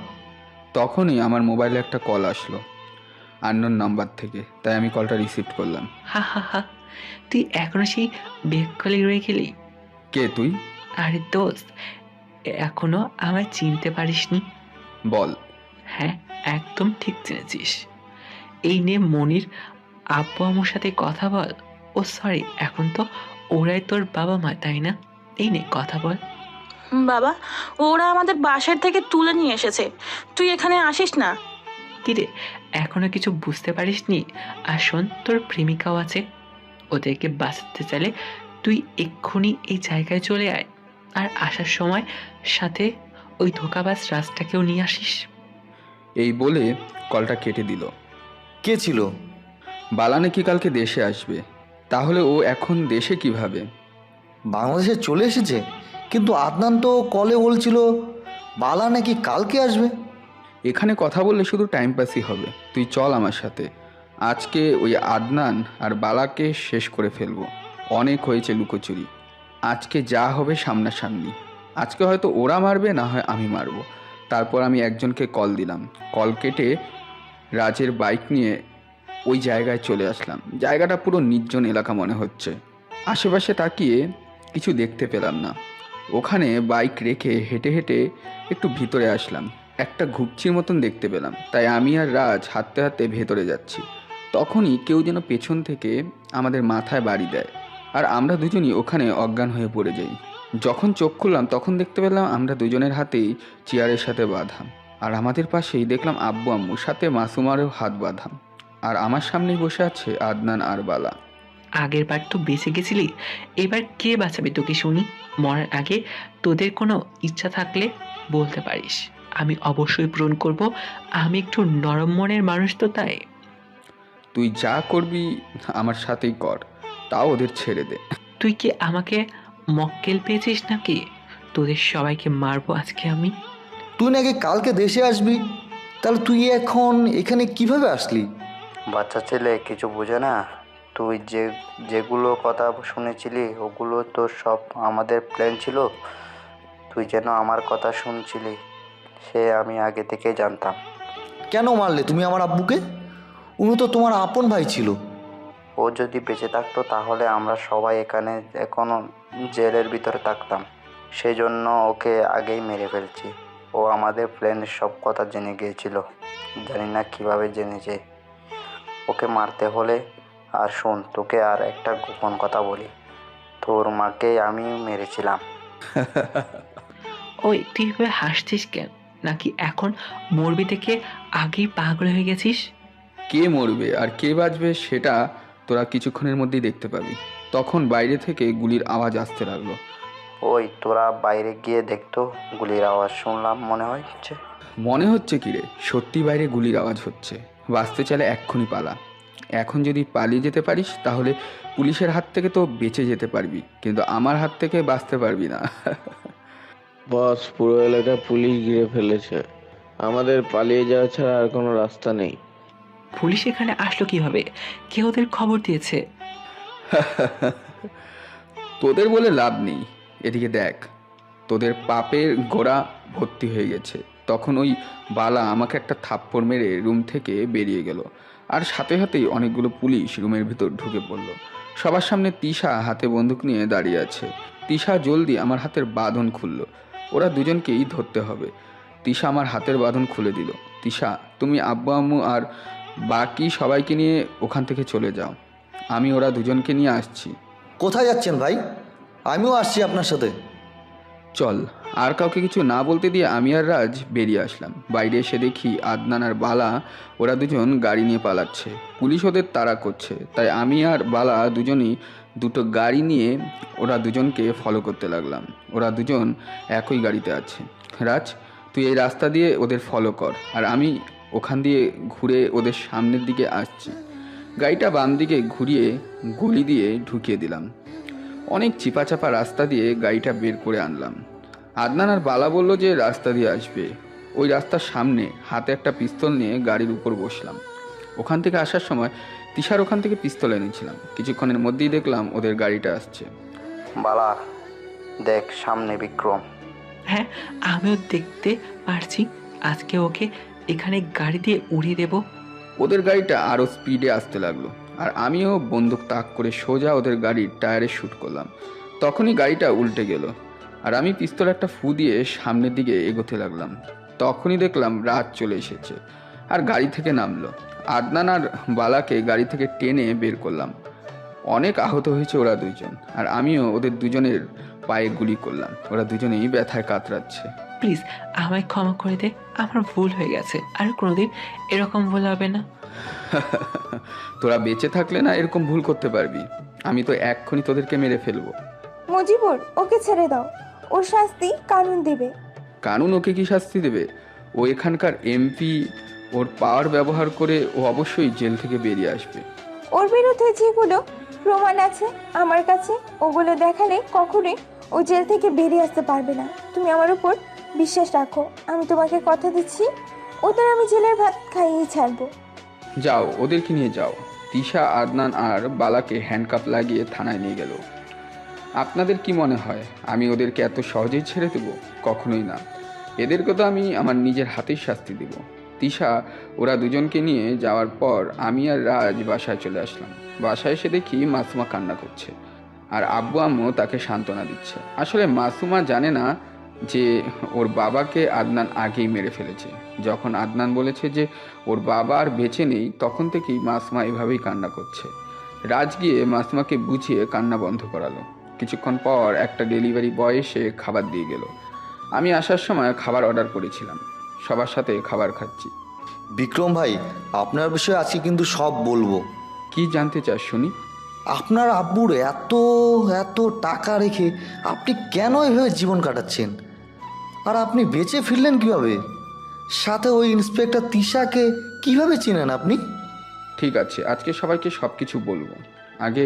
Speaker 1: তখনই আমার মোবাইলে একটা কল আসলো আননোন নাম্বার থেকে, তাই আমি কলটা রিসিভ করলাম।
Speaker 15: হা হা হা, তুই এখনো সেই বেককলি রয়ে গেলি?
Speaker 1: কে তুই?
Speaker 15: আরে দোস্ত, এখনো আমায় চিনতে পারিসনি?
Speaker 1: বল।
Speaker 15: হ্যাঁ, একদম ঠিক চিনেছিস। এই নে মনির আব্বু আম্মুর সাথে কথা বল। ও সরি, এখন তো ওরাই তোর বাবা মা, তাই না? এই নে কথা বল।
Speaker 2: বাবা, ওরা আমাদের বাসার থেকে তুলে নিয়ে এসেছে, তুই এখানে আসিস না।
Speaker 15: কিরে, এখনো কিছু বুঝতে পারিসনি? আর শোন, তোর প্রেমিকাও আছে, ওদেরকে বাঁচাতে চাইলে তুই এক্ষুনি এই জায়গায় চলে আয়। আর আসার সময় সাথে ওই ধোকাবাজ রাজটাকেও নিয়ে আসিস।
Speaker 1: এই বলে কলটা কেটে দিল।
Speaker 9: কে ছিল?
Speaker 1: বালা নাকি কালকে দেশে আসবে। তাহলে ও এখন দেশে কিভাবে?
Speaker 9: বাংলাদেশে চলে এসেছে, কিন্তু আদনান তো কলে বলছিল বালা নাকি কালকে আসবে।
Speaker 1: এখানে কথা বললে শুধু টাইম পাসই হবে। তুই চল আমার সাথে, আজকে ওই আদনান আর বালাকে শেষ করে ফেলবো। অনেক হয়েছে লুকোচুরি, আজকে যা হবে সামনাসামনি। আজকে হয়তো ওরা মারবে, না হয় আমি মারবো। তারপর আমি একজনকে কল দিলাম, কল কেটে রাজের বাইক নিয়ে ওই জায়গায় চলে আসলাম। জায়গাটা পুরো নির্জন এলাকা মনে হচ্ছে। আশেপাশে তাকিয়ে কিছু দেখতে পেলাম না। ওখানে বাইক রেখে হেঁটে হেঁটে একটু ভিতরে আসলাম, একটা ঘুপচির মতন দেখতে পেলাম। তাই আমি আর রাজ হাঁটতে হাঁটতে ভেতরে যাচ্ছি। তখনই কেউ যেন পেছন থেকে আমাদের মাথায় বাড়ি দেয়, আর আমরা দুজনই ওখানে অজ্ঞান হয়ে পড়ে যাই। যখন চোখ খুললাম তখন দেখতে পেলাম আমরা দুজনের হাতেই চেয়ারের সাথে বাঁধা, আর আমাদের পাশেই দেখলাম আব্বু আম্মুর সাথে মাসুমারও হাত বাঁধা, আর আমার সামনেই বসে আছে আদনান আর বালা।
Speaker 15: আগের বার তো বেঁচে গেছিলি, এবার কে বাঁচাবে তোকে শুনি? মরার আগে তোদের কোনো ইচ্ছা থাকলে বলতে পারিস, আমি অবশ্যই পূরণ করব। আমি একটু নরম মনের মানুষ তো, তাই।
Speaker 1: তুই যা করবি আমার সাথেই কর, তাও ওদের ছেড়ে দে।
Speaker 15: তুই কি আমাকে মক্কেল পেয়েছিস নাকি? তোদের সবাইকে মারবো আজকে আমি।
Speaker 9: তুই নাকি কালকে দেশে আসবি, তাহলে তুই এখন এখানে কিভাবে আসলি?
Speaker 19: বাচ্চা ছেলে কিছু বোঝে না। তুই যেগুলো কথা শুনেছিলি ওগুলো তো সব আমাদের প্ল্যান ছিল। তুই যেন আমার কথা শুনছিলি সে আমি আগে থেকেই জানতাম।
Speaker 9: কেন মারলে তুমি আমার আব্বুকে? উনি তো তোমার আপন ভাই ছিল।
Speaker 19: ও যদি বেঁচে থাকতো তাহলে আমরা সবাই এখানে এখনও জেলের ভিতরে থাকতাম। সেই জন্য ওকে আগেই মেরে ফেলছি। ও আমাদের প্ল্যানের সব কথা জেনে গিয়েছিল, জানি না কিভাবে জেনেছে। ওকে মারতে হলে, আর শোন তোকে আর একটা গোপন কথা বলি, তোর মাকে আমি মেরেছিলাম।
Speaker 15: ওই তুই এভাবে হাসছিস কেন? নাকি এখন মরবি থেকে আগেই পাগল হয়ে গেছিস?
Speaker 1: কে মরবে আর কে বাঁচবে সেটা তোরা কিছুক্ষণের মধ্যেই দেখতে পাবি। তখন বাইরে থেকে গুলির আওয়াজ আসতে লাগলো।
Speaker 19: ওই তোরা বাইরে গিয়ে দেখতো, গুলির আওয়াজ শুনলাম
Speaker 1: মনে হচ্ছে কি রে? সত্যি বাইরে গুলির আওয়াজ হচ্ছে। বাঁচতে চাইলে এক্ষুনি পালা। এখন যদি পালিয়ে যেতে পারিস তাহলে পুলিশের হাত থেকে তো বেঁচে যেতে পারবি, কিন্তু আমার হাত থেকে বাঁচতে পারবি না।
Speaker 20: বস, পুরো এলাকা পুলিশ ঘিরে ফেলেছে, আমাদের পালিয়ে যাওয়া ছাড়া আর কোনো রাস্তা নেই।
Speaker 15: পুলিশ এখানে আসলো কিভাবে? কে ওদের খবর দিয়েছে?
Speaker 1: তোদের বলে লাভ নেই, এদিকে দেখ, তোদের পাপের গোড়া ভর্তি হয়ে গেছে। তখন ওই বালা আমাকে একটা থাপ্পড় মেরে রুম থেকে বেরিয়ে গেল, আর সাথে সাথেই অনেকগুলো পুলিশ রুমের ভিতর ঢুকে পড়লো। সবার সামনে তিশা হাতে বন্দুক নিয়ে দাঁড়িয়ে আছে। তিশা জলদি আমার হাতের বাঁধন খুললো। ওরা দুজনকেই ধরতে হবে। তিশা আমার হাতের বাঁধন খুলে দিল। তিশা, তুমি আব্বু আম্মু আর বাকি সবাইকে নিয়ে ওখান থেকে চলে যাও, আমি ওরা দুজনকে নিয়ে আসছি।
Speaker 9: কোথায় যাচ্ছেন ভাই? আমিও আসছি আপনার সাথে।
Speaker 1: চল। আর কাউকে কিছু না বলতে দিয়ে আমি আর রাজ বেরিয়ে আসলাম। বাইরে এসে দেখি আদনান আর বালা ওরা দুজন গাড়ি নিয়ে পালাচ্ছে। পুলিশ ওদের তাড়া করছে, তাই আমি আর বালা দুজনই দুটো গাড়ি নিয়ে ওরা দুজনকে ফলো করতে লাগলাম। ওরা দুজন একই গাড়িতে আছে। রাজ, তুই এই রাস্তা দিয়ে ওদের ফলো কর, আর আমি ওখান দিয়ে ঘুরে ওদের সামনের দিকে আসছি। গাড়িটা বাম দিকে ঘুরিয়ে গলি দিয়ে ঢুকিয়ে দিলাম। অনেক চিপাচাপা রাস্তা দিয়ে গাড়িটা বের করে আনলাম। আদনান আর বালা বলল যে রাস্তা দিয়ে আসবে। ওই রাস্তার সামনে হাতে একটা পিস্তল নিয়ে গাড়ির উপর বসলাম। ওখান থেকে আসার সময় তিশার ওখান থেকে পিস্তল এনেছিলাম। কিছুক্ষণের মধ্যেই দেখলাম ওদের গাড়িটা আসছে।
Speaker 19: বালা, দেখ সামনে বিক্রম।
Speaker 15: হ্যাঁ, আমিও দেখতে পারছি। আজকে ওকে এখানে গাড়ি দিয়ে উড়িয়ে দেব।
Speaker 1: ওদের গাড়িটা আরও স্পিডে আসতে লাগলো, আর আমিও বন্দুক তাক করে সোজা ওদের গাড়ির টায়ারে শ্যুট করলাম। তখনই গাড়িটা উল্টে গেল, আর আমি পিস্তল একটা ফু দিয়ে সামনের দিকে এগোতে লাগলাম। তখনই দেখলাম রাত চলে এসেছে, আর গাড়ি থেকে নামলো। আদনান আর বালাকে গাড়ি থেকে টেনে বের করলাম। অনেক আহত হয়েছে ওরা দুজন, আর আমিও ওদের দুজনের পায়ে গুলি করলাম। ওরা দুজনেই ব্যথায় কাতরাচ্ছে।
Speaker 15: প্লিজ আমায় ক্ষমা করে দে, আমার ভুল হয়ে গেছে। আর কোনোদিন এরকম ভুল হবে না।
Speaker 1: তোরা বেঁচে থাকলে না এরকম ভুল করতে পারবি? আমি তো এক্ষুনি তোদেরকে মেরে ফেলবো।
Speaker 18: মুজিবুর, ওকে ছেড়ে দাও, ওর শাস্তি কানুন দেবে।
Speaker 1: কানুন ওকে কি শাস্তি দেবে? ও এখানকার এমপি, ওর পাওয়ার ব্যবহার করে ও অবশ্যই জেল থেকে বেরিয়ে আসবে।
Speaker 18: ওর বিরুদ্ধে যেগুলো প্রমাণ আছে আমার কাছে, ওগুলো দেখালে কখনোই ও জেল থেকে বেরিয়ে আসতে পারবে না। তুমি আমার উপর বিশ্বাস রাখো, আমি তোমাকে কথা দিচ্ছি, ওদের আমি জেলের ভাত খাইয়েই ছাড়বো।
Speaker 1: যাও, ওদেরকে নিয়ে যাও। তিশা, আদনান আর বালাকে হ্যান্ডকাপ লাগিয়ে থানায় নিয়ে গেল। আপনাদের কি মনে হয় আমি ওদেরকে এত সহজেই ছেড়ে দেব? কখনোই না। এদেরকে তো আমি আমার নিজের হাতেই শাস্তি দেব। তিশা ওরা দুজনকে নিয়ে যাওয়ার পর আমি আর রাজ বাসায় চলে আসলাম। বাসায় এসে দেখি মাসুমা কান্না করছে, আর আব্বু আম্মু তাকে সান্ত্বনা দিচ্ছে। আসলে মাসুমা জানে না যে ওর বাবাকে আদনান আগেই মেরে ফেলেছে। যখন আদনান বলেছে যে ওর বাবা আর বেঁচে নেই, তখন থেকেই মাসুমা এভাবেই কান্না করছে। রাজ গিয়ে মাসুমাকে বুঝিয়ে কান্না বন্ধ করালো। কিছুক্ষণ পর একটা ডেলিভারি বয় এসে খাবার দিয়ে গেল। আমি আসার সময় খাবার অর্ডার করেছিলাম। সবার সাথে খাবার খাচ্ছি।
Speaker 9: বিক্রম ভাই, আপনার বিষয়ে আজকে কিন্তু সব বলবো।
Speaker 1: কি জানতে চাস শুনি?
Speaker 9: আপনার আব্বুর এত এত টাকা রেখে আপনি কেন এভাবে জীবন কাটাচ্ছেন? আর আপনি বেঁচে ফিরলেন কিভাবে? সাথে ওই ইন্সপেক্টর তিশাকে কিভাবে চেনেন আপনি?
Speaker 1: ঠিক আছে, আজকে সবাইকে সব কিছু বলবো। আগে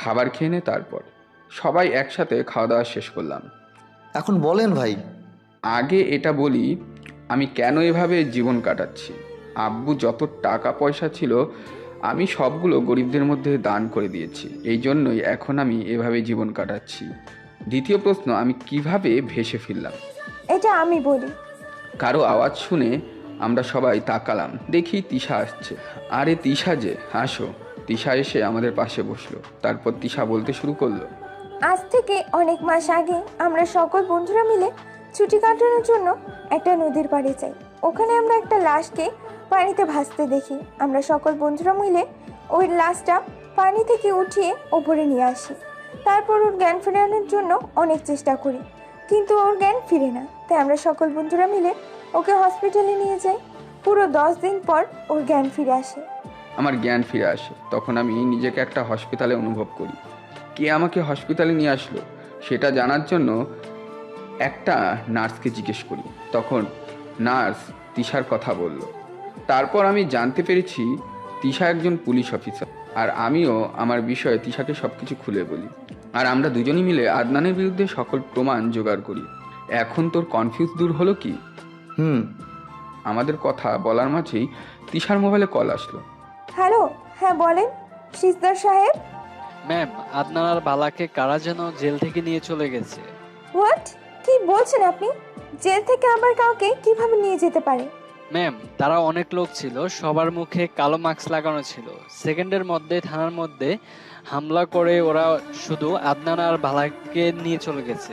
Speaker 1: খাবার খেয়ে নে, তারপর। সবাই একসাথে খাওয়া দাওয়া শেষ করলাম।
Speaker 9: এখন বলেন ভাই।
Speaker 1: আগে এটা বলি, আমি কেন এভাবে জীবন কাটাচ্ছি। আব্বু যত টাকা পয়সা ছিল আমি সবগুলো গরিবদের মধ্যে দান করে দিয়েছি। এই জন্যই এখন আমি এভাবে জীবন কাটাচ্ছি। দ্বিতীয় প্রশ্ন, আমি কিভাবে ভেসে ফিরলাম?
Speaker 18: এটা আমি বলি।
Speaker 1: কারো আওয়াজ শুনে আমরা সবাই তাকালাম, দেখি তিশা আসছে। আরে তিশা যে, আসো। তিশা এসে আমাদের পাশে বসলো। তারপর তিশা বলতে শুরু করলো,
Speaker 18: আজ থেকে অনেক মাস আগে আমরা সকল বন্ধুরা মিলে ছুটি কাটানোর জন্য একটা নদীর পাড়ে যাই। ওখানে আমরা একটা লাশকে পানিতে ভাসতে দেখি। আমরা সকল বন্ধুরা মিলে ওই লাশটা পানি থেকে উঠিয়ে ওপরে নিয়ে আসি। তারপর ওর জ্ঞান ফেরানোর জন্য অনেক চেষ্টা করি, কিন্তু ওর জ্ঞান ফিরে না। তাই আমরা সকল বন্ধুরা মিলে ওকে হসপিটালে নিয়ে যাই। পুরো 10 দিন পর ওর জ্ঞান ফিরে আসে।
Speaker 1: আমার জ্ঞান ফিরে আসে। তখন আমি নিজেকে একটা হসপিটালে অনুভব করি। কে আমাকে হসপিটালে নিয়ে আসলো সেটা জানার জন্য একটা নার্সকে জিজ্ঞেস করি। তখন নার্স তিশার কথা বলল। তারপর আমি জানতে পেরেছি তিশা একজন পুলিশ অফিসার, আর আমিও আমার বিষয়ে তিশাকে সব কিছু খুলে বলি। আর আমরা দুজনই মিলে আদনানের বিরুদ্ধে সকল প্রমাণ জোগাড় করি। এখন তোর কনফিউজ দূর হলো কি? আমাদের কথা বলার মাঝেই তিশার মোবাইলে কল আসলো।
Speaker 18: হ্যালো, হ্যাঁ বলেন সিজদার সাহেব।
Speaker 21: ম্যাম, আদনান আর বালাকে কারা যেন জেল থেকে নিয়ে চলে গেছে।
Speaker 18: হোয়াট? কি বলছেন আপনি? জেল থেকে আবার কাউকে কিভাবে নিয়ে যেতে পারে?
Speaker 21: ম্যাম, তারা অনেক লোক ছিল, সবার মুখে কালো মাস্ক লাগানো ছিল। সেকেন্ডের মধ্যে থানার মধ্যে হামলা করে ওরা শুধু আদনান আর বালাকে নিয়ে চলে গেছে।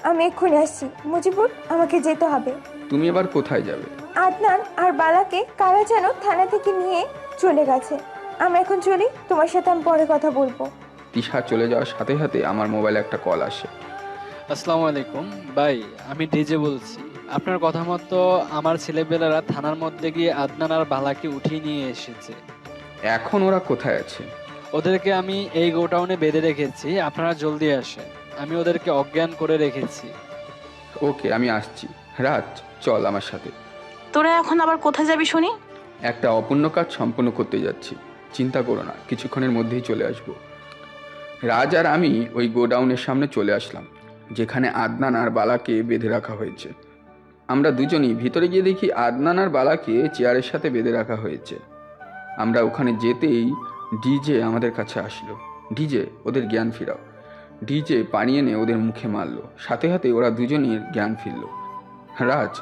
Speaker 18: আমি এক্ষুনি আসছি। মুজিবুর, আমাকে যেতে হবে।
Speaker 1: তুমি এবার কোথায় যাবে?
Speaker 18: আদনান আর বালাকে কারা যেন থানা থেকে নিয়ে চলে গেছে। আমরা এখন চলি, তোমার সাথে আমি পরে কথা বলবো।
Speaker 1: তিশা চলে যাওয়ার সাথে সাথে আমার মোবাইলে একটা কল আসে।
Speaker 21: আসসালামু আলাইকুম ভাই, আমি ডিজে বলছি। আপনার কথা মতো আমার ছেলেবেলারা থানার মধ্যে গিয়ে আদনান আর বালাকে উঠিয়ে নিয়ে এসেছে।
Speaker 1: এখন ওরা কোথায় আছে?
Speaker 21: ওদেরকে আমি এই গোডাউনে বেঁধে রেখেছি, আপনারা জলদি আসেন। আমি ওদেরকে অজ্ঞান করে রেখেছি।
Speaker 1: ওকে, আমি আসছি। রাজ, চল আমার সাথে।
Speaker 2: তোরা এখন আবার কোথায় যাবি শুনি?
Speaker 1: একটা অপূর্ণ কাজ সম্পন্ন করতে যাচ্ছি। চিন্তা করো না, কিছুক্ষণের মধ্যেই চলে আসব। রাজ আর আমি ওই গোডাউনের সামনে চলে আসলাম, যেখানে আদনান আর বালাকে বেঁধে রাখা হয়েছে। আমরা দুজনই ভিতরে গিয়ে দেখি আদনান আর বালাকে চেয়ারের সাথে বেঁধে রাখা হয়েছে। আমরা ওখানে যেতেই ডিজে আমাদের কাছে আসলো। ডিজে, ওদের জ্ঞান ফিরাও। ডিজে পানি এনে ওদের মুখে মারলো, সাথে সাথে ওরা দুজনের জ্ঞান ফিরল। রাজ,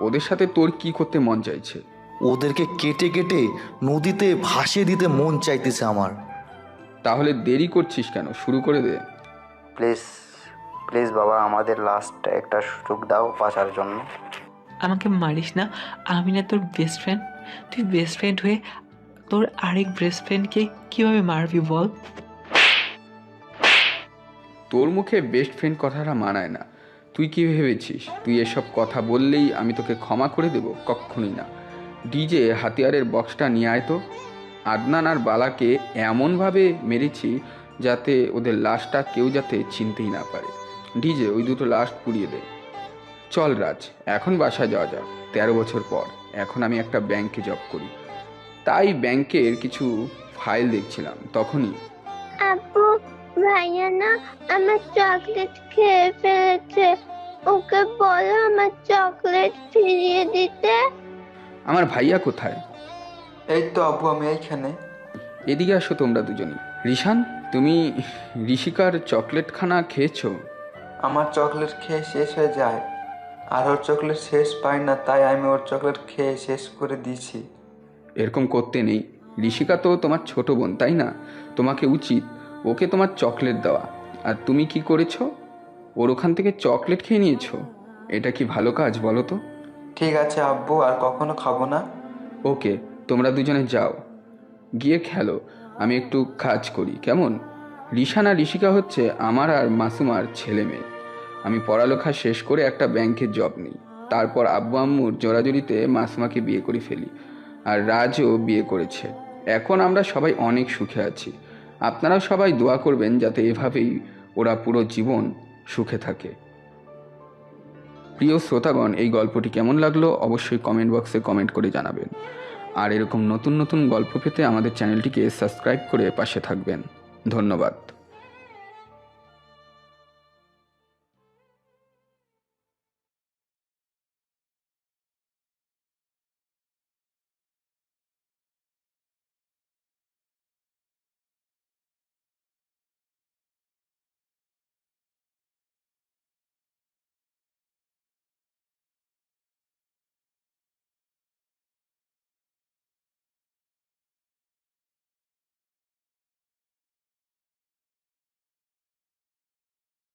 Speaker 1: ওদের সাথে তোর কি করতে মন চাইছে?
Speaker 9: ওদেরকে কেটে কেটে নদীতে ভাসিয়ে দিতে মন চাইতেছে আমার।
Speaker 1: তাহলে দেরি করছিস কেন? শুরু করে দে।
Speaker 19: প্লিজ প্লিজ বাবা, আমাদের লাস্ট একটা সুযোগ দাও বাঁচার জন্য।
Speaker 15: আমাকে মারিস না, আমি না তোর বেস্ট ফ্রেন্ড। তুই বেস্ট ফ্রেন্ড হয়ে তোর আরেক বেস্ট ফ্রেন্ডকে কীভাবে মারবি বল?
Speaker 1: তোর মুখে বেস্ট ফ্রেন্ড কথাটা মানায় না। তুই কি ভেবেছিস তুই এসব কথা বললেই আমি তোকে ক্ষমা করে দেব? কক্ষুনি না। ডিজে, হাতিয়ারের বক্সটা নিয়ে আয় তো। আদনান আর বালাকে এমনভাবে মেরেছি যাতে ওদের লাশটা কেউ যাতে চিনতেই না পারে। ডিজে, ওই দুটো লাশ পুড়িয়ে দে। চল রাজ, এখন বাসায় যাওয়া যাক। 13 বছর পর এখন আমি একটা ব্যাংকে জব করি, তাই ব্যাংকের কিছু ফাইল দেখছিলাম, তখনই
Speaker 6: আব্বু, ভাইয়া না আমার চকলেট খেয়ে ফেলেছে, ওকে বলো আমার চকলেট ফিরিয়ে দিতে।
Speaker 1: আমার ভাইয়া কোথায়?
Speaker 22: এই তো আব্বু, আমি এইখানে।
Speaker 1: এদিকে আসো তোমরা দুজনই। রিশান, তুমি ঋষিকার চকলেটখানা খেয়েছো?
Speaker 22: আমার চকলেট খেয়ে শেষ হয়ে যায়, আর ওর চকলেট শেষ পাই না, তাই আমি ওর চকলেট খেয়ে শেষ করে দিয়েছি।
Speaker 1: এরকম করতে নেই। ঋষিকা তো তোমার ছোট বোন, তাই না? তোমাকে উচিত ওকে তোমার চকলেট দেওয়া। আর তুমি কি করেছো? ওর ওখান থেকে চকলেট খেয়ে নিয়েছো। এটা কি ভালো কাজ বলো তো?
Speaker 22: ঠিক আছে আব্বু, আর কখনো খাবো না।
Speaker 1: ওকে, তোমরা দুজনে যাও, গিয়ে খেলো, আমি একটু কাজ করি, কেমন? রিশান আর ঋষিকা হচ্ছে আমার আর মাসুমার ছেলে মেয়ে। আমি পড়ালেখা শেষ করে একটা ব্যাংকের জব নিই, তারপর আব্বু আম্মুর জোরাজুরিতে মাসুমাকে বিয়ে করে ফেলি, আর রাজও বিয়ে করেছে। এখন আমরা সবাই অনেক সুখে আছি। আপনারাও সবাই দোয়া করবেন যাতে এভাবেই ওরা পুরো জীবন সুখে থাকে। প্রিয় শ্রোতাগণ, এই গল্পটি কেমন লাগলো অবশ্যই কমেন্ট বক্সে কমেন্ট করে জানাবেন। আর এরকম নতুন নতুন গল্প পেতে আমাদের চ্যানেলটিকে সাবস্ক্রাইব করে পাশে থাকবেন। ধন্যবাদ।